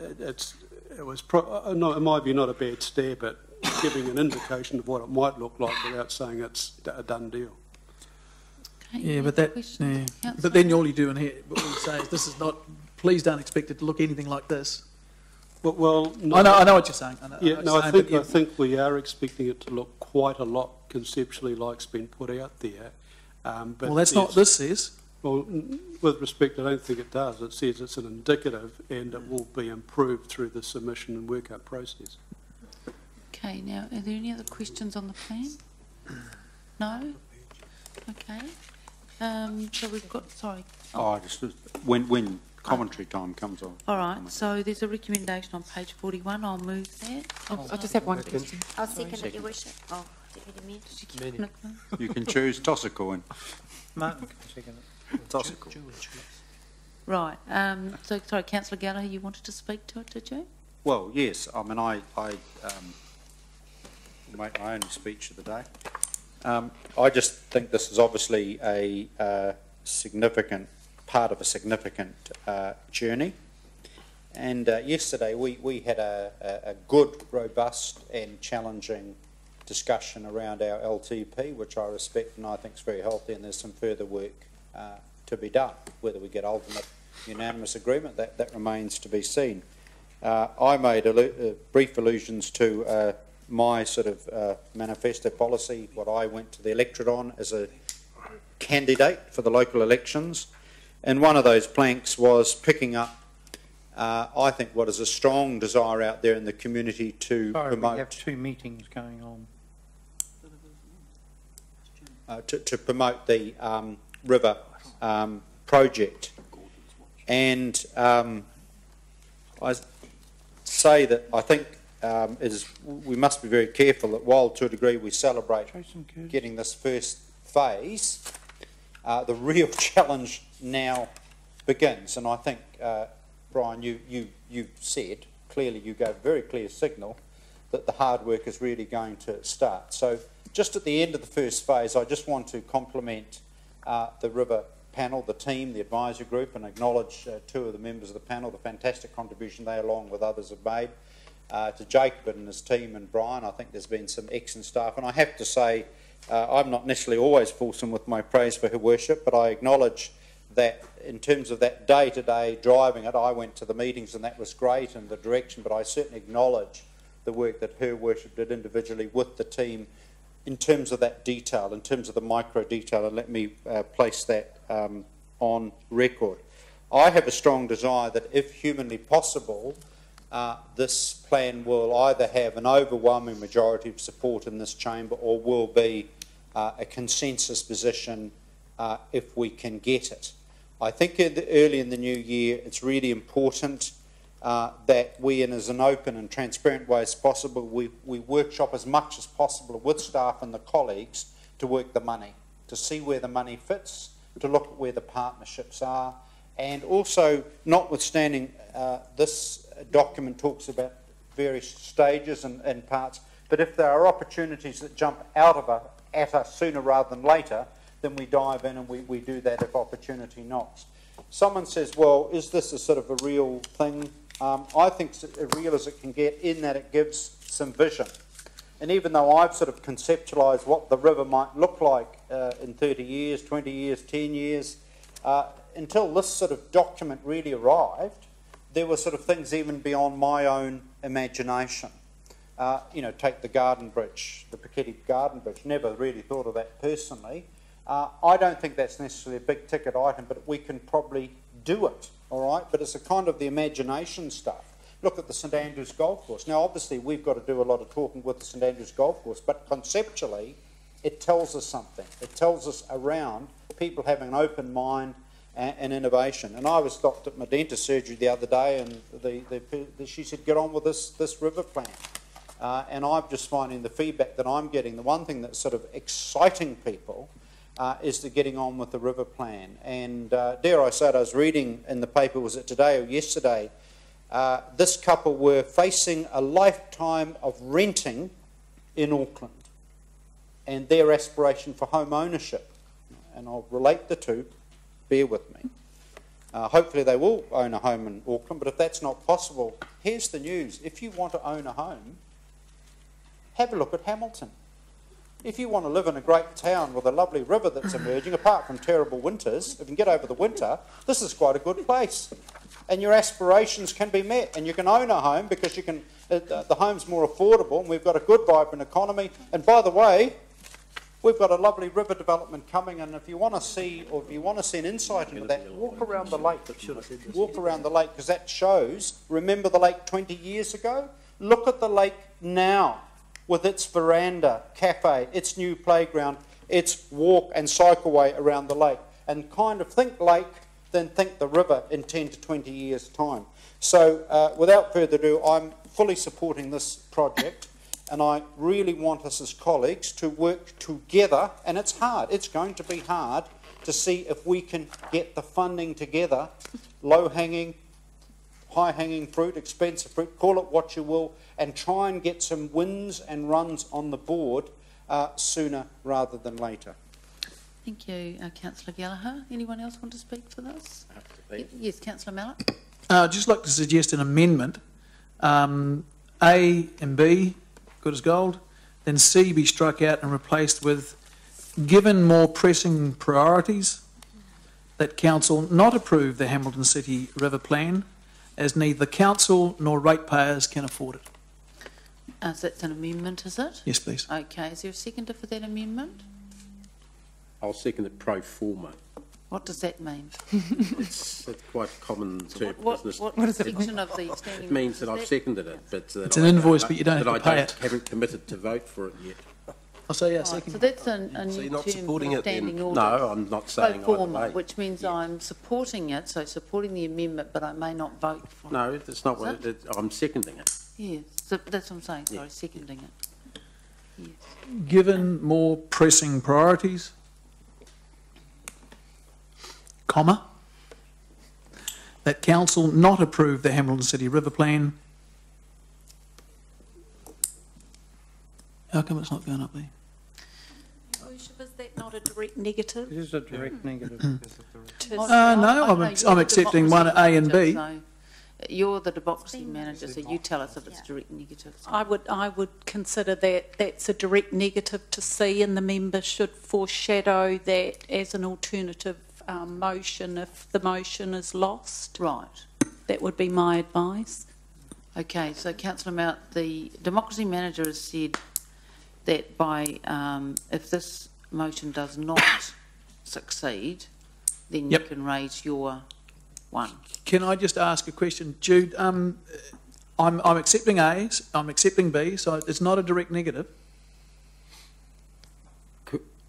it was, in my view, not a bad stab at giving an indication of what it might look like without saying it's a done deal. Yeah, but then all you do in here, what we say is this is not. Please don't expect it to look anything like this. Well, no, I know what you're saying. I think we are expecting it to look quite a lot conceptually like's been put out there. But well, that's not what this says. Well, with respect, I don't think it does. It says it's an indicative and it will be improved through the submission and work-up process. Okay, now, are there any other questions on the plan? No? Okay. So we've got, sorry. Just when commentary time comes on. All right, so there's a recommendation on page 41. I'll move that. I just have one question. I'll second it, Your Worship. Oh, Deputy Mayor. You can choose, toss a coin. Martin can second it. Toss a coin. Right, so sorry, Councillor Gallagher, you wanted to speak to it, did you? Well, yes. I mean, I make my own speech of the day. I just think this is obviously a significant part of a significant journey. And yesterday we had a good, robust and challenging discussion around our LTP, which I respect and I think is very healthy, and there's some further work to be done. Whether we get ultimate unanimous agreement, that remains to be seen. I made brief allusions to my sort of manifesto policy, what I went to the electorate on as a candidate for the local elections. And one of those planks was picking up, I think, what is a strong desire out there in the community to promote. We have two meetings going on. To promote the river project. And I say that I think we must be very careful that while to a degree we celebrate getting this first phase, the real challenge now begins. And I think, Brian, you said clearly, you gave a very clear signal that the hard work is really going to start. So just at the end of the first phase, I just want to compliment the River panel, the team, the advisory group, and acknowledge two of the members of the panel, the fantastic contribution they, along with others, have made. To Jacob and his team and Brian, I think there's been some excellent staff. And I have to say, I'm not necessarily always fulsome with my praise for Her Worship, but I acknowledge that in terms of that day-to-day driving it, I went to the meetings and that was great and the direction, but I certainly acknowledge the work that Her Worship did individually with the team in terms of that detail, in terms of the micro detail, and let me place that on record. I have a strong desire that if humanly possible, this plan will either have an overwhelming majority of support in this chamber or will be a consensus position if we can get it. I think early in the new year it's really important that we, in as an open and transparent way as possible, we workshop as much as possible with staff and the colleagues to work the money, to see where the money fits, to look at where the partnerships are, And also, notwithstanding this document talks about various stages and parts, but if there are opportunities that jump at us sooner rather than later, then we dive in and we do that if opportunity knocks. Someone says, well, is this a sort of a real thing? I think it's as real as it can get in that it gives some vision. And even though I've sort of conceptualised what the river might look like in 30 years, 20 years, 10 years, until this sort of document really arrived, there were sort of things even beyond my own imagination. Take the garden bridge, the Piketty Garden Bridge. Never really thought of that personally. I don't think that's necessarily a big ticket item, but we can probably do it, all right? But it's a kind of the imagination stuff. Look at the St Andrews Golf Course. Now, obviously, we've got to do a lot of talking with the St Andrews Golf Course, but conceptually, it tells us something. It tells us around people having an open mind and innovation. And I was stopped at my dentist surgery the other day, and she said, get on with this river plan. And I'm just finding the feedback that I'm getting, the one thing that's sort of exciting people is the getting on with the river plan. And dare I say it, I was reading in the paper, was it today or yesterday, this couple were facing a lifetime of renting in Auckland and their aspiration for home ownership. And I'll relate the two, bear with me. Hopefully they will own a home in Auckland, but if that's not possible, here's the news. If you want to own a home, have a look at Hamilton. If you want to live in a great town with a lovely river that's emerging, apart from terrible winters, if you can get over the winter, this is quite a good place. And your aspirations can be met, and you can own a home because you can. The home's more affordable, and we've got a good, vibrant economy. And by the way, we've got a lovely river development coming, and if you want to see, or if you want to see an insight into that, walk around the lake. Walk around the lake, because that shows. Remember the lake 20 years ago? Look at the lake now, with its veranda, cafe, its new playground, its walk and cycleway around the lake, and kind of think lake, then think the river in 10 to 20 years' time. So without further ado, I'm fully supporting this project, and I really want us as colleagues to work together, and it's hard, it's going to be hard, to see if we can get the funding together, low-hanging, high-hanging fruit, expensive fruit, call it what you will, and try and get some wins and runs on the board sooner rather than later. Thank you, Councillor Gallagher. Anyone else want to speak for this? Yes, Councillor Mallett. I'd just like to suggest an amendment. A and B, good as gold, then C be struck out and replaced with, given more pressing priorities, that Council not approve the Hamilton City River Plan, as neither Council nor ratepayers can afford it. So that's an amendment, is it? Yes, please. Okay, is there a seconder for that amendment? I'll second it pro forma. What does that mean? It's a quite common term What business. does it mean? Of the standing It means that I've seconded it, but that it's an invoice, but you don't have to pay it. I haven't committed to vote for it yet. I'll say yeah, Right, second. so that's a So new you're not term supporting for it then? standing order. No, I'm not saying Pro either forma, way. which means I'm supporting it, so supporting the amendment, but I may not vote for it. No, that's not what I'm seconding it. Yes, so that's what I'm saying, sorry, seconding it. Yes. Given more pressing priorities, comma, that Council not approve the Hamilton City River Plan. How come it's not going up there? Worship, is that not a direct negative? It is a direct negative. No, I'm accepting one A and B. You're the democracy manager, so you tell us if it's direct negative. I would consider that that's a direct negative to C, and the members should foreshadow that as an alternative motion if the motion is lost. Right. That would be my advice. Okay, so Councillor Mount, the democracy manager has said that by if this motion does not succeed, then you can raise your one. Can I just ask a question, Jude? I'm accepting A's, I'm accepting B, so it's not a direct negative.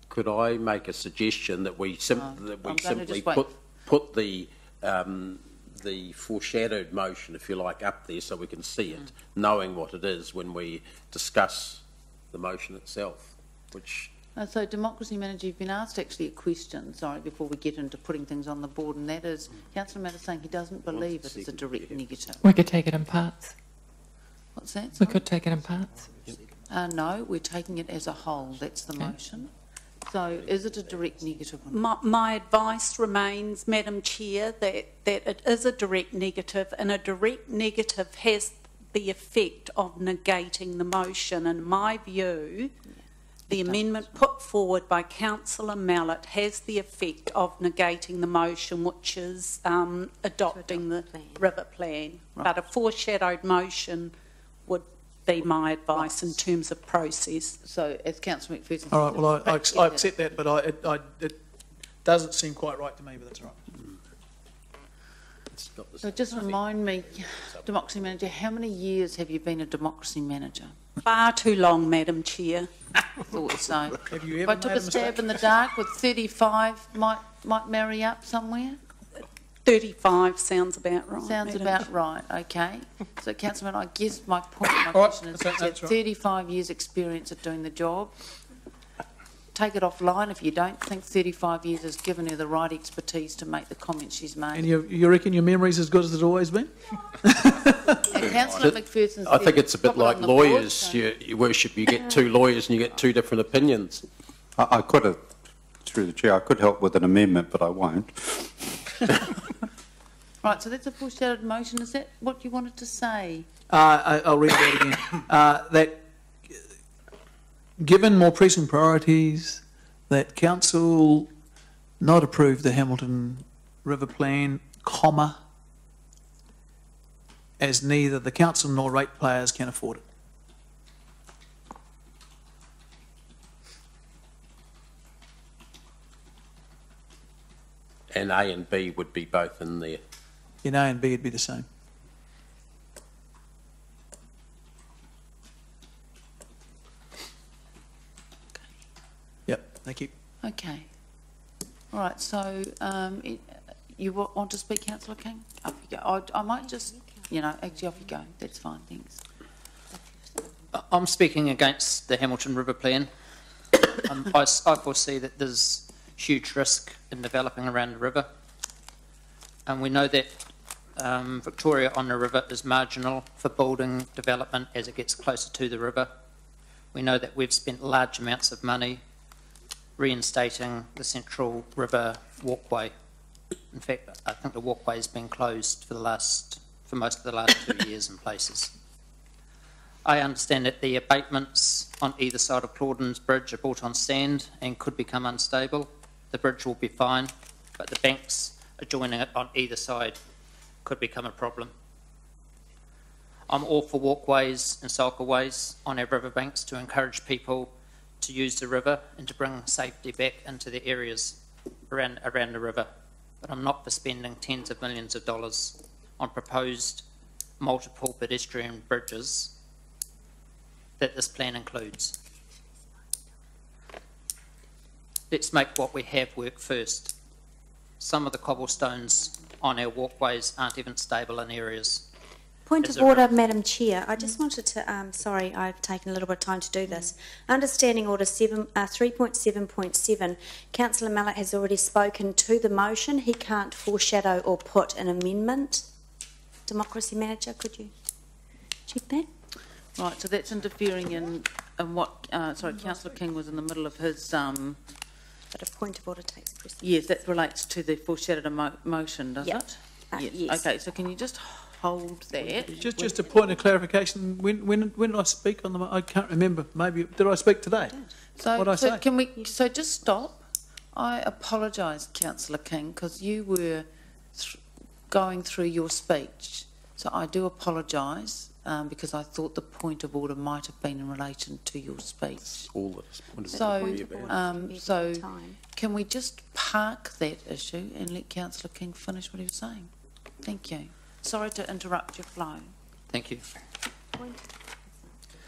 Could I make a suggestion that we simply put the foreshadowed motion, if you like, up there so we can see it, knowing what it is when we discuss the motion itself, which So, Democracy Manager, you've been asked actually a question, sorry, before we get into putting things on the board, and that is, Councillor Matt is saying he doesn't believe it is a direct negative. We could take it in parts. What's that? We could take it in parts. No, we're taking it as a whole. That's the motion. So, is it a direct negative? My advice remains, Madam Chair, that it is a direct negative, and a direct negative has the effect of negating the motion. In my view, the amendment put forward by Councillor Mallett has the effect of negating the motion, which is adopting the river plan. Right. But a foreshadowed motion would be my advice in terms of process. So, as Councillor McPherson... All right, well, I accept that, but it doesn't seem quite right to me, but that's all right. So just remind me, Democracy Manager, how many years have you been a Democracy Manager? Far too long, Madam Chair. I thought so. Have you If ever I took made a stab in the dark with 35, might marry up somewhere? 35 sounds about right. Sounds Madam about Chair. right, okay. So, Councillor, I guess my point, my All right, question is, that's you have right. 35 years' experience of doing the job. Take it offline if you don't think 35 years has given her the right expertise to make the comments she's made. And you reckon your memory's as good as it's always been? And Councillor McPherson I said think it's a bit pop it like on the board, lawyers, so- Your Worship. You get two lawyers and you get two different opinions. I could have, through the chair, I could help with an amendment, but I won't. Right, so that's a foreshadowed motion. Is that what you wanted to say? I'll read that again. That given more pressing priorities, that council not approve the Hamilton River Plan, comma, as neither the council nor ratepayers can afford it. And A and B would be both in there. In A and B, it'd be the same. Yep, thank you. Okay. All right, so you want to speak, Councillor King? Off you go. I might just, actually off you go. That's fine, thanks. I'm speaking against the Hamilton River Plan. I foresee that there's huge risk in developing around the river. And we know that Victoria on the river is marginal for building development as it gets closer to the river. We know that we've spent large amounts of money reinstating the Central River Walkway. In fact, I think the walkway has been closed for most of the last 2 years in places. I understand that the abatements on either side of Clauden's Bridge are built on sand and could become unstable. The bridge will be fine, but the banks adjoining it on either side could become a problem. I'm all for walkways and cycleways on our riverbanks to encourage people to use the river and to bring safety back into the areas around the river. But I'm not for spending tens of millions of dollars on proposed multiple pedestrian bridges that this plan includes. Let's make what we have work first. Some of the cobblestones on our walkways aren't even stable in areas. Point of order, Madam Chair. I just wanted to, sorry, I've taken a little bit of time to do this. Understanding Order 3.7.7, Councillor Mallett has already spoken to the motion. He can't foreshadow or put an amendment. Democracy Manager, could you check that? Right, so that's interfering in what, Councillor King was in the middle of his... But a point of order takes precedence. Yes, that relates to the foreshadowed motion, does Yep. it? Yes. Okay, so can you just hold that? Just a point of clarification. When did I speak on the? I can't remember. Maybe did I speak today? So, what did I say? can we? So just stop. I apologise, Councillor King, because you were going through your speech. So I do apologise because I thought the point of order might have been in relation to your speech. All this point of So, order. so can we just park that issue and let Councillor King finish what he was saying? Thank you. Sorry to interrupt your flow. Thank you.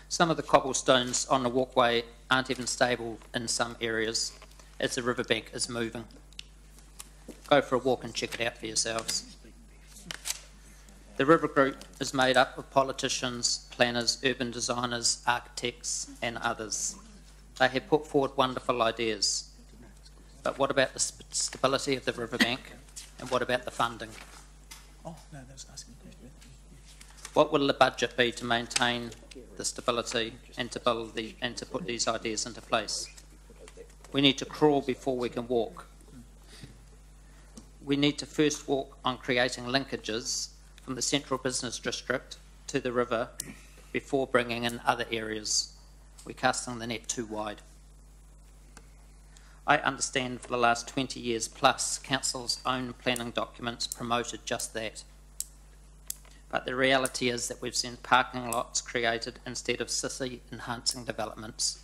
Some of the cobblestones on the walkway aren't even stable in some areas as the riverbank is moving. Go for a walk and check it out for yourselves. The River Group is made up of politicians, planners, urban designers, architects and others. They have put forward wonderful ideas. But what about the stability of the riverbank, and what about the funding? Oh, no, that's asking. What will the budget be to maintain the stability and to build and to put these ideas into place? We need to crawl before we can walk. We need to first walk on creating linkages from the central business district to the river before bringing in other areas. We're casting the net too wide. I understand for the last 20 years plus, Council's own planning documents promoted just that. But the reality is that we've seen parking lots created instead of city-enhancing developments.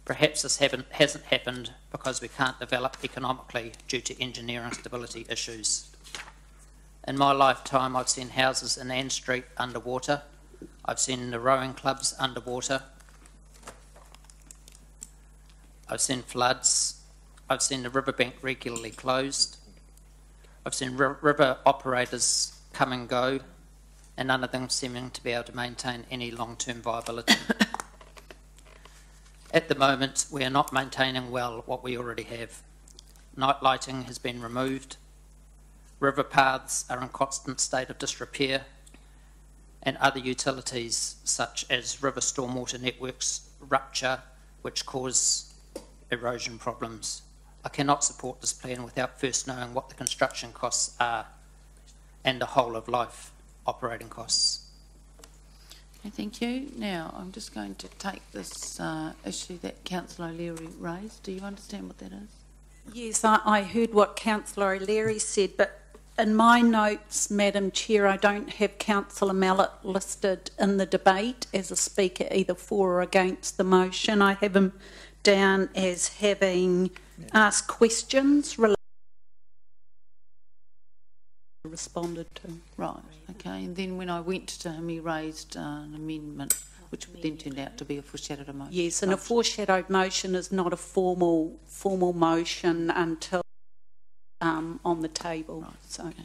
Perhaps this hasn't happened because we can't develop economically due to engineering stability issues. In my lifetime, I've seen houses in Ann Street underwater. I've seen the rowing clubs underwater. I've seen floods. I've seen the riverbank regularly closed. I've seen river operators come and go, and none of them seeming to be able to maintain any long-term viability. At the moment, we are not maintaining well what we already have. Night lighting has been removed. River paths are in constant state of disrepair, and other utilities such as river stormwater networks rupture, which cause erosion problems. I cannot support this plan without first knowing what the construction costs are and the whole of life operating costs. Okay, thank you. Now, I'm just going to take this issue that Councillor O'Leary raised. Do you understand what that is? Yes, I heard what Councillor O'Leary said, but in my notes, Madam Chair, I don't have Councillor Mallett listed in the debate as a speaker either for or against the motion. I have him down as having asked questions responded to. Right, okay. And then when I went to him, he raised an amendment, which then turned out to be a foreshadowed motion. Yes, and a foreshadowed motion is not a formal motion until on the table. Right, so. Okay.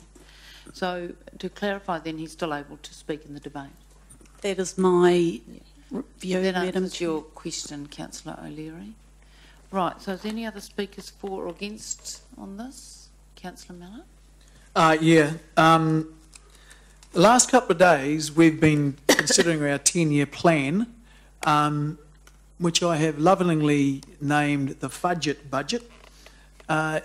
So to clarify then, he's still able to speak in the debate? That is my view, That Madam answers Chair. your question, Councillor O'Leary. Right, so is there any other speakers for or against on this? Councillor Mallett? The last couple of days we've been considering our 10-year plan, which I have lovingly named the Fudget Budget.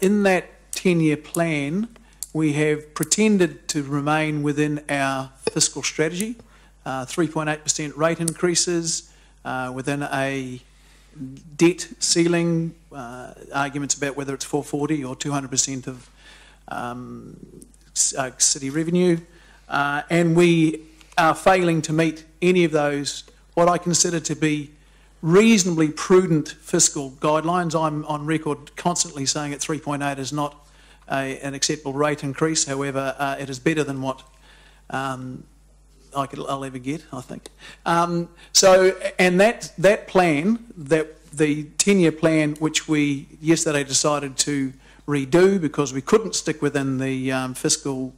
In that 10-year plan, we have pretended to remain within our fiscal strategy, 3.8% rate increases, within a debt ceiling, arguments about whether it's 440 or 200% of city revenue, and we are failing to meet any of those, what I consider to be reasonably prudent fiscal guidelines. I'm on record constantly saying that 3.8 is not an acceptable rate increase. However, it is better than what I'll ever get, I think. And that plan, that the 10-year plan, which we yesterday decided to redo because we couldn't stick within the fiscal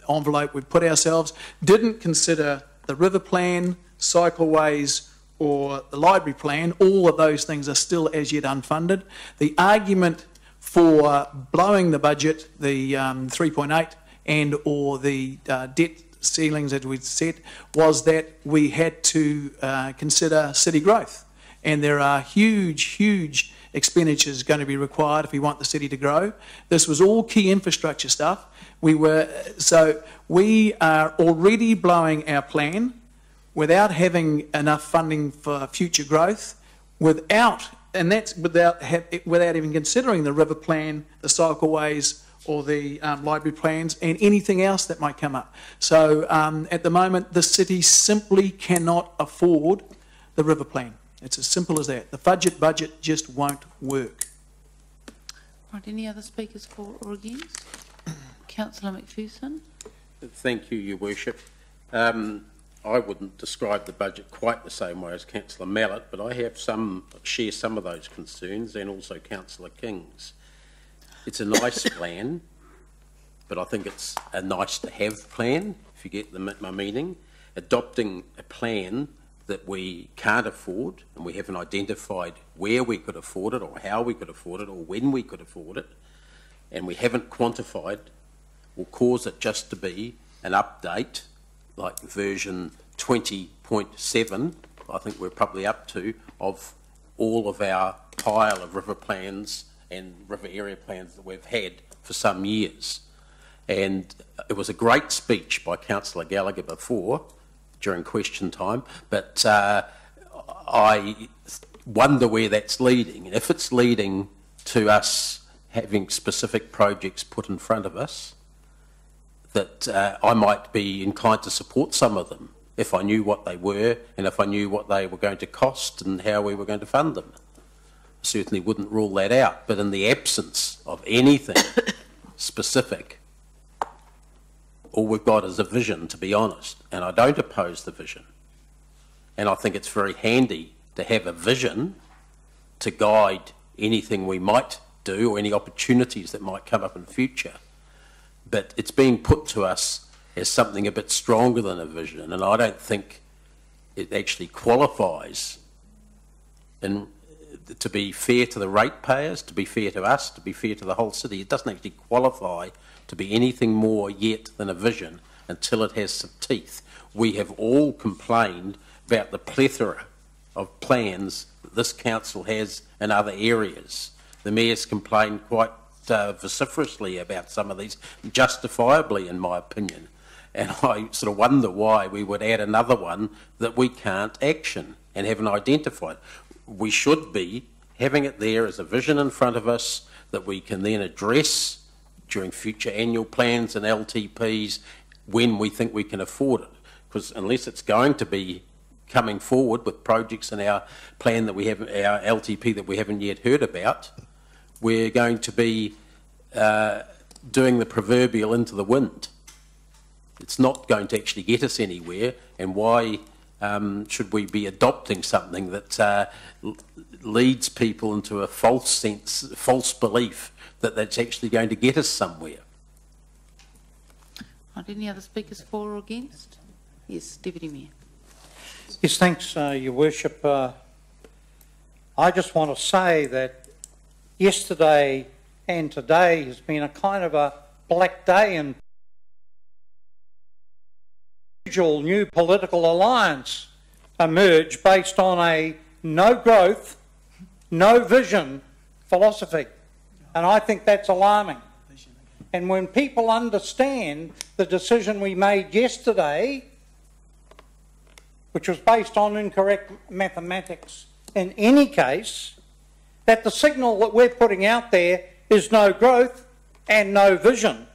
envelope we'd put ourselves, didn't consider the river plan, cycleways, or the library plan. All of those things are still as yet unfunded. The argument for blowing the budget, the 3.8 and or the debt ceilings that we'd set, was that we had to consider city growth. And there are huge expenditures going to be required if we want the city to grow. This was all key infrastructure stuff. We are already blowing our plan without having enough funding for future growth, without even considering the river plan, the cycleways, or the library plans, and anything else that might come up. So at the moment, the city simply cannot afford the river plan. It's as simple as that. The budget just won't work. Right, any other speakers for or against? Councillor McPherson? Thank you, Your Worship. I wouldn't describe the budget quite the same way as Councillor Mallett, but I share some of those concerns, and also Councillor King's. It's a nice plan, but I think it's a nice-to-have plan, if you get my meaning. Adopting a plan that we can't afford, and we haven't identified where we could afford it or how we could afford it or when we could afford it, and we haven't quantified, will cause it just to be an update like version 20.7, I think we're probably up to, of all of our pile of river plans and river area plans that we've had for some years. And it was a great speech by Councillor Gallagher before, during question time, but I wonder where that's leading. And if it's leading to us having specific projects put in front of us, that I might be inclined to support some of them if I knew what they were and if I knew what they were going to cost and how we were going to fund them. I certainly wouldn't rule that out, but in the absence of anything specific, all we've got is a vision, to be honest, and I don't oppose the vision. And I think it's very handy to have a vision to guide anything we might do or any opportunities that might come up in the future. But it's being put to us as something a bit stronger than a vision, and I don't think it actually qualifies in, to be fair to the ratepayers, to be fair to us, to be fair to the whole city. It doesn't actually qualify to be anything more yet than a vision until it has some teeth. We have all complained about the plethora of plans that this council has in other areas. The Mayor's complained quite vociferously about some of these, justifiably in my opinion, and I sort of wonder why we would add another one that we can't action and haven't identified. We should be having it there as a vision in front of us that we can then address during future annual plans and LTPs when we think we can afford it, because unless it's going to be coming forward with projects in our plan that we have, our LTP that we haven't yet heard about, we're going to be doing the proverbial into the wind. It's not going to actually get us anywhere, and why should we be adopting something that leads people into a false belief that that's actually going to get us somewhere? Right, any other speakers for or against? Yes, Deputy Mayor. Yes, thanks, Your Worship. I just want to say that yesterday and today has been a kind of a black day in new political alliance emerged based on a no growth, no vision philosophy. And I think that's alarming. And when people understand the decision we made yesterday, which was based on incorrect mathematics in any case, that the signal that we're putting out there is no growth and no vision.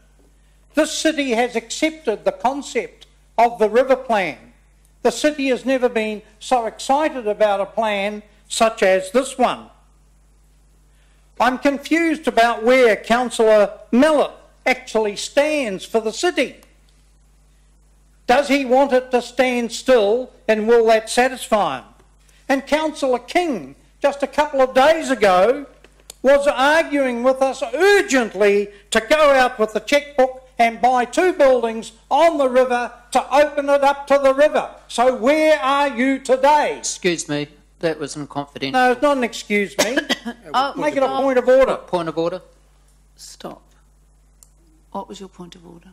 This city has accepted the concept of the river plan. The city has never been so excited about a plan such as this one. I'm confused about where Councillor Millett actually stands for the city. Does he want it to stand still, and will that satisfy him? And Councillor King, just a couple of days ago, was arguing with us urgently to go out with the chequebook and buy 2 buildings on the river to open it up to the river. So where are you today? Excuse me, that was confidential. No, it's not an excuse me. Make it a point of order. Point of order. Stop. What was your point of order?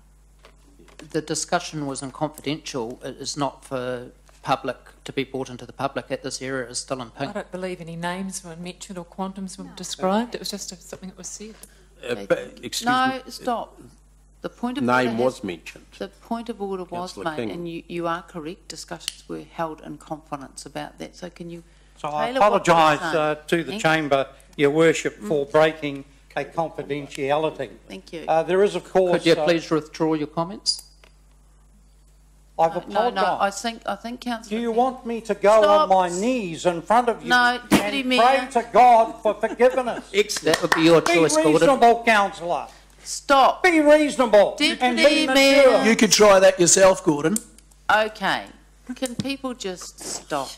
The discussion was confidential. It is not for public to be brought into the public. At this area is still in pink. I don't believe any names were mentioned or quantums were described. It was just something that was said. Stop. The point of name order was mentioned. The point of order was Councillor made, King. and you are correct. Discussions were held in confidence about that. So can you? So I apologise to the Chamber, Your Worship, for breaking a confidentiality. Thank you. There is, of course. Could you please withdraw your comments? I've apologised. No, I think Councillor. Do you want me to go on my knees in front of you and Deputy pray Mayor. to God for forgiveness? That would be your choice, Be reasonable, Councillor. Stop. Be reasonable. and be Deputy mature. Mayor. You could try that yourself, Gordon. Okay. Can people just stop?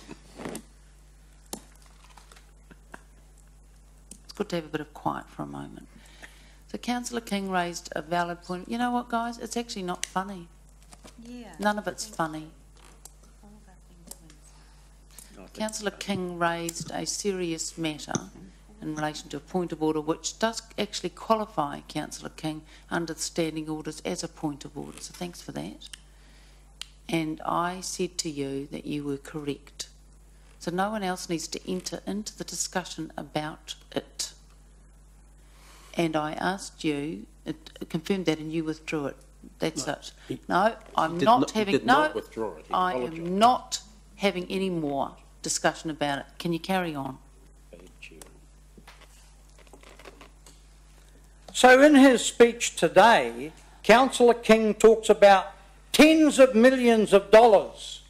It's good to have a bit of quiet for a moment. So Councillor King raised a valid point. You know what, guys? It's actually not funny. Yeah. None of it's funny. Councillor King raised a serious matter in relation to a point of order which does actually qualify Councillor King under the standing orders as a point of order, so thanks for that. And I said to you that you were correct. So no one else needs to enter into the discussion about it. And I asked you, confirmed that, and you withdrew it. That's it. No, I'm not having. No, I am not having any more discussion about it. Can you carry on? So in his speech today, Councillor King talks about tens of millions of dollars.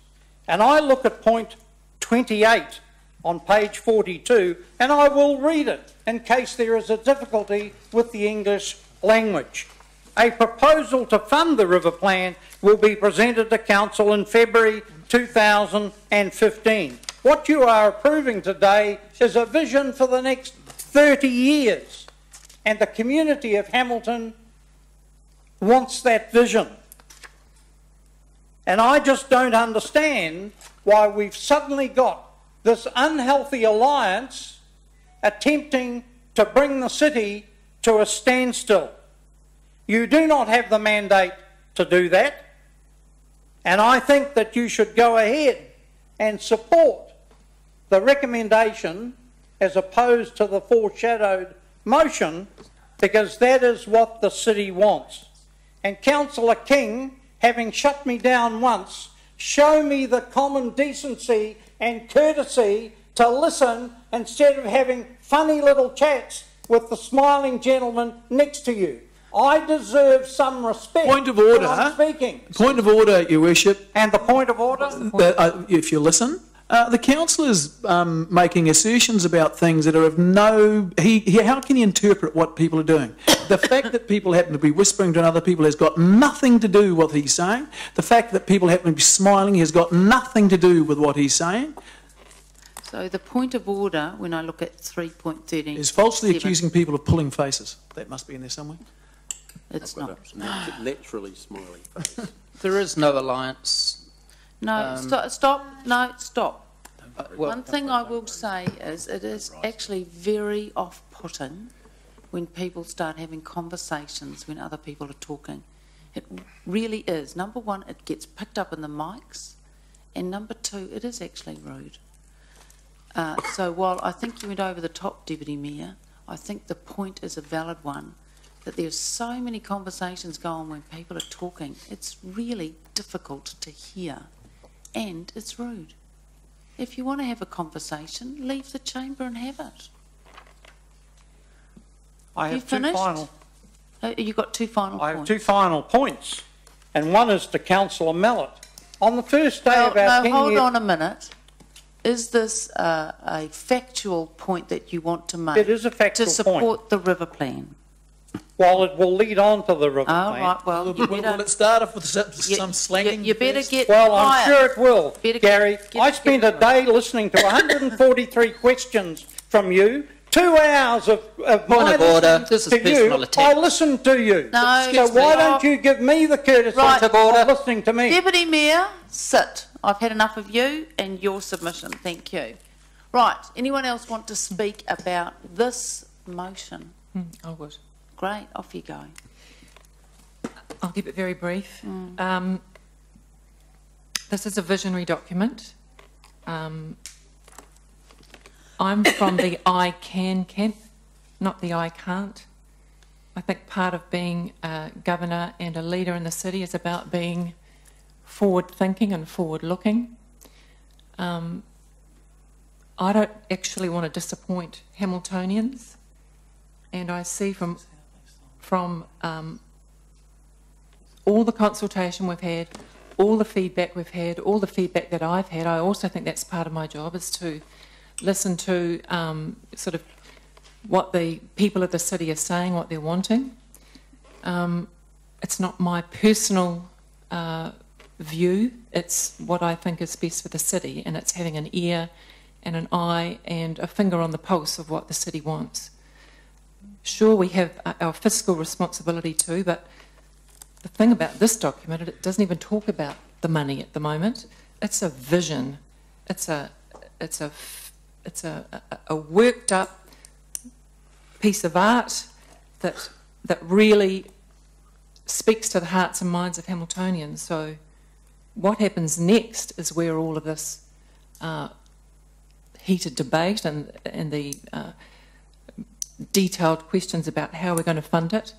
And I look at point 28 on page 42, and I will read it in case there is a difficulty with the English language. A proposal to fund the river plan will be presented to Council in February 2015. What you are approving today is a vision for the next 30 years. And the community of Hamilton wants that vision. And I just don't understand why we've suddenly got this unhealthy alliance attempting to bring the city to a standstill. You do not have the mandate to do that. And I think that you should go ahead and support the recommendation as opposed to the foreshadowed motion, because that is what the city wants. And Councillor King, having shut me down once, show me the common decency and courtesy to listen instead of having funny little chats with the smiling gentleman next to you. I deserve some respect. Point of order. When I'm speaking. Point of order, Your Worship. And the point of order? If you listen, the councillor's making assertions about things that are of no... how can he interpret what people are doing? The fact that people happen to be whispering to other people has got nothing to do with what he's saying. The fact that people happen to be smiling has got nothing to do with what he's saying. So the point of order, when I look at 3.13... is falsely accusing people of pulling faces. That must be in there somewhere. It's not. Naturally smiling face. There is no alliance. No, stop. No, stop. One thing I will say is it is actually very off-putting when people start having conversations when other people are talking. It really is. Number one, it gets picked up in the mics, and number two, it is actually rude. So while I think you went over the top, Deputy Mayor, I think the point is a valid one, that there's so many conversations go on when people are talking. It's really difficult to hear, and it's rude. If you want to have a conversation, leave the chamber and have it. I have two final. You've got two final points. I have two final points, and one is to Councillor Mallet. On the first day of our 10-year... hold on a minute. Is this a factual point that you want to make? It is a factual point. To support the river plan? Well, it will lead on to the river plan. Right, well, will it start off with some slanging? You better get Well, quiet. I'm sure it will, Gary. I spent a day listening to 143 questions from you, 2 hours of Point of order. This is personal attack. I listened to you. No, so why don't you give me the courtesy of listening to me? Deputy Mayor, sit. I've had enough of you and your submission. Thank you. Right, anyone else want to speak about this motion? I would. Great, off you go. I'll keep it very brief. This is a visionary document. I'm from the I can camp, not the I can't. I think part of being a governor and a leader in the city is about being forward-thinking and forward-looking. I don't actually want to disappoint Hamiltonians, and I see from all the consultation we've had, all the feedback we've had, all the feedback that I've had, I also think that's part of my job, is to listen to sort of what the people of the city are saying, what they're wanting. It's not my personal view, it's what I think is best for the city, and it's having an ear and an eye and a finger on the pulse of what the city wants. Sure, we have our fiscal responsibility too, but the thing about this document, it doesn't even talk about the money at the moment. It's a vision. It's a a worked up piece of art that really speaks to the hearts and minds of Hamiltonians. So what happens next is where all of this heated debate and the detailed questions about how we're going to fund it,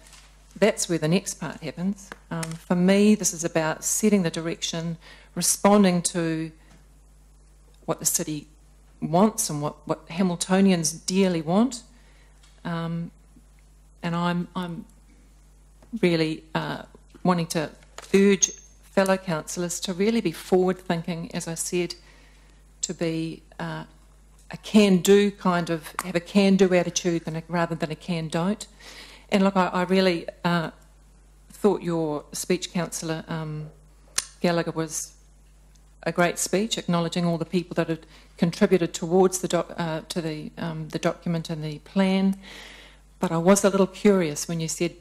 that's where the next part happens. For me, this is about setting the direction, responding to what the city wants and what Hamiltonians dearly want. And I'm really wanting to urge fellow councillors to really be forward-thinking, as I said, to be a can-do kind of, have a can-do attitude rather than a can-don't. And look, I really thought your speech, Councillor Gallagher, was a great speech, acknowledging all the people that had contributed towards the document and the plan. But I was a little curious when you said,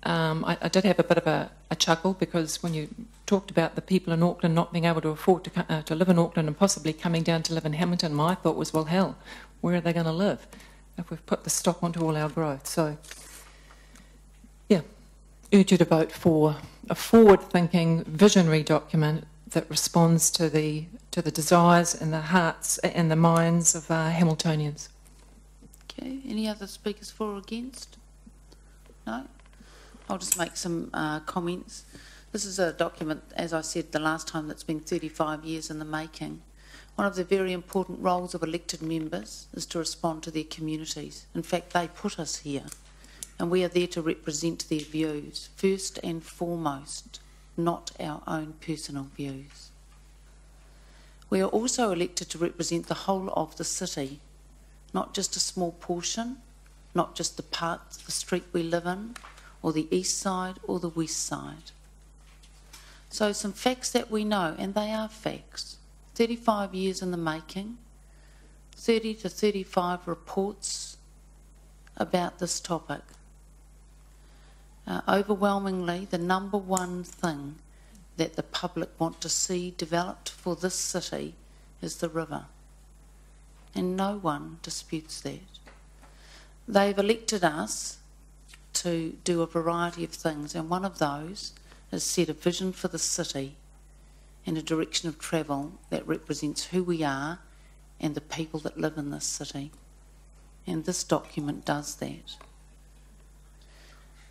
I did have a bit of a chuckle, because when you talked about the people in Auckland not being able to afford to live in Auckland and possibly coming down to live in Hamilton, my thought was, well, hell, where are they going to live if we've put the stop onto all our growth? So, yeah, urge you to vote for a forward-thinking, visionary document that responds to the desires and the hearts and the minds of Hamiltonians. Okay, any other speakers for or against? No? I'll just make some comments. This is a document, as I said the last time, that's been 35 years in the making. One of the very important roles of elected members is to respond to their communities. In fact, they put us here, and we are there to represent their views, first and foremost, not our own personal views. We are also elected to represent the whole of the city, not just a small portion, not just the part, the street we live in, or the east side or the west side. So some facts that we know, and they are facts. 35 years in the making, 30 to 35 reports about this topic. Overwhelmingly, the number one thing that the public want to see developed for this city is the river. And no one disputes that. They've elected us to do a variety of things, and one of those is set a vision for the city and a direction of travel that represents who we are and the people that live in this city. And this document does that.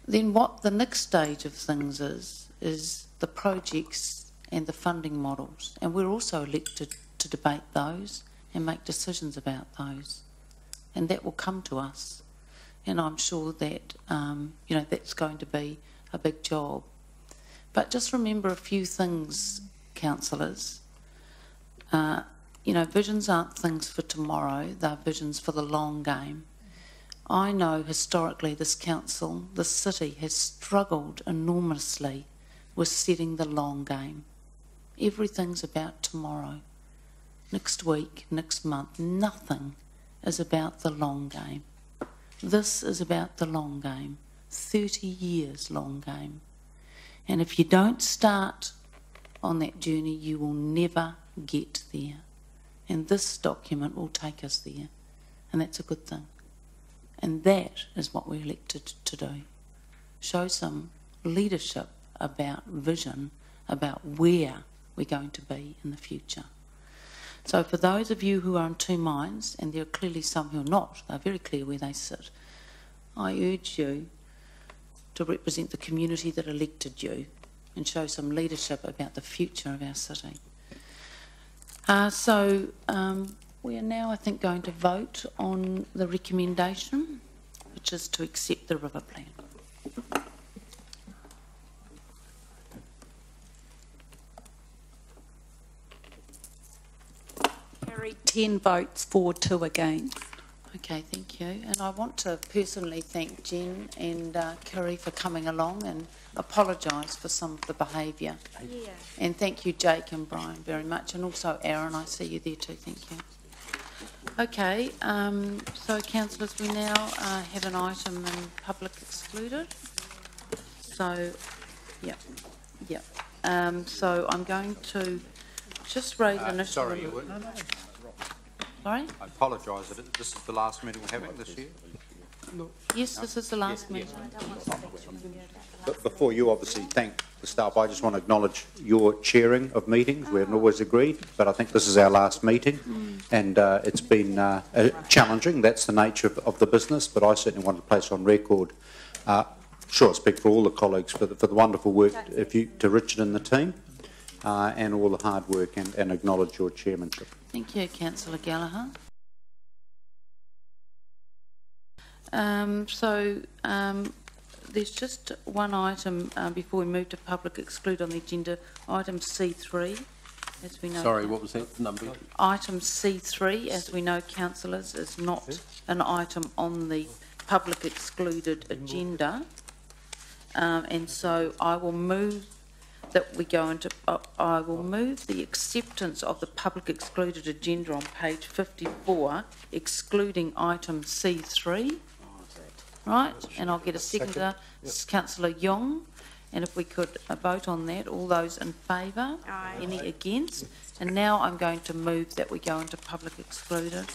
Then what the next stage of things is the projects and the funding models, and we're also elected to debate those and make decisions about those, and that will come to us. And I'm sure that, that's going to be a big job. But just remember a few things, councillors. Visions aren't things for tomorrow, they're visions for the long game. I know historically this council, this city, has struggled enormously with setting the long game. Everything's about tomorrow, next week, next month. Nothing is about the long game. This is about the long game, 30 years long game. And if you don't start on that journey, you will never get there. And this document will take us there. And that's a good thing. And that is what we're elected to do. Show some leadership about vision, about where we're going to be in the future. So for those of you who are in two minds, and there are clearly some who are not, they're very clear where they sit, I urge you to represent the community that elected you and show some leadership about the future of our city. We are now, I think, going to vote on the recommendation, which is to accept the river plan. Carried 10 votes for, 2 against. Okay, thank you. And I want to personally thank Jen and Kerry for coming along and apologise for some of the behaviour. Yeah. And thank you, Jake and Brian, very much. And also Aaron, I see you there too, thank you. Okay, so councillors, we now have an item in public excluded. So, so I'm going to just raise an issue. Sorry, Sorry? I apologise that this is the last meeting we're having this year. Yes, this is the last meeting. But before you obviously thank the staff, I just want to acknowledge your chairing of meetings. We haven't always agreed, but I think this is our last meeting, and it's been challenging. That's the nature of the business, but I certainly want to place on record, sure, I speak for all the colleagues, for the wonderful work to Richard and the team, and all the hard work, and acknowledge your chairmanship. Thank you, Councillor Gallagher. There's just one item before we move to public exclude on the agenda, item C3, as we know. Sorry, what was that number? Item C3, as we know, councillors, is not an item on the public excluded agenda, and so I will move that we go into. I will move the acceptance of the public excluded agenda on page 54, excluding item C3. Right, and I'll get a seconder, Councillor Young, and if we could vote on that, all those in favour? Aye. Any against? And now I'm going to move that we go into public excluded.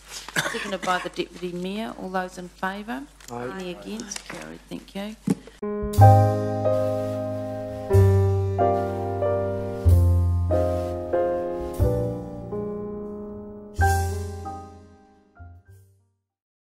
Seconded by the Deputy Mayor, all those in favour? Aye. Any against? Carried, thank you.